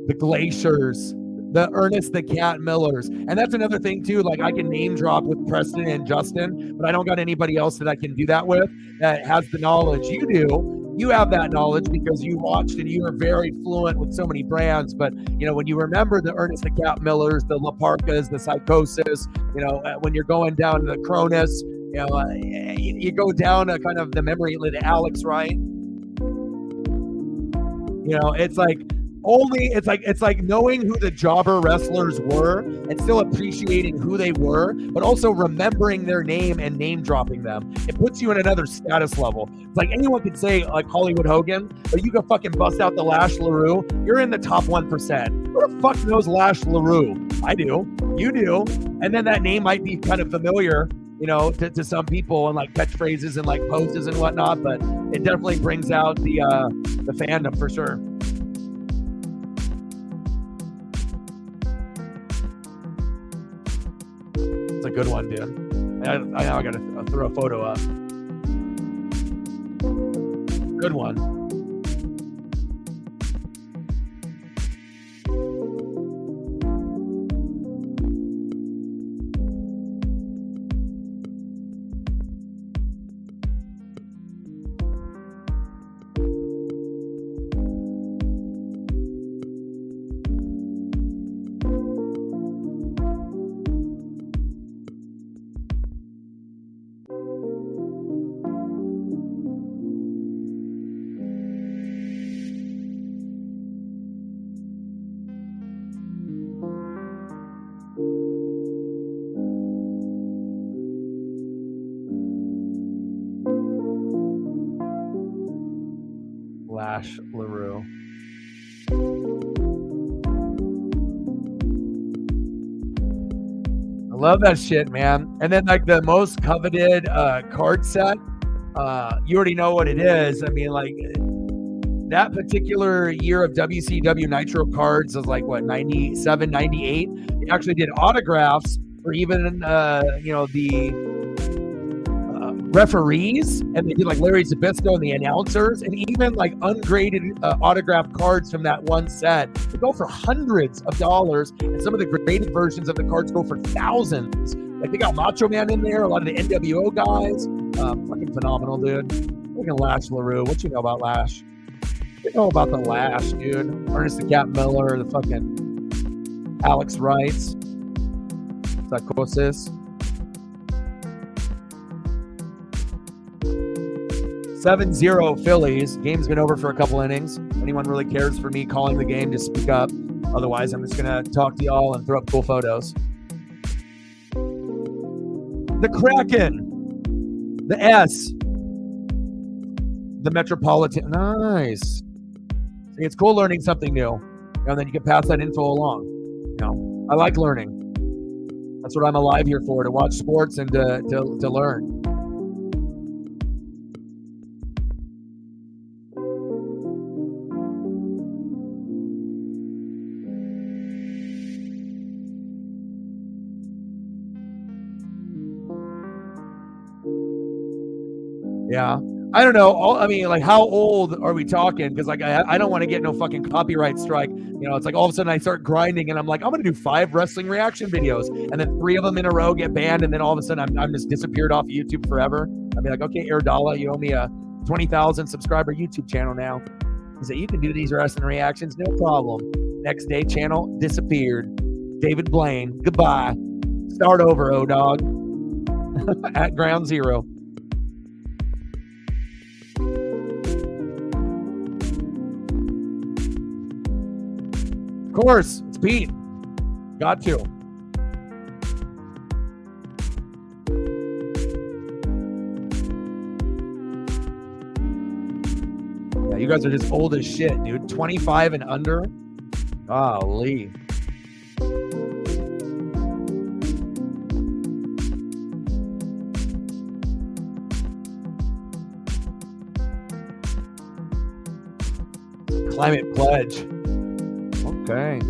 A: The Glaciers, the Ernest the Cat Millers. And that's another thing too. Like I can name drop with Preston and Justin, but I don't got anybody else that I can do that with that has the knowledge you do. You have that knowledge because you watched and you are very fluent with so many brands. But, when you remember the Ernest the Cat Millers, the La Parcas, the Psychosis, when you're going down to the Cronus, you go down to kind of the memory of the Alex Wright. It's like knowing who the jobber wrestlers were and still appreciating who they were, but also remembering their name and name dropping them. It puts you in another status level. It's like anyone could say like Hollywood Hogan, but you can fucking bust out the Lash LaRue. You're in the top 1%. Who the fuck knows Lash LaRue? I do. You do. And then that name might be kind of familiar, to some people, and like catchphrases and like poses and whatnot, but it definitely brings out the fandom for sure. It's a good one, dude. I gotta throw a photo up. Good one. Lash LaRue. I love that shit, man. And then like the most coveted card set, you already know what it is. I mean, like that particular year of WCW Nitro cards was like what, 97, 98. They actually did autographs for even the referees, and they did like Larry Zbyszko and the announcers, and even like ungraded autographed cards from that one set. They go for hundreds of dollars, and some of the graded versions of the cards go for thousands. Like they got Macho Man in there, a lot of the NWO guys. Fucking phenomenal, dude. Look at Lash LaRue. What you know about Lash? What you know about the Lash, dude? Ernest the Cat Miller, the fucking Alex Wrights, Psychosis. 7-0 Phillies. Game's been over for a couple innings. If anyone really cares for me calling the game, just speak up. Otherwise, I'm just going to talk to y'all and throw up cool photos. The Kraken. The S. The Metropolitan. Nice. See, it's cool learning something new. And then you can pass that info along. You know, I like learning. That's what I'm alive here for, to watch sports and to learn. Yeah. I don't know. I mean, like, how old are we talking? Because, like, I don't want to get no fucking copyright strike. You know, it's like all of a sudden I start grinding and I'm like, I'm going to do 5 wrestling reaction videos. And then 3 of them in a row get banned. And then all of a sudden I'm just disappeared off of YouTube forever. I'd be like, okay, Erdala, you owe me a 20,000 subscriber YouTube channel now. He said, you can do these wrestling reactions, no problem. Next day, channel disappeared. David Blaine, goodbye. Start over, O-Dog. At ground zero. Of course, it's Pete. Got to. Yeah, you guys are just old as shit, dude. 25 and under. Golly. Climate pledge. Okay.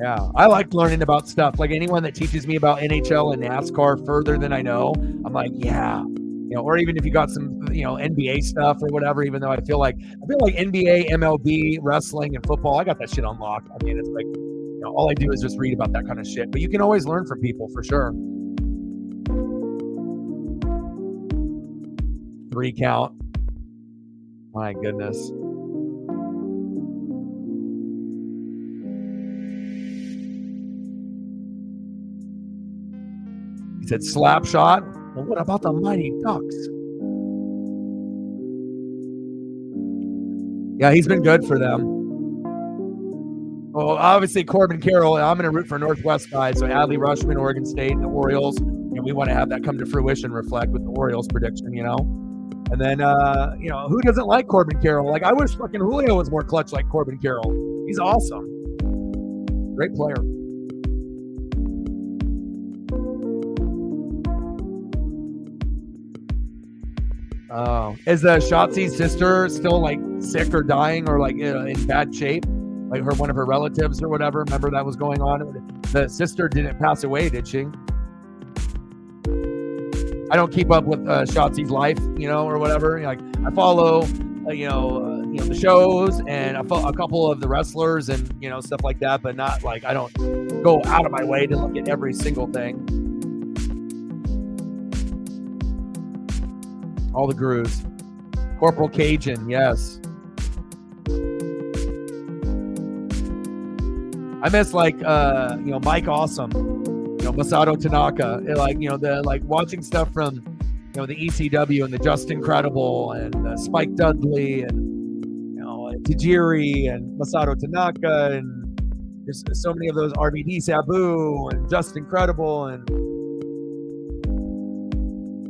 A: Yeah, I like learning about stuff. Like anyone that teaches me about NHL and NASCAR further than I know, I'm like, yeah. You know, or even if you got some, you know, NBA stuff or whatever, even though I feel like NBA, MLB, wrestling, and football, I got that shit unlocked. I mean, it's like, you know, all I do is just read about that kind of shit. But you can always learn from people for sure. 3 count. My goodness. He said slap shot. Well, what about the Mighty Ducks? Yeah, he's been good for them. Well, obviously Corbin Carroll. I'm going to root for Northwest guys. So Adley Rushman, Oregon State, and the Orioles. And we want to have that come to fruition, reflect with the Orioles prediction, you know. And then, you know, who doesn't like Corbin Carroll? Like, I wish fucking Julio was more clutch like Corbin Carroll. He's awesome. Great player. Oh, is the Shotzi's sister still like sick or dying or like in bad shape? Like one of her relatives or whatever. Remember that was going on? The sister didn't pass away, did she? I don't keep up with Shotzi's life, you know, or whatever. Like I follow, the shows and a couple of the wrestlers and you know stuff like that, but not like I don't go out of my way to look at every single thing. All the grooves. Corporal Cajun, yes. I miss like Mike Awesome. You know, Masato Tanaka, watching stuff from, you know, the ECW and the Just Incredible and Spike Dudley and, you know, Tajiri and Masato Tanaka and there's so many of those RVD Sabu and Just Incredible and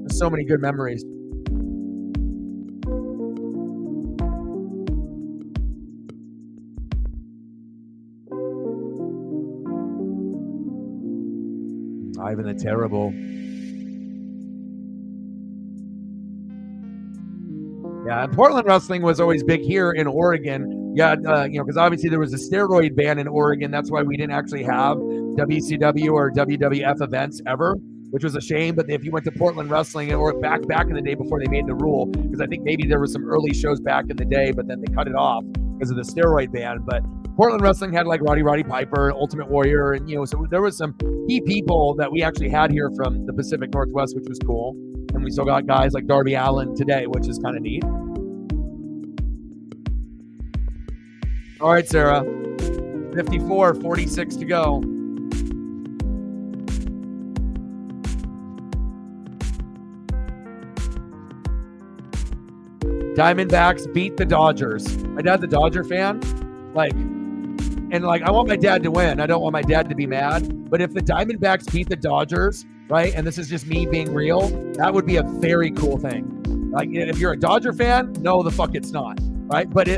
A: there's so many good memories. Ivan the Terrible. Yeah, and Portland wrestling was always big here in Oregon. Yeah, because obviously there was a steroid ban in Oregon. That's why we didn't actually have WCW or WWF events ever, which was a shame. But if you went to Portland wrestling or back in the day before they made the rule, because I think maybe there were some early shows back in the day, but then they cut it off because of the steroid ban. But Portland wrestling had like Roddy Piper, Ultimate Warrior, and so there was some key people that we actually had here from the Pacific Northwest, which was cool. And we still got guys like Darby Allin today, which is kind of neat. All right, Sarah. 54, 46 to go. Diamondbacks beat the Dodgers. My dad's a Dodger fan. I want my dad to win. I don't want my dad to be mad. But if the Diamondbacks beat the Dodgers, right, and this is just me being real, that would be a very cool thing. Like, if you're a Dodger fan, no, the fuck it's not, right? But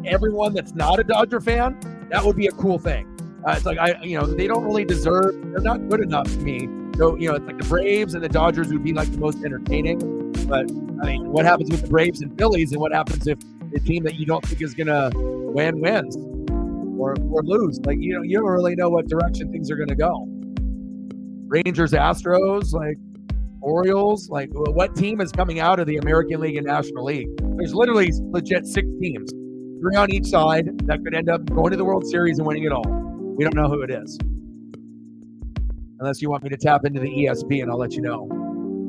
A: everyone that's not a Dodger fan, that would be a cool thing. It's like they don't really deserve. They're not good enough to me. So it's like the Braves and the Dodgers would be like the most entertaining. But I mean, what happens with the Braves and Phillies, and what happens if the team that you don't think is gonna wins or lose? Like you don't really know what direction things are gonna go. Rangers, Astros, like Orioles, like what team is coming out of the American League and National League? There's literally legit 6 teams, 3 on each side, that could end up going to the World Series and winning it all. We don't know who it is. Unless you want me to tap into the ESP, and I'll let you know.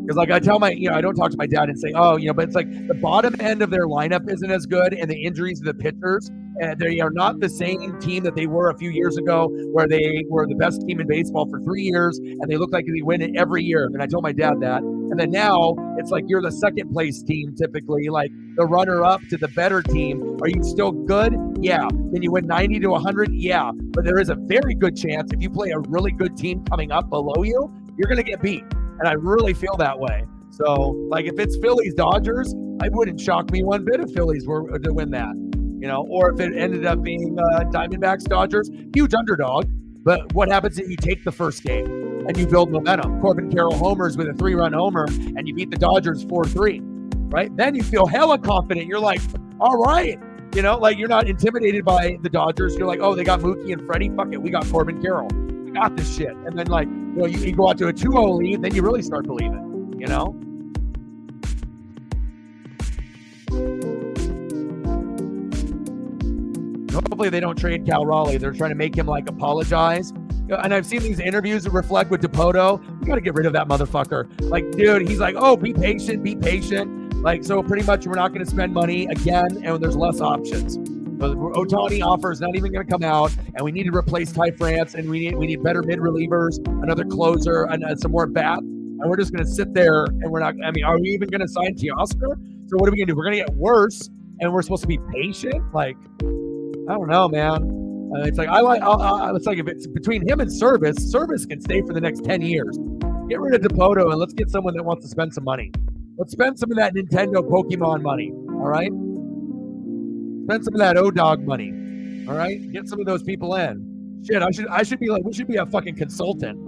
A: Because like I tell I don't talk to my dad and say, but it's like the bottom end of their lineup isn't as good, and the injuries of the pitchers, and they are not the same team that they were a few years ago, where they were the best team in baseball for 3 years, and they look like they win it every year. And I told my dad that. And then now it's like you're the second place team, typically, like the runner up to the better team. Are you still good? Yeah. Can you win 90 to 100? Yeah. But there is a very good chance if you play a really good team coming up below you, you're going to get beat. And I really feel that way. So, like, if it's Phillies, Dodgers, it wouldn't shock me one bit if Phillies were to win that, or if it ended up being Diamondbacks, Dodgers, huge underdog. But what happens if you take the first game and you build momentum? Corbin Carroll homers with a 3-run homer, and you beat the Dodgers 4-3, right? Then you feel hella confident. You're like, all right. Like you're not intimidated by the Dodgers. You're like, oh, they got Mookie and Freddie. Fuck it. We got Corbin Carroll. We got this shit. And then you go out to a 2-0 lead, then you really start believing, Hopefully they don't trade Cal Raleigh. They're trying to make him apologize. And I've seen these interviews that reflect with Dipoto. You got to get rid of that motherfucker. Like, dude, he's like, oh, be patient. Like, so pretty much we're not going to spend money again, and there's less options. But Ohtani offer is not even going to come out, and we need to replace Ty France, and we need better mid relievers, another closer, and some more bats. And we're just going to sit there, and we're not. I mean, are we even going to sign Teoscar? So what are we going to do? We're going to get worse, and we're supposed to be patient. Like, I don't know, man. It's like it's like if it's between him and Service can stay for the next 10 years. Get rid of Dipoto and let's get someone that wants to spend some money. Let's spend some of that Nintendo Pokemon money. All right. Spend some of that O-Dog money. All right. Get some of those people in. Shit, we should be a fucking consultant.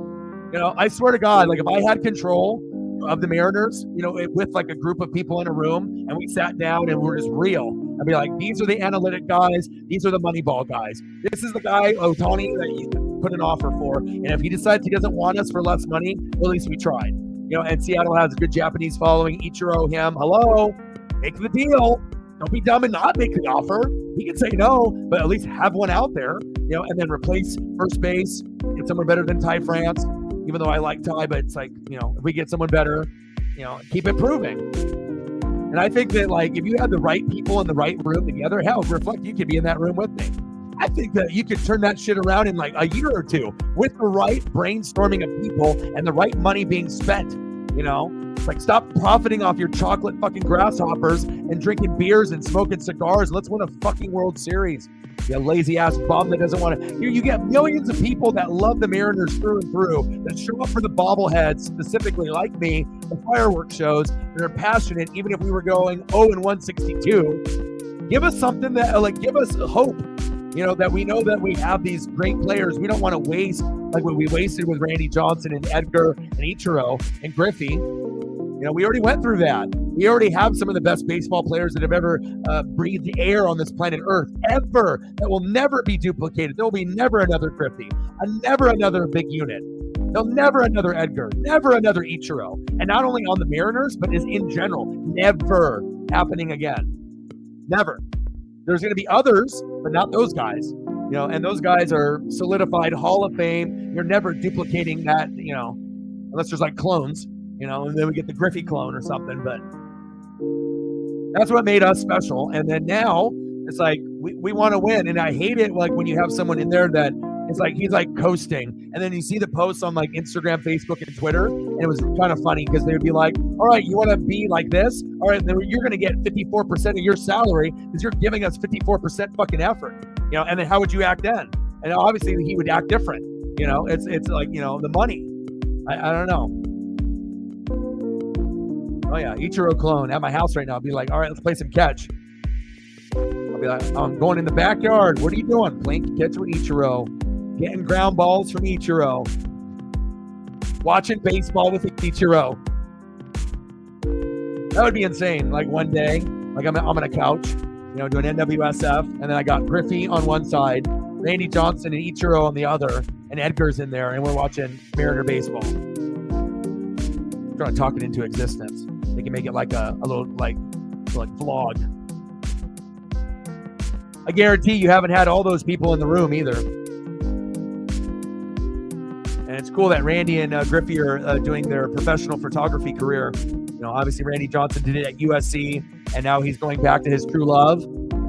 A: I swear to God, like if I had control of the Mariners, with like a group of people in a room and we sat down and we're just real. I'd be like, these are the analytic guys. These are the Moneyball guys. This is the guy, Ohtani, that you put an offer for. And if he decides he doesn't want us for less money, well, at least we tried. And Seattle has a good Japanese following. Ichiro him. Hello. Make the deal. Don't be dumb and not make the offer. He can say no, but at least have one out there, and then replace first base, get someone better than Ty France, even though I like Ty, but it's like, if we get someone better, keep improving. And I think that, like, if you had the right people in the right room together, hell, Reflect, you could be in that room with me. I think that you could turn that shit around in like a year or two with the right brainstorming of people and the right money being spent, It's like, stop profiting off your chocolate fucking grasshoppers and drinking beers and smoking cigars. Let's win a fucking World Series. You lazy ass bum that doesn't want to. You get millions of people that love the Mariners through and through, that show up for the bobbleheads, specifically like me, the fireworks shows, that are passionate, even if we were going 0-162. Give us something that, like, give us hope. You know, that we know that we have these great players. We don't want to waste like what we wasted with Randy Johnson and Edgar and Ichiro and Griffey. You know, we already went through that. We already have some of the best baseball players that have ever breathed air on this planet Earth, ever, that will never be duplicated. There will be never another Griffey, never another big unit. There'll never another Edgar, never another Ichiro. And not only on the Mariners, but is in general, never happening again. Never. There's going to be others, but not those guys, you know, and those guys are solidified Hall of Fame. You're never duplicating that, you know, unless there's like clones, you know, and then we get the Griffey clone or something, but that's what made us special. And then now it's like, we want to win. And I hate it. Like when you have someone in there that it's like, he's like coasting. And then you see the posts on like Instagram, Facebook, and Twitter. And it was kind of funny because they would be like, all right, you want to be like this? All right, then you're going to get 54% of your salary because you're giving us 54% fucking effort, you know, and then how would you act then? And obviously he would act different, you know, it's like, you know, the money. I don't know. Oh yeah, Ichiro clone at my house right now. I'll be like, all right, let's play some catch. I'll be like, I'm going in the backyard. What are you doing? Playing catch with Ichiro. Getting ground balls from Ichiro. Watching baseball with Ichiro. That would be insane. Like one day, like I'm on a couch, you know, doing NWSF, and then I got Griffey on one side, Randy Johnson and Ichiro on the other, and Edgar's in there, and we're watching Mariner baseball. I'm trying to talk it into existence. They can make it like a little like vlog. I guarantee you haven't had all those people in the room either. And it's cool that Randy and Griffey are doing their professional photography career. You know, obviously Randy Johnson did it at USC, and now he's going back to his true love,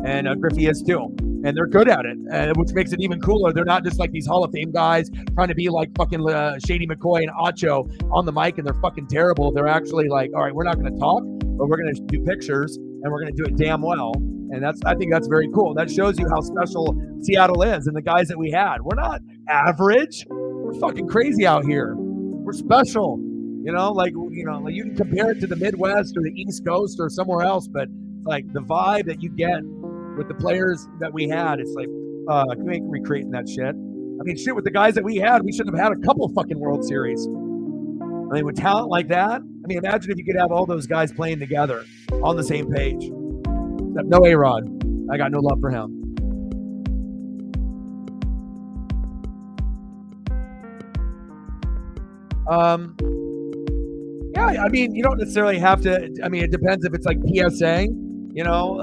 A: and Griffey is too. And they're good at it, which makes it even cooler. They're not just like these Hall of Fame guys trying to be like fucking Shady McCoy and Acho on the mic, and they're fucking terrible. They're actually like, all right, we're not going to talk, but we're going to do pictures, and we're going to do it damn well. And I think that's very cool. That shows you how special Seattle is and the guys that we had. We're not average. We're fucking crazy out here. We're special. You know, like you can compare it to the Midwest or the East Coast or somewhere else, but like the vibe that you get with the players that we had, it's like, you ain't recreating that shit. I mean, shit, with the guys that we had, we should have had a couple fucking World Series. I mean, with talent like that, I mean, imagine if you could have all those guys playing together on the same page. Except no A-Rod. I got no love for him. Yeah, I mean, you don't necessarily have to. I mean, it depends if it's like PSA, you know.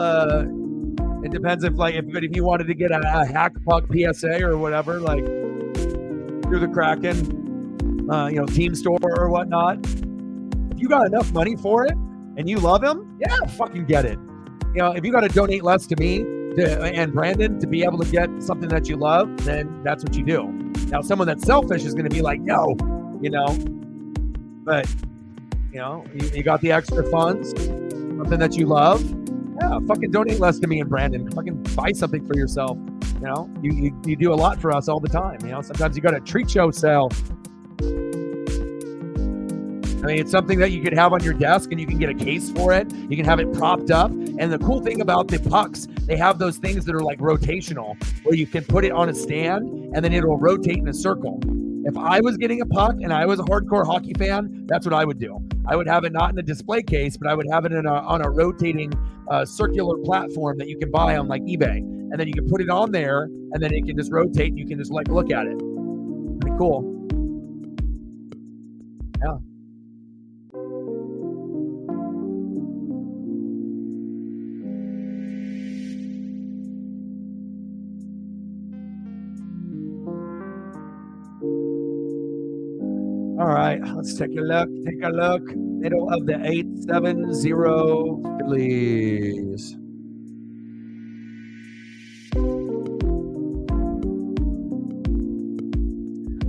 A: It depends if if you wanted to get a hack puck PSA or whatever, like through the Kraken, team store or whatnot. If you got enough money for it and you love him, yeah, fucking get it. You know, if you got to donate less to me and Brandon to be able to get something that you love, then that's what you do. Now, someone that's selfish is going to be like, no, you know, but you know, you got the extra funds, something that you love. Yeah, fucking donate less to me and Brandon. Fucking buy something for yourself. You know, you do a lot for us all the time. You know, sometimes you got a treat show sale. I mean, it's something that you could have on your desk and you can get a case for it. You can have it propped up. And the cool thing about the pucks, they have those things that are like rotational where you can put it on a stand and then it'll rotate in a circle. If I was getting a puck and I was a hardcore hockey fan, that's what I would do. I would have it not in a display case, but I would have it on a rotating circular platform that you can buy on like eBay. And then you can put it on there and then it can just rotate and you can just like look at it. Pretty cool. Yeah. All right, let's take a look. Middle of the 870 Phillies.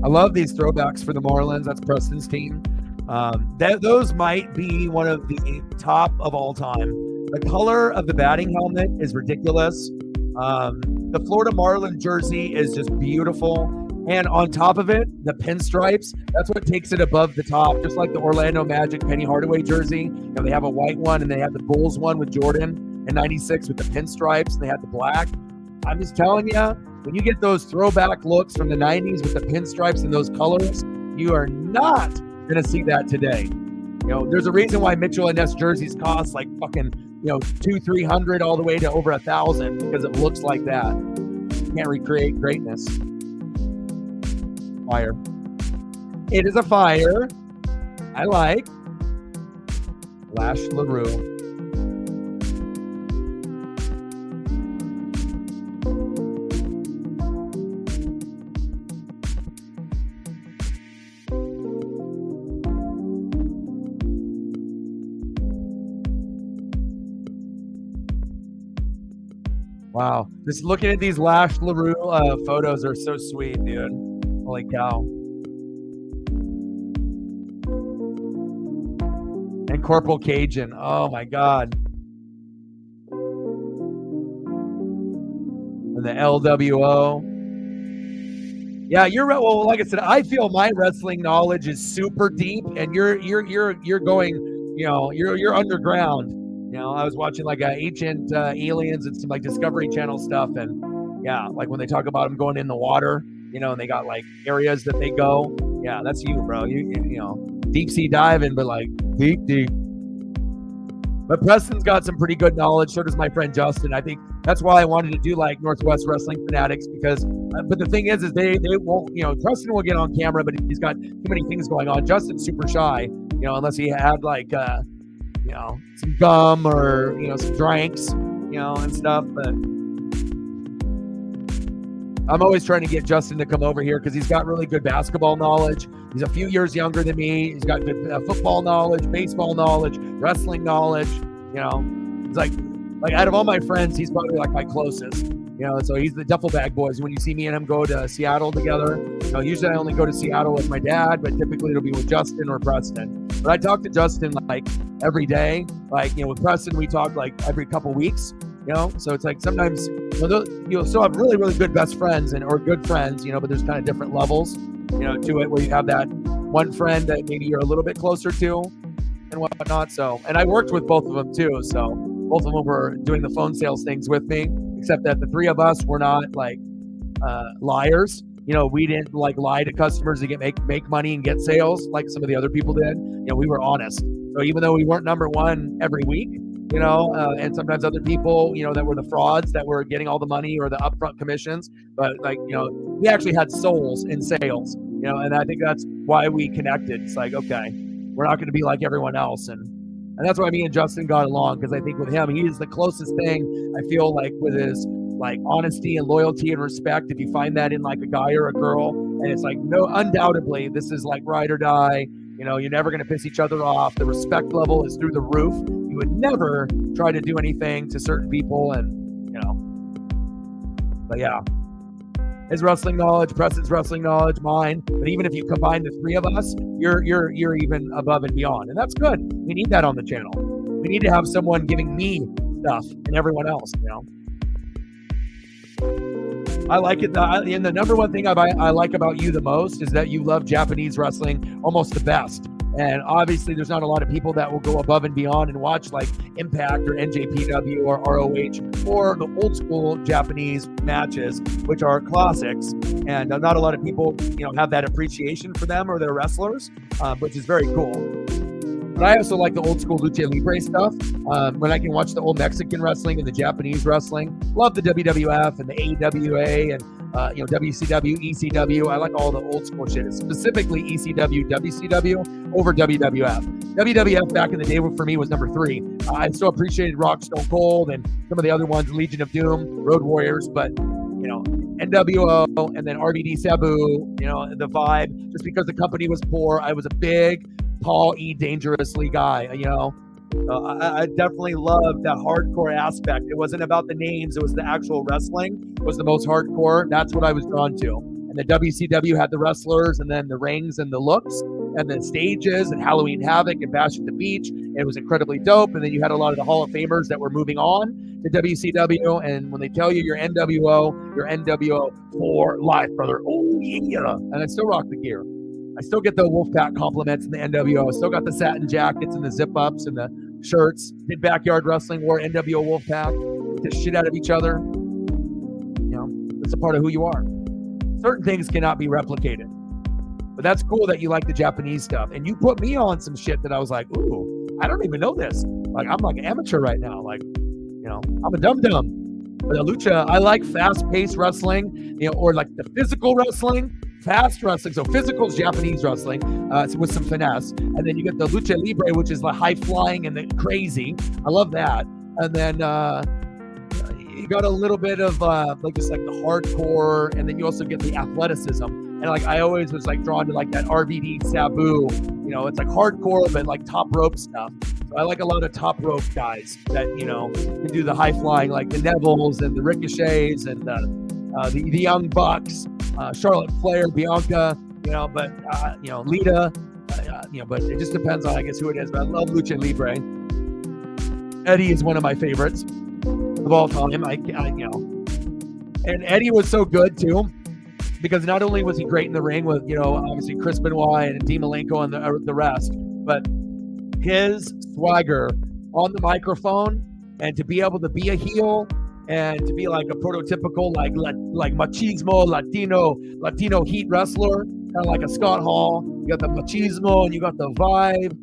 A: I love these throwbacks for the Marlins. That's Preston's team. Those might be one of the top of all time. The color of the batting helmet is ridiculous. The Florida Marlins jersey is just beautiful. And on top of it, the pinstripes, that's what takes it above the top. Just like the Orlando Magic Penny Hardaway jersey. You know, they have a white one and they have the Bulls one with Jordan in 96 with the pinstripes. And they had the black. I'm just telling you, when you get those throwback looks from the 90s with the pinstripes and those colors, you are not going to see that today. You know, there's a reason why Mitchell and Ness jerseys cost like fucking, you know, $200-300 all the way to over $1,000 because it looks like that. You can't recreate greatness. Fire. It is a fire. I like Lash LaRue. Wow. Just looking at these Lash LaRue photos are so sweet, dude. Holy cow. And Corporal Cajun. Oh my God. And the LWO. Yeah, you're right. Well, like I said, I feel my wrestling knowledge is super deep, and you're going, you know, you're underground. You know, I was watching like Ancient Aliens and some like Discovery Channel stuff, and yeah, like when they talk about them going in the water, you know, and they got like areas that they go. Yeah, that's you, bro. You know, deep sea diving, but like deep. But Preston's got some pretty good knowledge. So does my friend Justin. I think that's why I wanted to do like Northwest Wrestling Fanatics because. But the thing is they won't. You know, Preston will get on camera, but he's got too many things going on. Justin's super shy. You know, unless he had like you know, some gum or you know some drinks, you know, and stuff. But I'm always trying to get Justin to come over here because he's got really good basketball knowledge. He's a few years younger than me. He's got good football knowledge, baseball knowledge, wrestling knowledge. You know, it's like out of all my friends, he's probably like my closest. You know, so he's the duffel bag boys. When you see me and him go to Seattle together, you know, usually I only go to Seattle with my dad, but typically it'll be with Justin or Preston. But I talk to Justin like every day. Like, you know, with Preston, we talk like every couple weeks. You know, so it's like sometimes you'll still have really, really good best friends or good friends, you know, but there's kind of different levels, you know, to it where you have that one friend that maybe you're a little bit closer to and whatnot. So, and I worked with both of them too. So both of them were doing the phone sales things with me, except that the three of us were not like liars. You know, we didn't like lie to customers to make money and get sales like some of the other people did. You know, we were honest. So even though we weren't number one every week, you know, and sometimes other people, you know, that were the frauds that were getting all the money or the upfront commissions, but like, you know, we actually had souls in sales, you know, and I think that's why we connected. It's like, okay, we're not going to be like everyone else. And that's why me and Justin got along, because I think with him, he is the closest thing I feel like with his like honesty and loyalty and respect. If you find that in like a guy or a girl, and it's like, no, undoubtedly, this is like ride or die. You know, you're never going to piss each other off. The respect level is through the roof. You would never try to do anything to certain people, and you know. But yeah, his wrestling knowledge, Preston's wrestling knowledge, mine. But even if you combine the three of us, you're even above and beyond, and that's good. We need that on the channel. We need to have someone giving me stuff and everyone else, you know. I like it. And the number one thing I like about you the most is that you love Japanese wrestling almost the best. And obviously, there's not a lot of people that will go above and beyond and watch like Impact or NJPW or ROH or the old school Japanese matches, which are classics. And not a lot of people, you know, have that appreciation for them or their wrestlers, which is very cool. But I also like the old school Lucha Libre stuff. When I can watch the old Mexican wrestling and the Japanese wrestling, love the WWF and the AWA and you know, WCW, ECW. I like all the old school shit, specifically ECW, WCW over WWF. WWF back in the day for me was number 3. I still appreciated Rock, Stone Cold, and some of the other ones, Legion of Doom, Road Warriors, but you know, NWO and then RVD Sabu, you know, the vibe. Just because the company was poor, I was a big Paul E. Dangerously guy, you know. I definitely loved that hardcore aspect. It wasn't about the names, it was the actual wrestling was the most hardcore. That's what I was drawn to. And the WCW had the wrestlers and then the rings and the looks and the stages and Halloween Havoc and Bash at the Beach. It was incredibly dope. And then you had a lot of the Hall of Famers that were moving on to WCW. And when they tell you you're NWO for life, brother. Oh, yeah. And I still rock the gear. I still get the Wolfpack compliments in the NWO. I still got the satin jackets and the zip-ups and the shirts. Did backyard wrestling, wore NWO Wolfpack. Did shit out of each other. You know, it's a part of who you are. Certain things cannot be replicated. But that's cool that you like the Japanese stuff. And you put me on some shit that I was like, ooh, I don't even know this. Like, I'm like an amateur right now. Like, you know, I'm a dum-dum. But the lucha, I like fast-paced wrestling, you know, or like the physical wrestling, fast wrestling. So physical is Japanese wrestling with some finesse. And then you get the lucha libre, which is the high-flying and the crazy. I love that. And then you got a little bit of like just like the hardcore, and then you also get the athleticism. And like I always was like drawn to like that RVD Sabu, you know, it's like hardcore but like top rope stuff. So I like a lot of top rope guys that, you know, can do the high flying, like the Nevilles and the Ricochets and the Young Bucks, Charlotte Flair, Bianca, you know, but you know, Lita, you know, but it just depends on I guess who it is. But I love Lucha Libre. Eddie is one of my favorites of all time. I you know, and Eddie was so good too, because not only was he great in the ring with, you know, obviously Chris Benoit and Dean Malenko and the rest, but his swagger on the microphone and to be able to be a heel and to be like a prototypical like machismo Latino heat wrestler, kind of like a Scott Hall. You got the machismo and you got the vibe.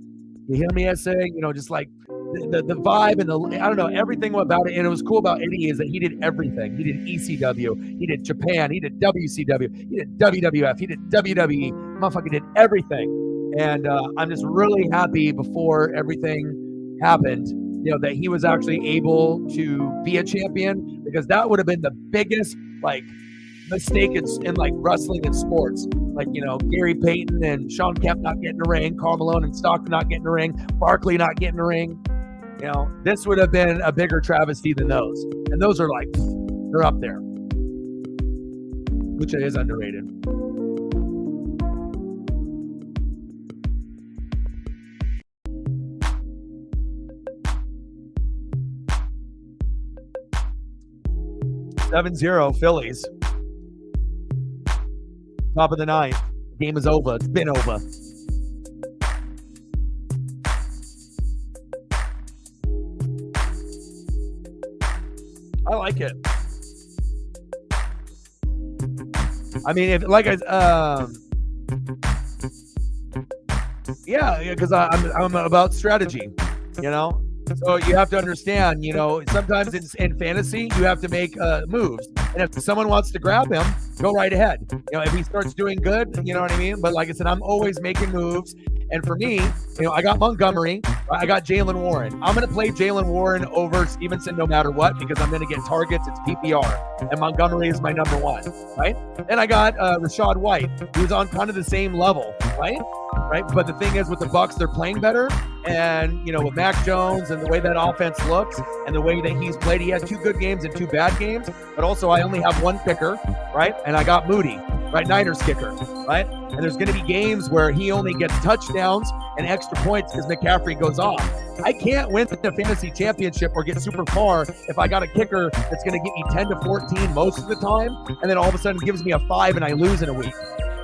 A: You hear me saying, you know, just like the vibe and the, I don't know, everything about it. And it was cool about Eddie is that he did everything. He did ECW, he did Japan, he did WCW, he did WWF, he did WWE. Motherfucker did everything. And I'm just really happy before everything happened, you know, that he was actually able to be a champion, because that would have been the biggest like mistake in like wrestling and sports. Like, you know, Gary Payton and Sean Kemp not getting a ring, Karl Malone and Stockton not getting a ring, Barkley not getting a ring. You know, this would have been a bigger travesty than those. And those are like, they're up there. Lucha is underrated. (7-0) Phillies. Top of the ninth. Game is over. It's been over. I like it. I mean, if like yeah, because I'm about strategy, you know. So you have to understand, you know, sometimes in fantasy you have to make moves, and if someone wants to grab him, go right ahead. You know, if he starts doing good, you know what I mean. But like I said, I'm always making moves. And for me, you know, I got Montgomery, I got Jaylen Warren. I'm going to play Jaylen Warren over Stevenson no matter what, because I'm going to get targets. It's PPR. And Montgomery is my number one, right? And I got Rashad White, who's on kind of the same level, right? But the thing is, with the Bucks, they're playing better. And, you know, with Mac Jones and the way that offense looks and the way that he's played, he has 2 good games and 2 bad games. But also, I only have 1 kicker, right? And I got Moody, right? Niners kicker, right? And there's going to be games where he only gets touchdowns and extra points because McCaffrey goes off. I can't win the fantasy championship or get super far if I got a kicker that's going to get me 10 to 14 most of the time, and then all of a sudden gives me a 5 and I lose in a week.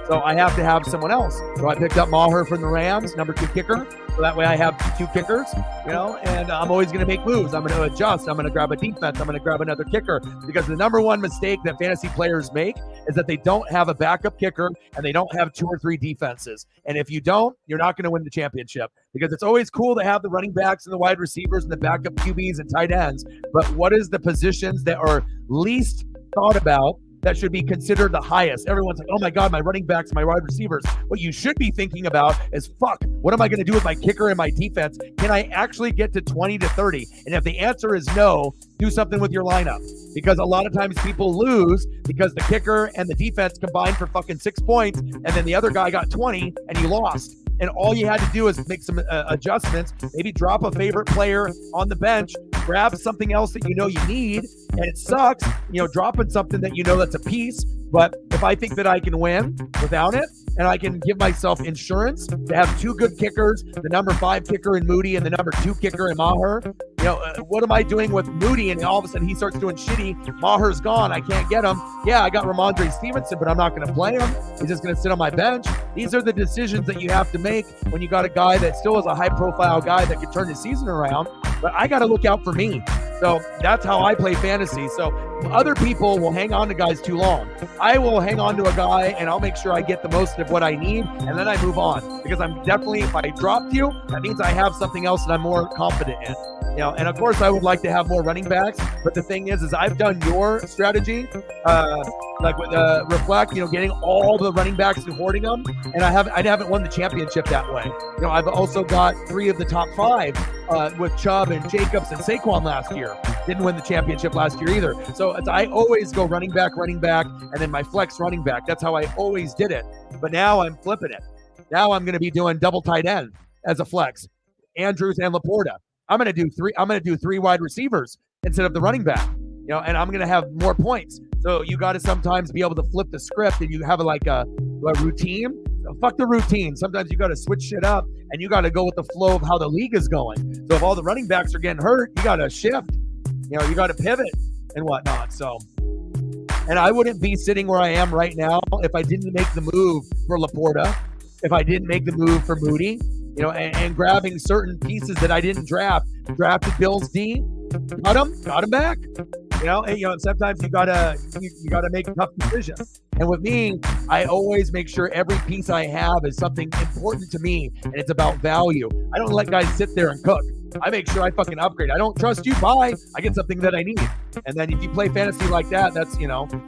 A: So I have to have someone else. So I picked up Maher from the Rams, number 2 kicker. So that way I have 2 kickers, you know, and I'm always going to make moves. I'm going to adjust. I'm going to grab a defense. I'm going to grab another kicker, because the number one mistake that fantasy players make is that they don't have a backup kicker and they don't have 2 or 3 defenses. And if you don't, you're not going to win the championship, because it's always cool to have the running backs and the wide receivers and the backup QBs and tight ends. But what is the positions that are least thought about that should be considered the highest? Everyone's like, oh my God, my running backs, my wide receivers. What you should be thinking about is, fuck, what am I going to do with my kicker and my defense? Can I actually get to 20 to 30? And if the answer is no, do something with your lineup. Because a lot of times people lose because the kicker and the defense combined for fucking 6 points, and then the other guy got 20 and you lost. And all you had to do is make some adjustments, maybe drop a favorite player on the bench, grab something else that you know you need, and it sucks, you know, dropping something that you know that's a piece. But if I think that I can win without it, and I can give myself insurance to have 2 good kickers, the number 5 kicker in Moody and the number 2 kicker in Maher. What am I doing with Moody? And all of a sudden he starts doing shitty. Maher's gone. I can't get him. Yeah, I got Ramondre Stevenson, but I'm not going to play him. He's just going to sit on my bench. These are the decisions that you have to make when you got a guy that still is a high-profile guy that can turn his season around. But I got to look out for me. So that's how I play fantasy. So other people will hang on to guys too long. I will hang on to a guy and I'll make sure I get the most of what I need, and then I move on, because I'm definitely, if I dropped you, that means I have something else that I'm more confident in. And of course I would like to have more running backs, but the thing is I've done your strategy, like with Reflect, getting all the running backs and hoarding them, and I haven't won the championship that way. I've also got 3 of the top 5 with Chubb and Jacobs and Saquon last year. Didn't win the championship last year either. So I always go running back, and then my flex running back. That's how I always did it. But now I'm flipping it. Now I'm going to be doing double tight end as a flex, Andrews and Laporta. I'm going to do 3 wide receivers instead of the running back. And I'm going to have more points. So you got to sometimes be able to flip the script, and you have a routine. So fuck the routine. Sometimes you got to switch shit up, and you got to go with the flow of how the league is going. So if all the running backs are getting hurt, you got to shift. You got to pivot and whatnot. So, and I wouldn't be sitting where I am right now if I didn't make the move for Laporta, if I didn't make the move for Moody, and grabbing certain pieces that I didn't draft. Drafted Bills D, got him back. And sometimes you gotta make tough decisions. And with me, I always make sure every piece I have is something important to me, and it's about value. I don't let guys sit there and cook. I make sure I fucking upgrade. I don't trust you. Bye. I get something that I need. And then if you play fantasy like that, that's,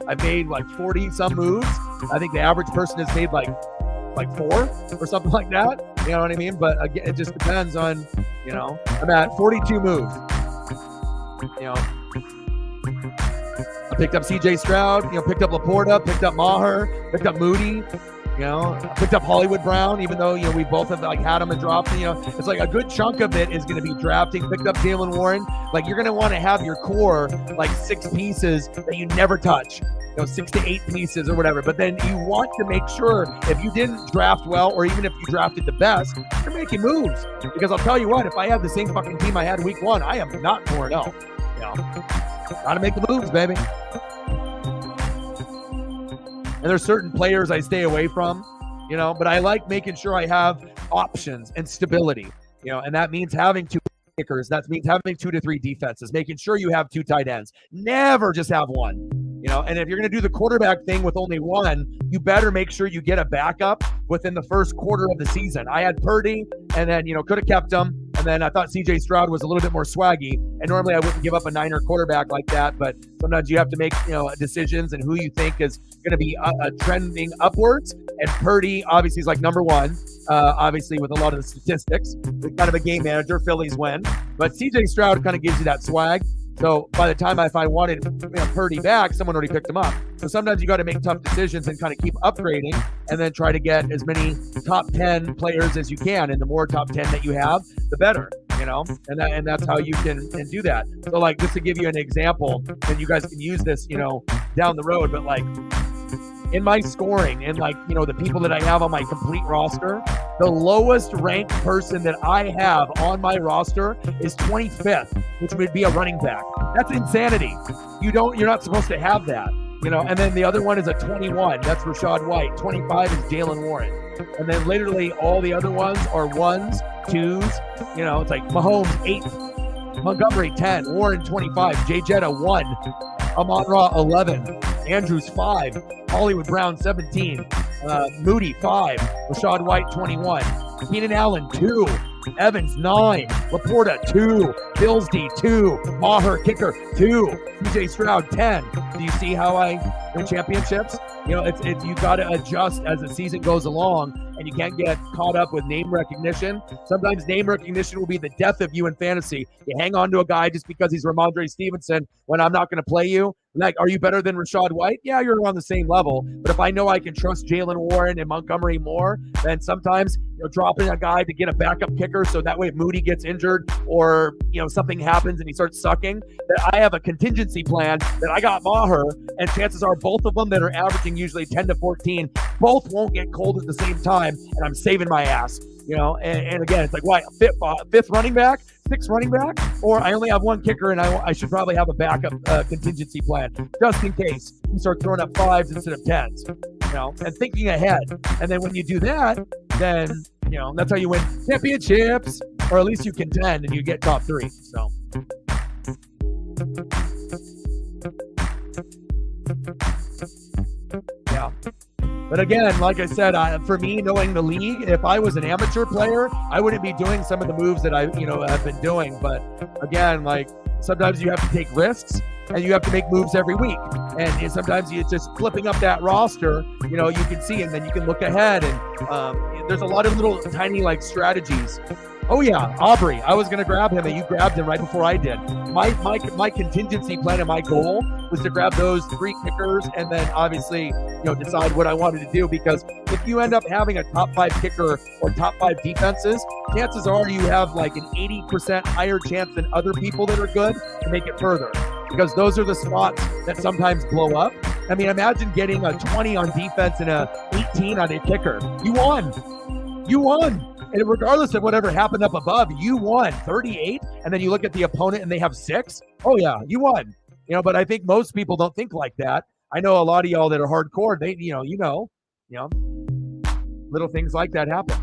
A: I've made like 40 some moves. I think the average person has made like 4 or something like that. You know what I mean? But again, it just depends on, I'm at 42 moves. I picked up CJ Stroud, picked up Laporta, picked up Maher, picked up Moody, picked up Hollywood Brown, even though, we both have had him and dropped him. It's like a good chunk of it is going to be drafting. Picked up Jalen Warren. Like, you're going to want to have your core, 6 pieces that you never touch. 6 to 8 pieces or whatever. But then you want to make sure, if you didn't draft well, or even if you drafted the best, you're making moves. Because I'll tell you what, if I have the same fucking team I had week 1, I am not 4-0. Gotta make the moves, baby. And there's certain players I stay away from, but I like making sure I have options and stability, and that means having 2 kickers. That means having 2 to 3 defenses, making sure you have 2 tight ends. Never just have 1. And if you're going to do the quarterback thing with only 1, you better make sure you get a backup within the first quarter of the season. I had Purdy, and then, could have kept him. And then I thought CJ Stroud was a little bit more swaggy. And normally I wouldn't give up a Niner quarterback like that. But sometimes you have to make, decisions and who you think is going to be trending upwards. And Purdy obviously is like number 1, obviously with a lot of the statistics. Kind of a game manager, Phillies win. But CJ Stroud kind of gives you that swag. So by the time if I wanted Purdy back, someone already picked him up. So sometimes you got to make tough decisions and kind of keep upgrading, and then try to get as many top 10 players as you can. And the more top 10 that you have, the better, and that's how you can do that. So just to give you an example, and you guys can use this, down the road, but in my scoring and the people that I have on my complete roster, the lowest ranked person that I have on my roster is 25th, which would be a running back. That's insanity. You're not supposed to have that, and then the other one is a 21. That's Rachaad White. 25 is Jalen Warren. And then literally all the other ones are 1s, 2s, it's like Mahomes 8, Montgomery 10, Warren 25, Jay Jetta 1, Amon-Ra 11, Andrews 5, Hollywood Brown 17, Moody 5, Rachaad White 21, Keenan Allen 2, Evans 9, Laporta 2, Bills D 2, Maher kicker 2, CJ Stroud 10. Do you see how I win championships? It's you got to adjust as the season goes along, and you can't get caught up with name recognition. Sometimes name recognition will be the death of you in fantasy. You hang on to a guy just because he's Ramondre Stevenson when I'm not going to play you. Like, are you better than Rashad White? Yeah, you're on the same level. But if I know I can trust Jalen Warren and Montgomery more, then sometimes dropping a guy to get a backup kicker so that way if Moody gets injured or something happens and he starts sucking, that I have a contingency plan that I got Maher, and chances are both of them that are averaging usually 10 to 14, both won't get cold at the same time, and I'm saving my ass. And again, it's like, why, fifth running back, sixth running back, or I only have one kicker and I should probably have a backup contingency plan just in case you start throwing up 5s instead of 10s, and thinking ahead. And then when you do that, then, that's how you win championships, or at least you contend and you get top 3. So. Yeah. But again, like I said, for me, knowing the league, if I was an amateur player, I wouldn't be doing some of the moves that I've been doing. But again, like sometimes you have to take risks and you have to make moves every week. And sometimes you just flipping up that roster, you can see, and then you can look ahead. And there's a lot of little tiny like strategies. Oh yeah, Aubrey. I was going to grab him, and you grabbed him right before I did. My contingency plan and my goal was to grab those 3 kickers, and then obviously, decide what I wanted to do. Because if you end up having a top 5 kicker or top 5 defenses, chances are you have like an 80% higher chance than other people that are good to make it further. Because those are the spots that sometimes blow up. I mean, imagine getting a 20 on defense and a 18 on a kicker. You won. And regardless of whatever happened up above, you won 38. And then you look at the opponent and they have 6. Oh yeah, you won. But I think most people don't think like that. I know a lot of y'all that are hardcore. They, little things like that happen.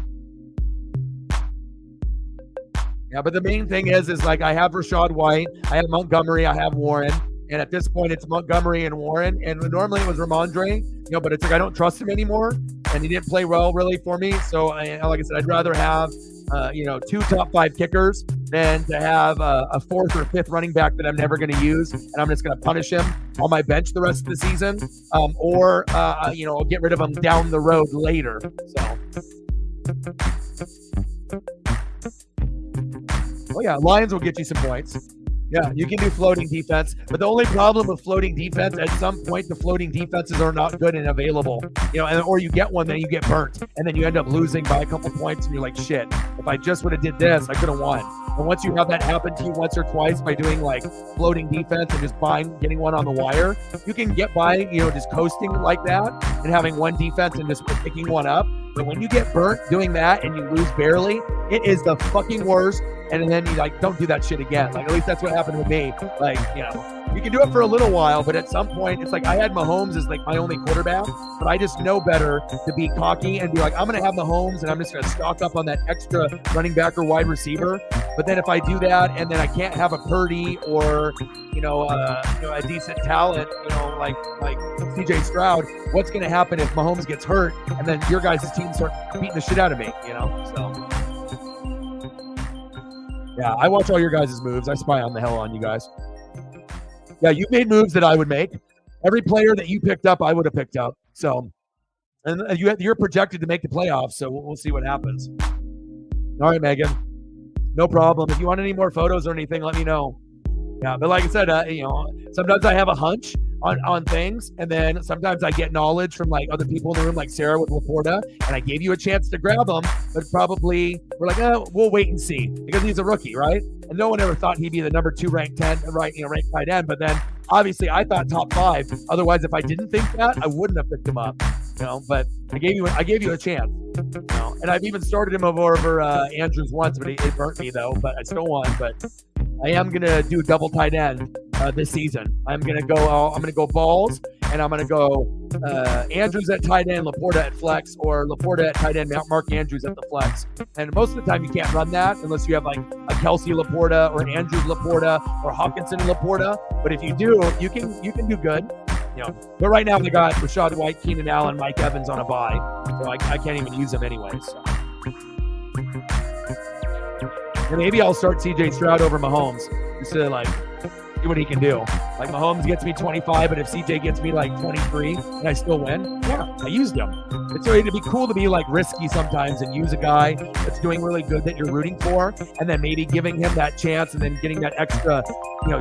A: Yeah, but the main thing is like I have Rashad White, I have Montgomery, I have Warren. And at this point, it's Montgomery and Warren. And normally it was Ramondre, but it's like I don't trust him anymore. And he didn't play well really for me. So, like I said, I'd rather have, 2 top 5 kickers than to have a 4th or 5th running back that I'm never going to use. And I'm just going to punish him on my bench the rest of the season. Or I'll get rid of him down the road later. So. Oh, yeah, Lions will get you some points. Yeah, you can do floating defense, but the only problem with floating defense, at some point, the floating defenses are not good and available, or you get one, then you get burnt, and then you end up losing by a couple points, and you're like, shit, if I just would have did this, I could have won. And once you have that happen to you once or twice by doing like floating defense and just getting one on the wire, you can get by, just coasting like that and having one defense and just picking one up. But when you get burnt doing that and you lose barely, it is the fucking worst. And then you don't do that shit again. Like, at least that's what happened with me. Like, you can do it for a little while, but at some point, it's like I had Mahomes as like my only quarterback, but I just know better to be cocky and be like, I'm going to have Mahomes and I'm just going to stock up on that extra running back or wide receiver. But then if I do that and then I can't have a Purdy or, a decent talent, like CJ Stroud, what's going to happen if Mahomes gets hurt and then your guys' team start beating the shit out of me, So. Yeah, I watch all your guys' moves. I spy on the hell on you guys. Yeah, you made moves that I would make. Every player that you picked up, I would have picked up. So, and you're projected to make the playoffs, so we'll see what happens. All right, Megan. No problem. If you want any more photos or anything, let me know. Yeah, but like I said, sometimes I have a hunch on things, and then sometimes I get knowledge from like other people in the room, like Sarah with Laporta, and I gave you a chance to grab him, but probably we're like, we'll wait and see because he's a rookie, right? And no one ever thought he'd be the number 2 ranked tight end, but then obviously I thought top 5. Otherwise, if I didn't think that, I wouldn't have picked him up. But I gave you a chance. And I've even started him over Andrews once, but it burnt me though. But I still won. But I am gonna do double tight end this season. I'm gonna go balls, and I'm gonna go Andrews at tight end, Laporta at flex, or Laporta at tight end, Mark Andrews at the flex. And most of the time you can't run that unless you have like a Kelsey Laporta or Andrews Laporta or Hawkinson Laporta. But if you do, you can do good. But right now we got Rashad White, Keenan Allen, Mike Evans on a bye, so I can't even use them anyways. So. And maybe I'll start CJ Stroud over Mahomes just to see what he can do. Like Mahomes gets me 25, but if CJ gets me like 23 and I still win, yeah, I used him. It's it'd be cool to be like risky sometimes and use a guy that's doing really good that you're rooting for, and then maybe giving him that chance and then getting that extra,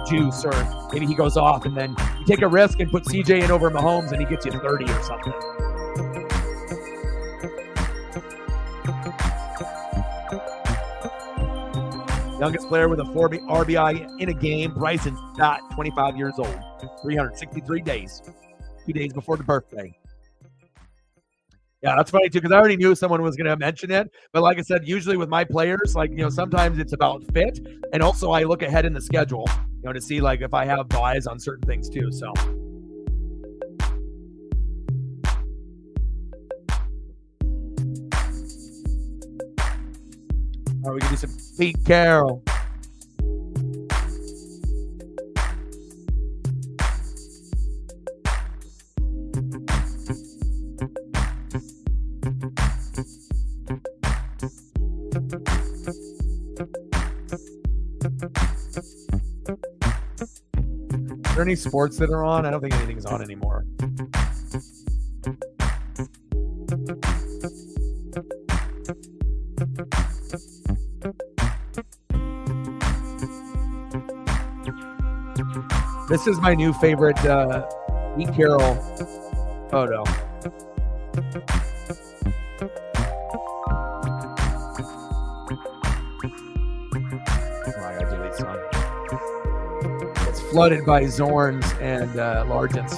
A: juice, or maybe he goes off and then you take a risk and put CJ in over Mahomes and he gets you 30 or something. Youngest player with a 4 RBI in a game, Bryson Stott, 25 years old, 363 days, 2 days before the birthday. Yeah, that's funny too, because I already knew someone was going to mention it. But like I said, usually with my players, like, sometimes it's about fit. And also I look ahead in the schedule, to see like if I have buys on certain things too. So. All right, we can do some Pete Carroll. Are there any sports that are on? I don't think anything's on anymore. This is my new favorite Pete Carroll photo. I gotta delete this one. It's flooded by Zorns and Largents.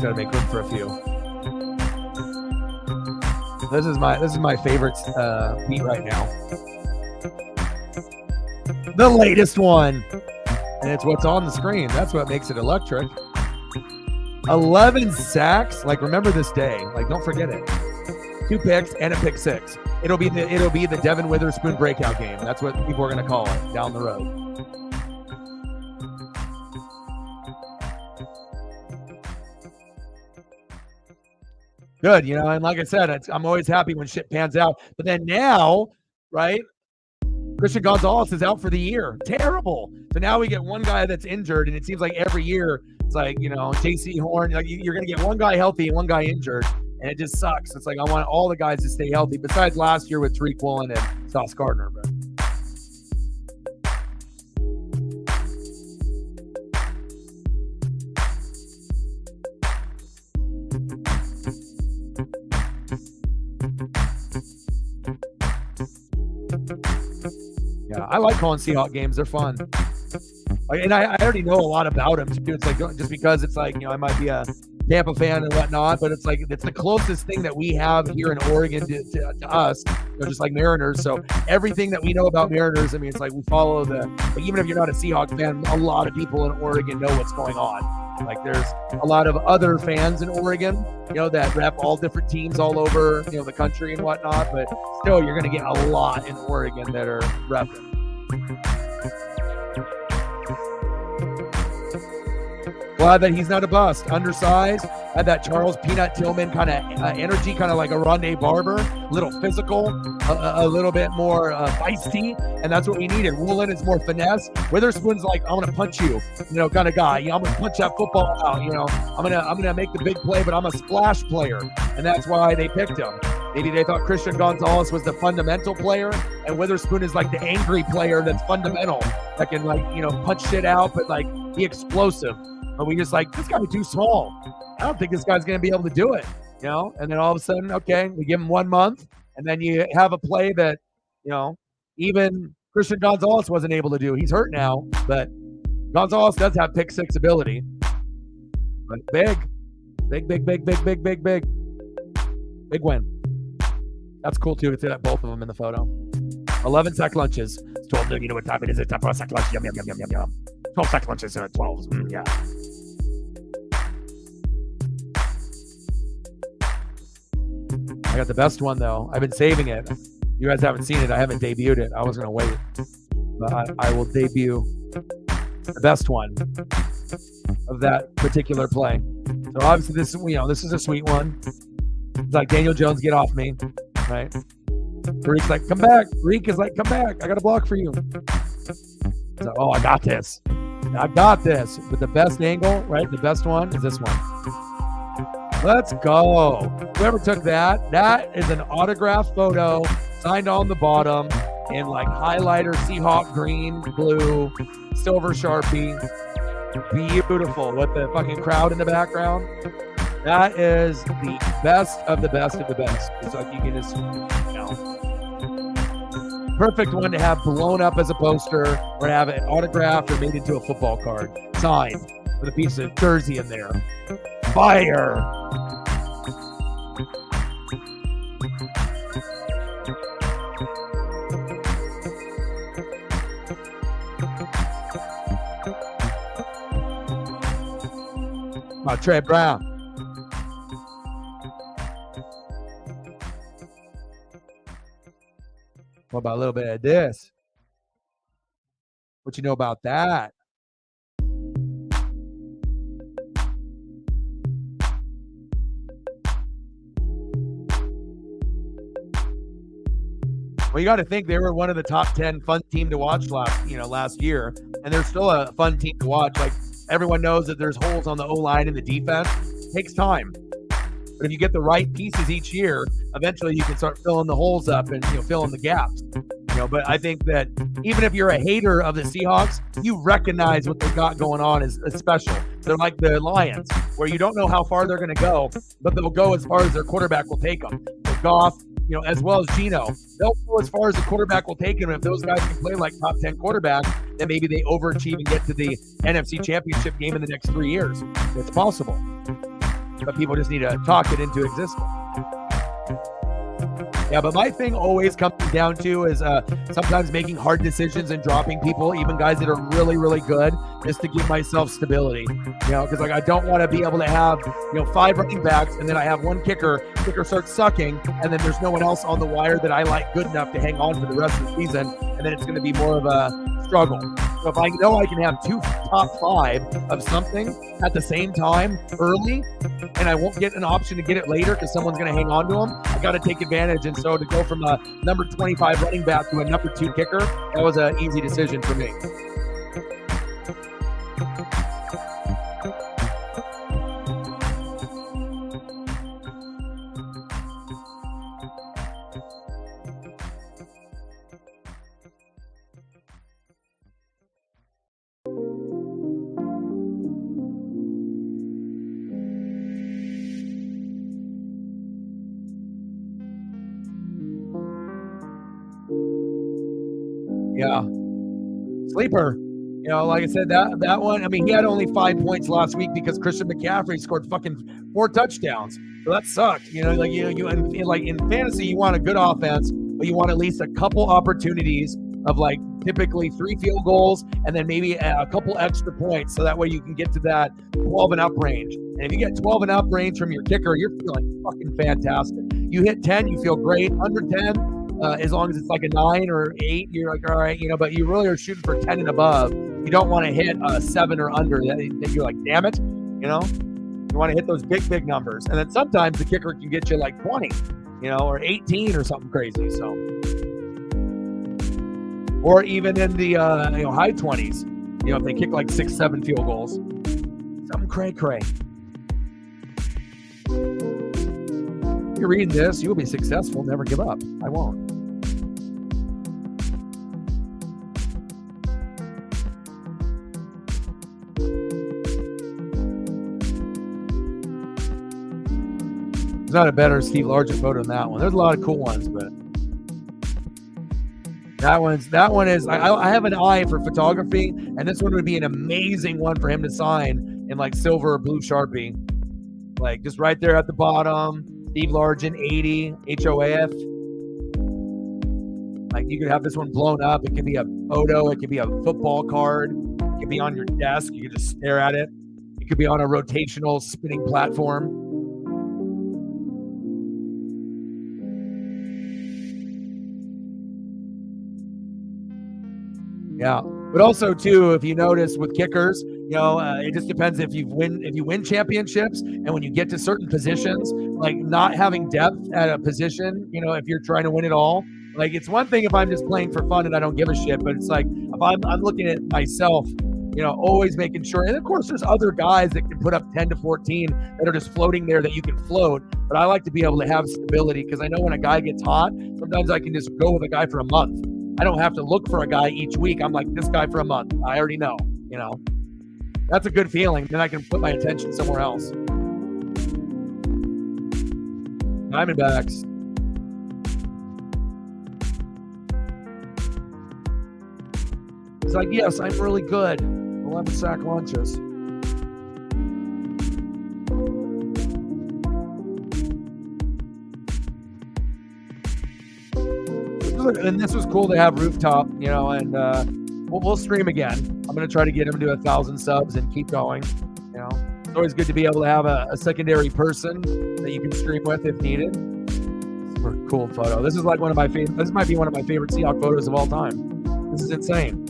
A: Gotta make room for a few. This is my favorite Pete right now. The latest one. And it's what's on the screen. That's what makes it electric. 11 sacks. Like, remember this day. Like, don't forget it. 2 picks and a pick 6. It'll be the Devin Witherspoon breakout game. That's what people are going to call it down the road. Good, and like I said, I'm always happy when shit pans out. But then now, right? Christian Gonzalez is out for the year. Terrible. So now we get one guy that's injured, and it seems like every year it's like, JC Horn, like you're going to get one guy healthy and one guy injured, and it just sucks. It's like I want all the guys to stay healthy, besides last year with Tariq Woolen and Sauce Gardner. But yeah, I like calling Seahawk games. They're fun. And I already know a lot about them too. It's like, just because it's like, I might be a Tampa fan and whatnot, but it's like, it's the closest thing that we have here in Oregon to us, just like Mariners. So everything that we know about Mariners, I mean, it's like we follow even if you're not a Seahawk fan, a lot of people in Oregon know what's going on. Like there's a lot of other fans in Oregon, that rep all different teams all over, the country and whatnot. But still, you're going to get a lot in Oregon that are repping. Glad that he's not a bust. Undersized, had that Charles Peanut Tillman kind of energy, kind of like a Rondé Barber, a little physical, a little bit more feisty, and that's what we needed. Woolen is more finesse. Witherspoon's like, I'm gonna punch you, kind of guy. I'm gonna punch that football out. I'm gonna make the big play, but I'm a splash player, and that's why they picked him. Maybe they thought Christian Gonzalez was the fundamental player, and Witherspoon is like the angry player that's fundamental, that can punch shit out, but like be explosive. But we just like, this guy is too small. I don't think this guy's going to be able to do it, And then all of a sudden, okay, we give him 1 month, and then you have a play that, even Christian Gonzalez wasn't able to do. He's hurt now, but Gonzalez does have pick 6 ability. But big win. That's cool too to see that both of them in the photo. 11 sack lunches. It's 12 noon. You know what time it is? It's time for a sack lunch. Yum, yum, yum, yum, yum, yum. 12 sack lunches and 12. Yeah. I got the best one though. I've been saving it. You guys haven't seen it. I haven't debuted it. I was going to wait. But I will debut the best one of that particular play. So obviously this is a sweet one. It's like, Daniel Jones, get off me. Right? Tariq's like, come back. Tariq is like, come back. I got a block for you. So, oh, I got this. I got this. But the best angle, right? The best one is this one. Let's go. Whoever took that, that is an autographed photo signed on the bottom in like highlighter, Seahawk green, blue, silver Sharpie. Beautiful with the fucking crowd in the background. That is the best of the best of the best. It's like you can just, perfect one to have blown up as a poster or have it autographed or made into a football card. Signed with a piece of jersey in there. Fire! Trey Brown. What about a little bit of this? What you know about that? Well, you got to think they were one of the top 10 fun team to watch last year, and they're still a fun team to watch. Like, everyone knows that there's holes on the O-line and the defense. It takes time. But if you get the right pieces each year, eventually you can start filling the holes up and filling the gaps. But I think that even if you're a hater of the Seahawks, you recognize what they got going on is special. They're like the Lions, where you don't know how far they're going to go, but they'll go as far as their quarterback will take them. So Goff, as well as Geno, they'll go as far as the quarterback will take them. If those guys can play like top 10 quarterbacks, then maybe they overachieve and get to the NFC Championship game in the next 3 years. It's possible. But people just need to talk it into existence. Yeah, but my thing always comes down to is sometimes making hard decisions and dropping people, even guys that are really, really good, just to give myself stability. Because I don't want to be able to have 5 running backs and then I have one kicker starts sucking, and then there's no one else on the wire that I like good enough to hang on for the rest of the season, and then it's going to be more of a struggle. So if I know I can have 2 top 5 of something at the same time early, and I won't get an option to get it later because someone's going to hang on to them, I got to take advantage. And so to go from a number 25 running back to a number 2 kicker, that was an easy decision for me. Yeah. Sleeper. Like I said, that one, I mean, he had only 5 points last week because Christian McCaffrey scored fucking 4 touchdowns. So that sucked. You in fantasy, you want a good offense, but you want at least a couple opportunities of like typically 3 field goals and then maybe a couple extra points. So that way you can get to that 12 and up range. And if you get 12 and up range from your kicker, you're feeling fucking fantastic. You hit 10, you feel great. Under 10, as long as it's like a 9 or 8, you're like, all right, but you really are shooting for 10 and above. You don't want to hit a 7 or under that you're like, damn it, you want to hit those big numbers. And then sometimes the kicker can get you like 20, or 18 or something crazy. So, or even in the high 20s, if they kick like 6-7 field goals, something cray. If you're reading this, you'll be successful. Never give up. I won't. There's not a better Steve Largent photo than that one. There's a lot of cool ones, but that one is. I have an eye for photography, and this one would be an amazing one for him to sign in like silver or blue Sharpie, like just right there at the bottom. Steve Largent, 80 HOAF. Like you could have this one blown up. It could be a photo. It could be a football card. It could be on your desk. You could just stare at it. It could be on a rotational spinning platform. Yeah, but also too, if you notice with kickers, it just depends if you win championships, and when you get to certain positions, like not having depth at a position, if you're trying to win it all, like it's one thing if I'm just playing for fun and I don't give a shit, but it's like if I'm looking at myself, always making sure. And of course, there's other guys that can put up 10 to 14 that are just floating there that you can float. But I like to be able to have stability because I know when a guy gets hot, sometimes I can just go with a guy for a month. I don't have to look for a guy each week. I'm like, this guy for a month. I already know, That's a good feeling. Then I can put my attention somewhere else. Diamondbacks. He's like, yes, I'm really good. 11 sack lunches. And this was cool to have rooftop, and we'll stream again. I'm going to try to get him to 1,000 subs and keep going. It's always good to be able to have a secondary person that you can stream with if needed. Super cool photo. This is like one of my favorite. This might be one of my favorite Seahawks photos of all time. This is insane.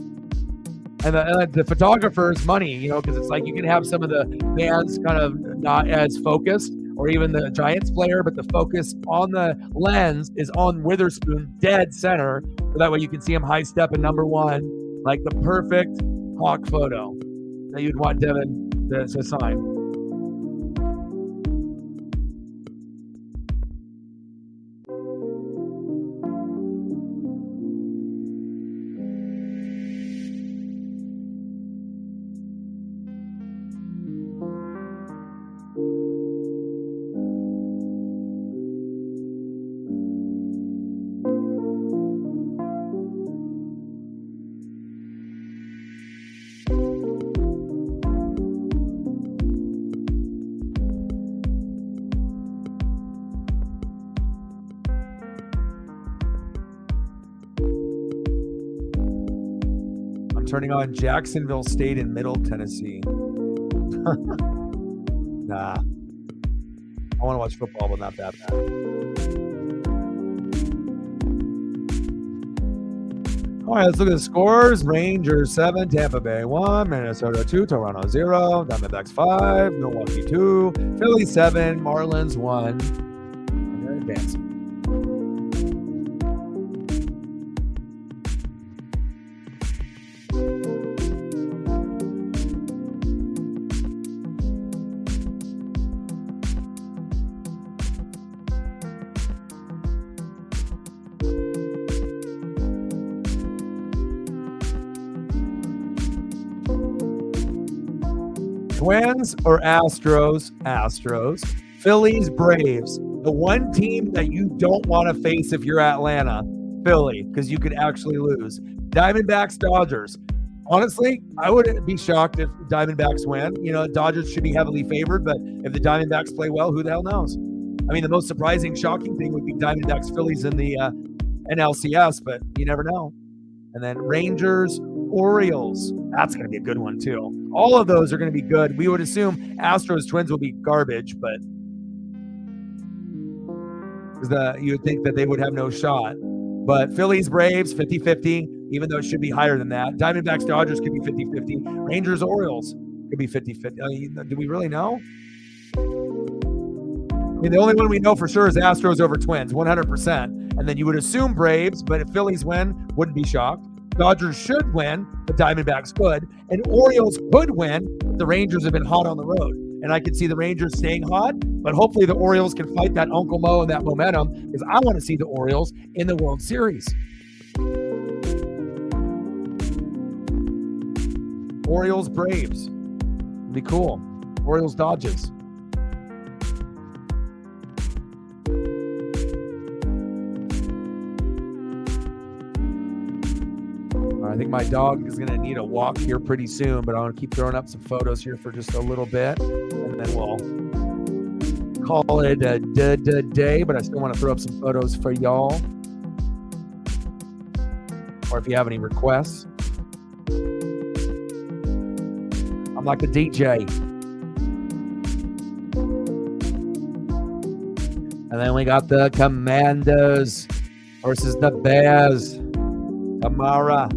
A: And the photographer's money, because it's like you can have some of the fans kind of not as focused, or even the Giants player, but the focus on the lens is on Witherspoon, dead center. So that way you can see him high step in number one, like the perfect Hawk photo that you'd want Devin to sign. Turning on Jacksonville State in Middle Tennessee. Nah. I want to watch football, but not that bad. All right, let's look at the scores. Rangers 7, Tampa Bay 1, Minnesota 2, Toronto 0, Diamondbacks 5, Milwaukee 2, Phillies 7, Marlins 1. And they're advancing. Twins or Astros? Astros. Phillies, Braves. The one team that you don't want to face if you're Atlanta, Philly, because you could actually lose. Diamondbacks, Dodgers. Honestly, I wouldn't be shocked if Diamondbacks win. Dodgers should be heavily favored, but if the Diamondbacks play well, who the hell knows? I mean, the most surprising, shocking thing would be Diamondbacks, Phillies in the NLCS, but you never know. And then Rangers, Orioles. That's going to be a good one, too. All of those are going to be good. We would assume Astros, Twins will be garbage, but you would think that they would have no shot. But Phillies, Braves, 50-50, even though it should be higher than that. Diamondbacks, Dodgers could be 50-50. Rangers, Orioles could be 50-50. Do we really know? I mean, the only one we know for sure is Astros over Twins, 100%. And then you would assume Braves, but if Phillies win, wouldn't be shocked. Dodgers should win, but Diamondbacks could. And Orioles could win, but the Rangers have been hot on the road. And I could see the Rangers staying hot, but hopefully the Orioles can fight that Uncle Mo and that momentum, because I want to see the Orioles in the World Series. Orioles, Braves. It'd be cool. Orioles, Dodgers. I think my dog is going to need a walk here pretty soon, but I want to keep throwing up some photos here for just a little bit, and then we'll call it a day, but I still want to throw up some photos for y'all. Or if you have any requests. I'm like the DJ. And then we got the Commandos versus the Bears tomorrow.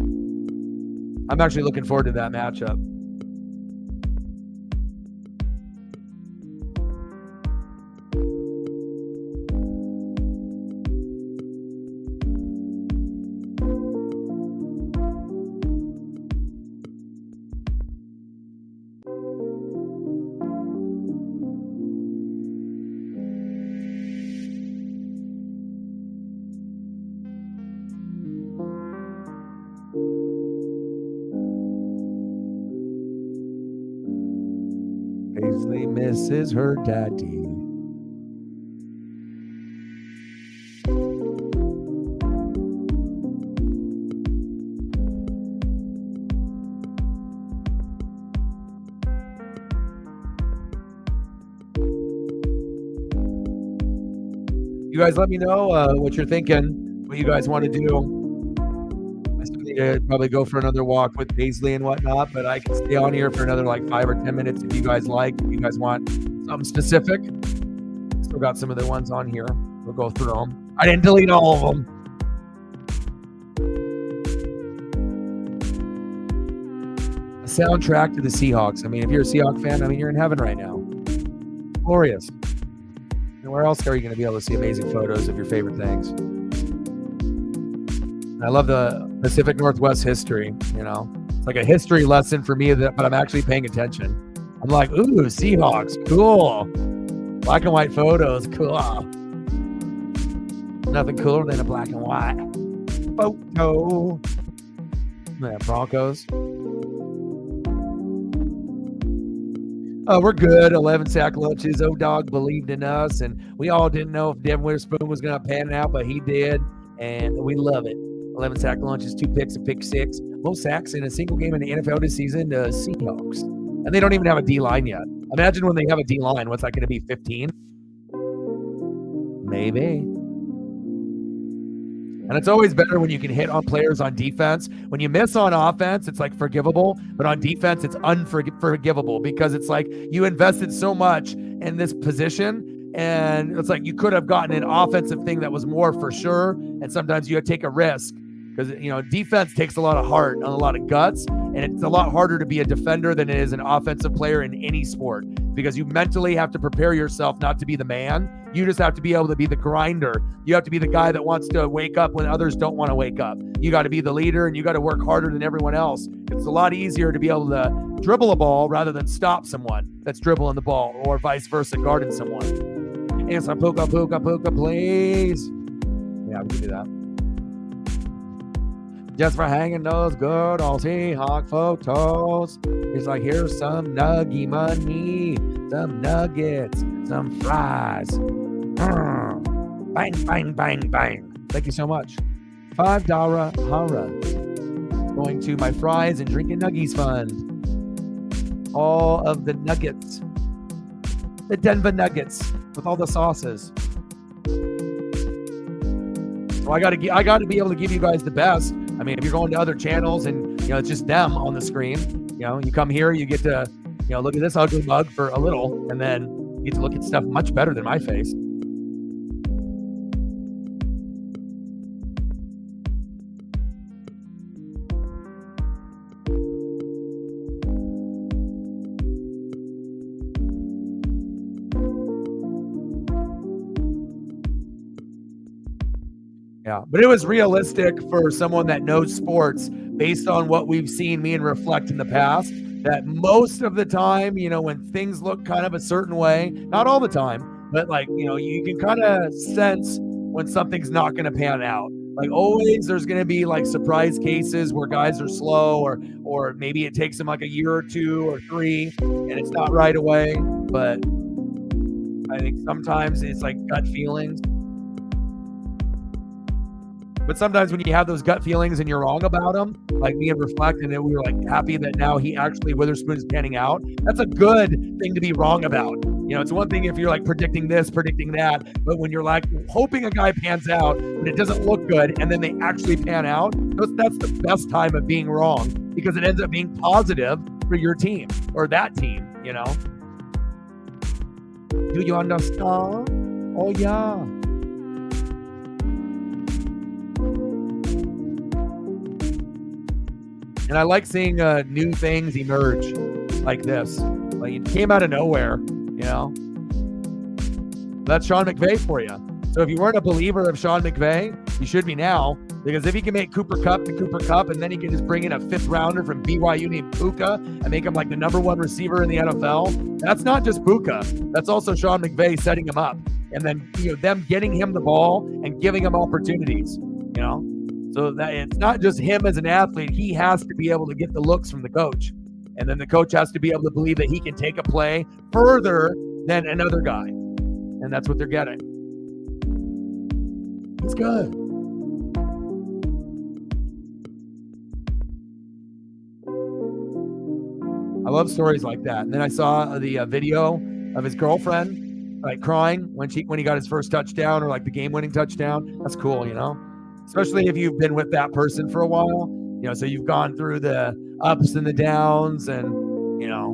A: I'm actually looking forward to that matchup. Paisley misses her daddy. You guys let me know what you're thinking, what you guys want to do. I still need to probably go for another walk with Paisley and whatnot, but I can stay on here for another like 5 or 10 minutes if you guys like. If you guys want something specific, still got some of the ones on here. We'll go through them. I didn't delete all of them. A soundtrack to the Seahawks. I mean, if you're a Seahawks fan, I mean, you're in heaven right now. Glorious. And where else are you going to be able to see amazing photos of your favorite things? I love the Pacific Northwest history, you know. It's like a history lesson for me, but I'm actually paying attention. I'm like, ooh, Seahawks, cool. Black and white photos, cool. Nothing cooler than a black and white photo. Yeah, Broncos. We're good. 11 sack lunches. O-Dog believed in us, and we all didn't know if Devin Witherspoon was going to pan out, but he did, and we love it. 11 sack lunches, 2 picks, a pick 6. Most sacks in a single game in the NFL this season, Seahawks. And they don't even have a D-line yet. Imagine when they have a D-line. What's that going to be, 15? Maybe. And it's always better when you can hit on players on defense. When you miss on offense, it's like forgivable, but on defense, it's unforgivable because it's like you invested so much in this position, and it's like you could have gotten an offensive thing that was more for sure, and sometimes you have to take a risk because, you know, defense takes a lot of heart and a lot of guts, and it's a lot harder to be a defender than it is an offensive player in any sport because you mentally have to prepare yourself not to be the man. You just have to be able to be the grinder. You have to be the guy that wants to wake up when others don't want to wake up. You got to be the leader, and you got to work harder than everyone else. It's a lot easier to be able to dribble a ball rather than stop someone that's dribbling the ball, or vice versa, guarding someone. And some puka, please. Yeah, we can do that. Just for hanging those good old Seahawk photos. It's like, here's some nuggy money, some nuggets, some fries. Bang, bang, bang, bang. Thank you so much. $5 hara. Going to my fries and drinking nuggies fund. All of the nuggets. The Denver Nuggets with all the sauces. So I gotta be able to give you guys the best. I mean, if you're going to other channels and, you know, it's just them on the screen, you know, you come here, you get to, you know, look at this ugly mug for a little, and then you get to look at stuff much better than my face. Yeah, but it was realistic for someone that knows sports based on what we've seen me and Reflect in the past, that most of the time, you know, when things look kind of a certain way, not all the time, but like, you know, you can kind of sense when something's not going to pan out. Like always, there's going to be like surprise cases where guys are slow, or maybe it takes them like a year or 2 or 3 and it's not right away. But I think sometimes it's like gut feelings. But sometimes when you have those gut feelings and you're wrong about them, like me and Reflect, and then we were like happy that now Witherspoon is panning out. That's a good thing to be wrong about. You know, it's one thing if you're like predicting this, predicting that, but when you're like hoping a guy pans out, but it doesn't look good, and then they actually pan out, that's the best time of being wrong because it ends up being positive for your team or that team, you know? Do you understand? Oh, yeah. And I like seeing new things emerge like this. Like it came out of nowhere, you know? That's Sean McVay for you. So if you weren't a believer of Sean McVay, you should be now, because if he can make Cooper Kupp the Cooper Kupp, and then he can just bring in a 5th rounder from BYU named Puka and make him like the number 1 receiver in the NFL, that's not just Puka. That's also Sean McVay setting him up. And then, you know, them getting him the ball and giving him opportunities, you know? So that it's not just him as an athlete. He has to be able to get the looks from the coach. And then the coach has to be able to believe that he can take a play further than another guy. And that's what they're getting. It's good. I love stories like that. And then I saw the video of his girlfriend like crying when he got his first touchdown, or like the game-winning touchdown. That's cool, you know, especially if you've been with that person for a while, you know, so you've gone through the ups and the downs, and, you know,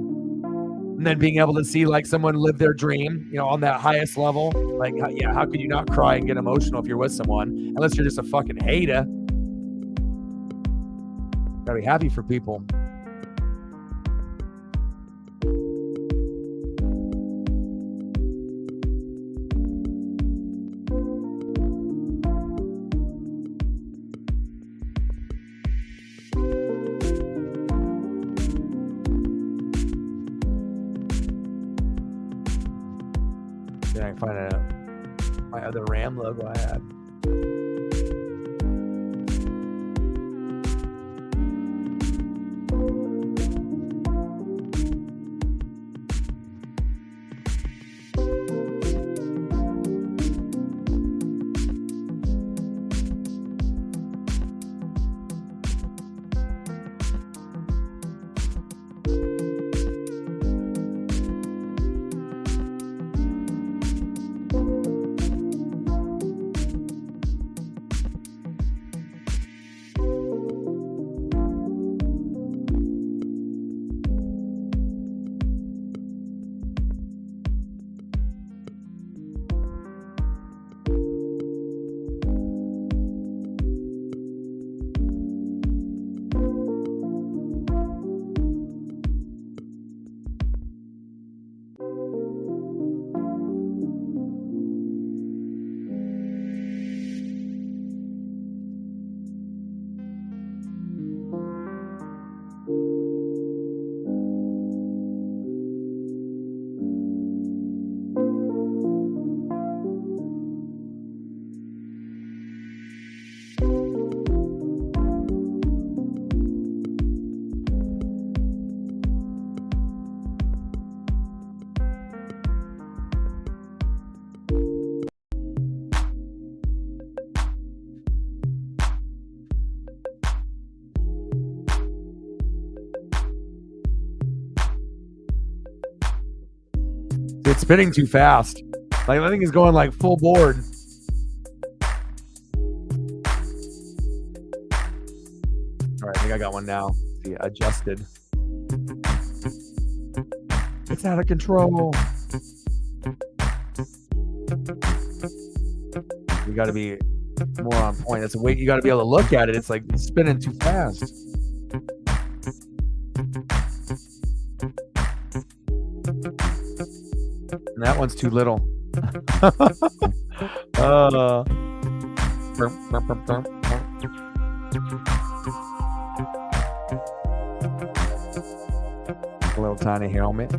A: and then being able to see like someone live their dream, you know, on that highest level. Like, yeah, how could you not cry and get emotional if you're with someone, unless you're just a fucking hater? Gotta be happy for people. I can find my other Ram logo I had. It's spinning too fast. Like, I think it's going like full board. All right, I think I got one now. See, adjusted. It's out of control. You got to be more on point. That's a way you got to be able to look at it. It's like it's spinning too fast. And that one's too little. A little tiny helmet.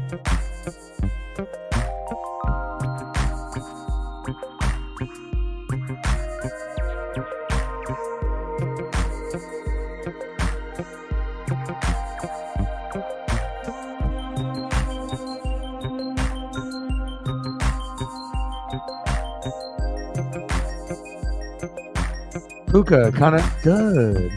A: Puka, kind of good.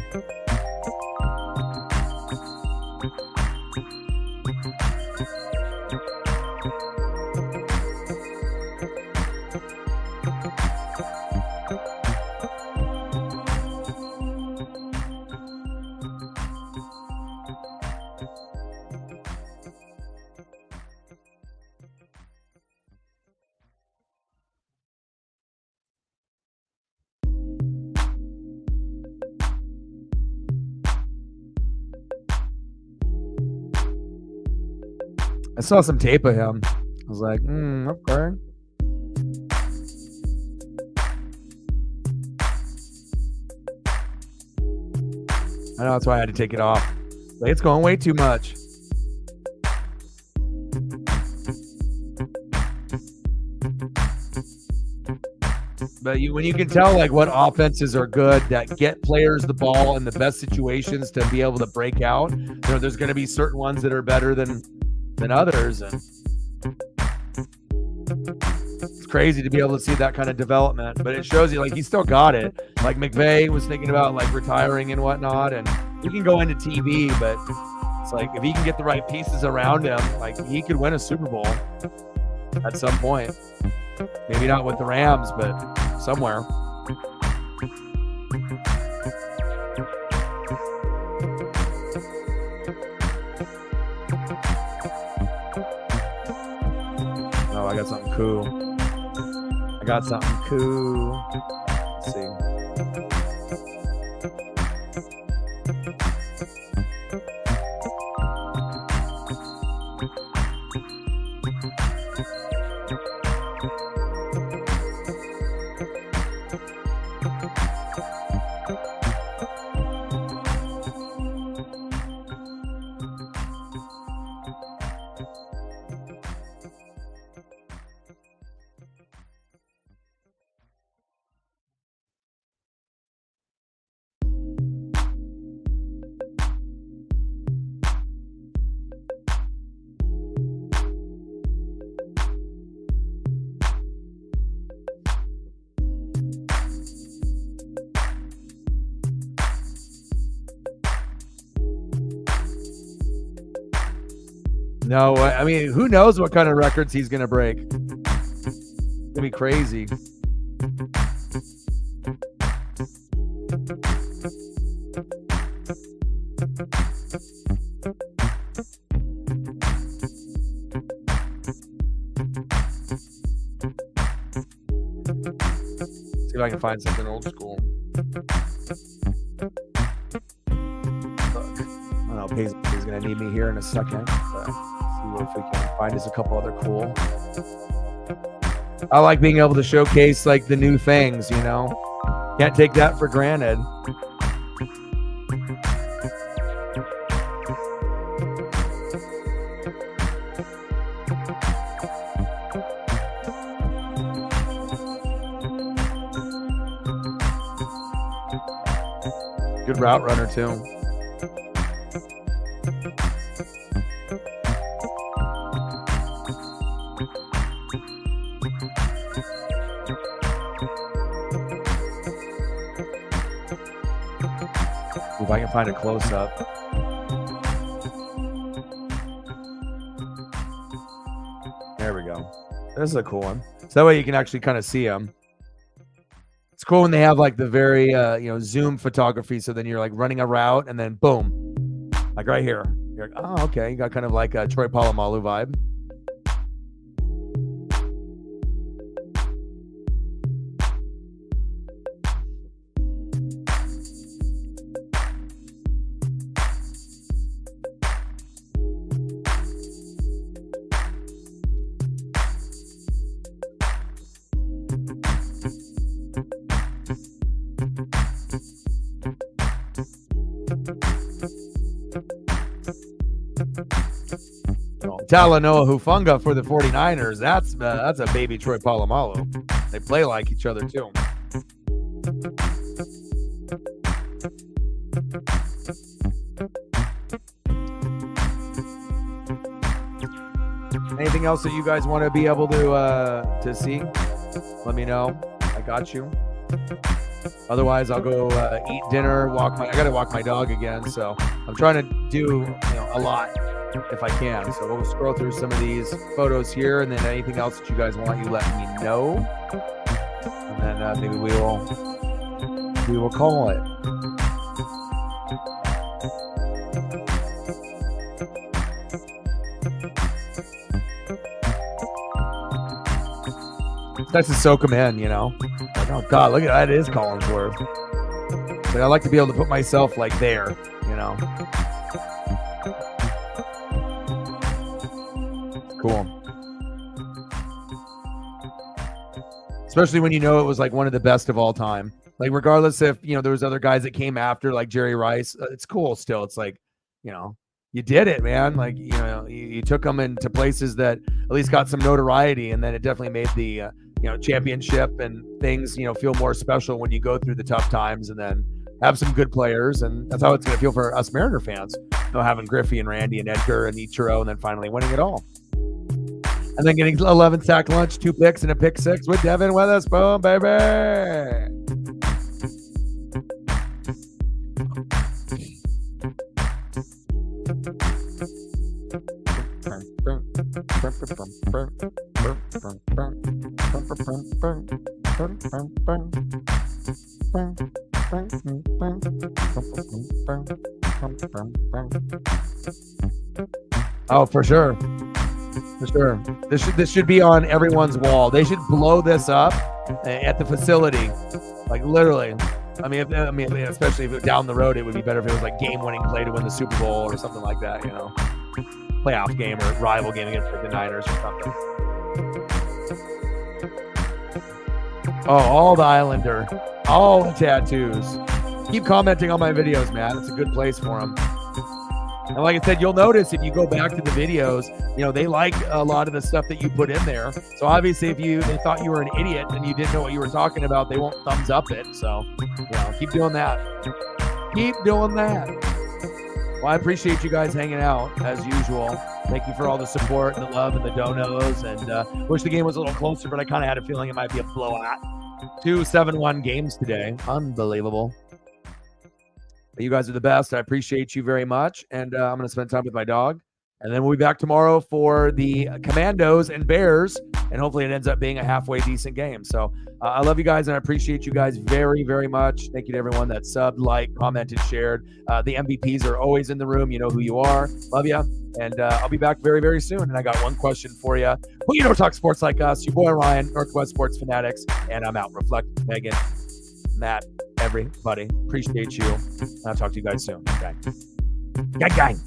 A: I saw some tape of him. I was like, okay. I know, that's why I had to take it off. Like, it's going way too much. but when you can tell like what offenses are good that get players the ball in the best situations to be able to break out, there's going to be certain ones that are better than others, and it's crazy to be able to see that kind of development. But it shows you like he still got it. Like McVay was thinking about like retiring and whatnot, and he can go into TV, but it's like if he can get the right pieces around him, like he could win a Super Bowl at some point. Maybe not with the Rams, but somewhere. Oh, I got something cool. Let's see. No, I mean, who knows what kind of records he's going to break? It's going to be crazy. See if I can find something old school. I don't know, Paisley's going to need me here in a second. See if we can find us a couple other cool. I like being able to showcase like the new things, Can't take that for granted. Good route runner too. If I can find a close-up. There we go. This is a cool one. So that way you can actually kind of see them. It's cool when they have like the very, zoom photography. So then you're like running a route and then boom, like right here. You're like, oh, okay. You got kind of like a Troy Polamalu vibe. Talanoa Hufanga for the 49ers. That's a baby Troy Polamalu. They play like each other too. Anything else that you guys want to be able to see? Let me know. I got you. Otherwise, I'll go eat dinner. I gotta walk my dog again, so I'm trying to do a lot if I can. So we'll scroll through some of these photos here, and then anything else that you guys want, you let me know, and then maybe we will call it. It's nice to soak them in, Like, oh God, look at that! It is Collinsworth. But I like to be able to put myself like there, Cool. Especially when it was like one of the best of all time. Like regardless if, there was other guys that came after like Jerry Rice, it's cool still. It's like, you did it, man. Like, you took them into places that at least got some notoriety, and then it definitely made the championship and things, feel more special when you go through the tough times and then have some good players. And that's how it's going to feel for us Mariner fans, having Griffey and Randy and Edgar and Ichiro, and then finally winning it all. And then getting 11 sack lunch, 2 picks, and a pick 6 with Devin with us. Boom, baby. Oh, for sure. For sure. This should be on everyone's wall. They should blow this up at the facility. Like literally. I mean, especially if it, down the road, it would be better if it was like game-winning play to win the Super Bowl or something like that, playoff game or rival game against the Niners or something. Oh, all the Islander, all the tattoos. Keep commenting on my videos, man. It's a good place for them. And like I said, you'll notice if you go back to the videos, they like a lot of the stuff that you put in there. So obviously, if they thought you were an idiot and you didn't know what you were talking about, they won't thumbs up it. So, keep doing that. Keep doing that. Well, I appreciate you guys hanging out as usual. Thank you for all the support and the love and the donos. And wish the game was a little closer, but I kind of had a feeling it might be a blowout. 2 7-1 games today. Unbelievable. But you guys are the best. I appreciate you very much. And I'm going to spend time with my dog. And then we'll be back tomorrow for the Commandos and Bears. And hopefully it ends up being a halfway decent game. So I love you guys and I appreciate you guys very, very much. Thank you to everyone that subbed, liked, commented, shared. The MVPs are always in the room. You know who you are. Love you. And I'll be back very, very soon. And I got one question for you. Who talk sports like us? Your boy Ryan, Northwest Sports Fanatics. And I'm out. Reflect, Megan, Matt, everybody. Appreciate you. And I'll talk to you guys soon. Okay. Gang.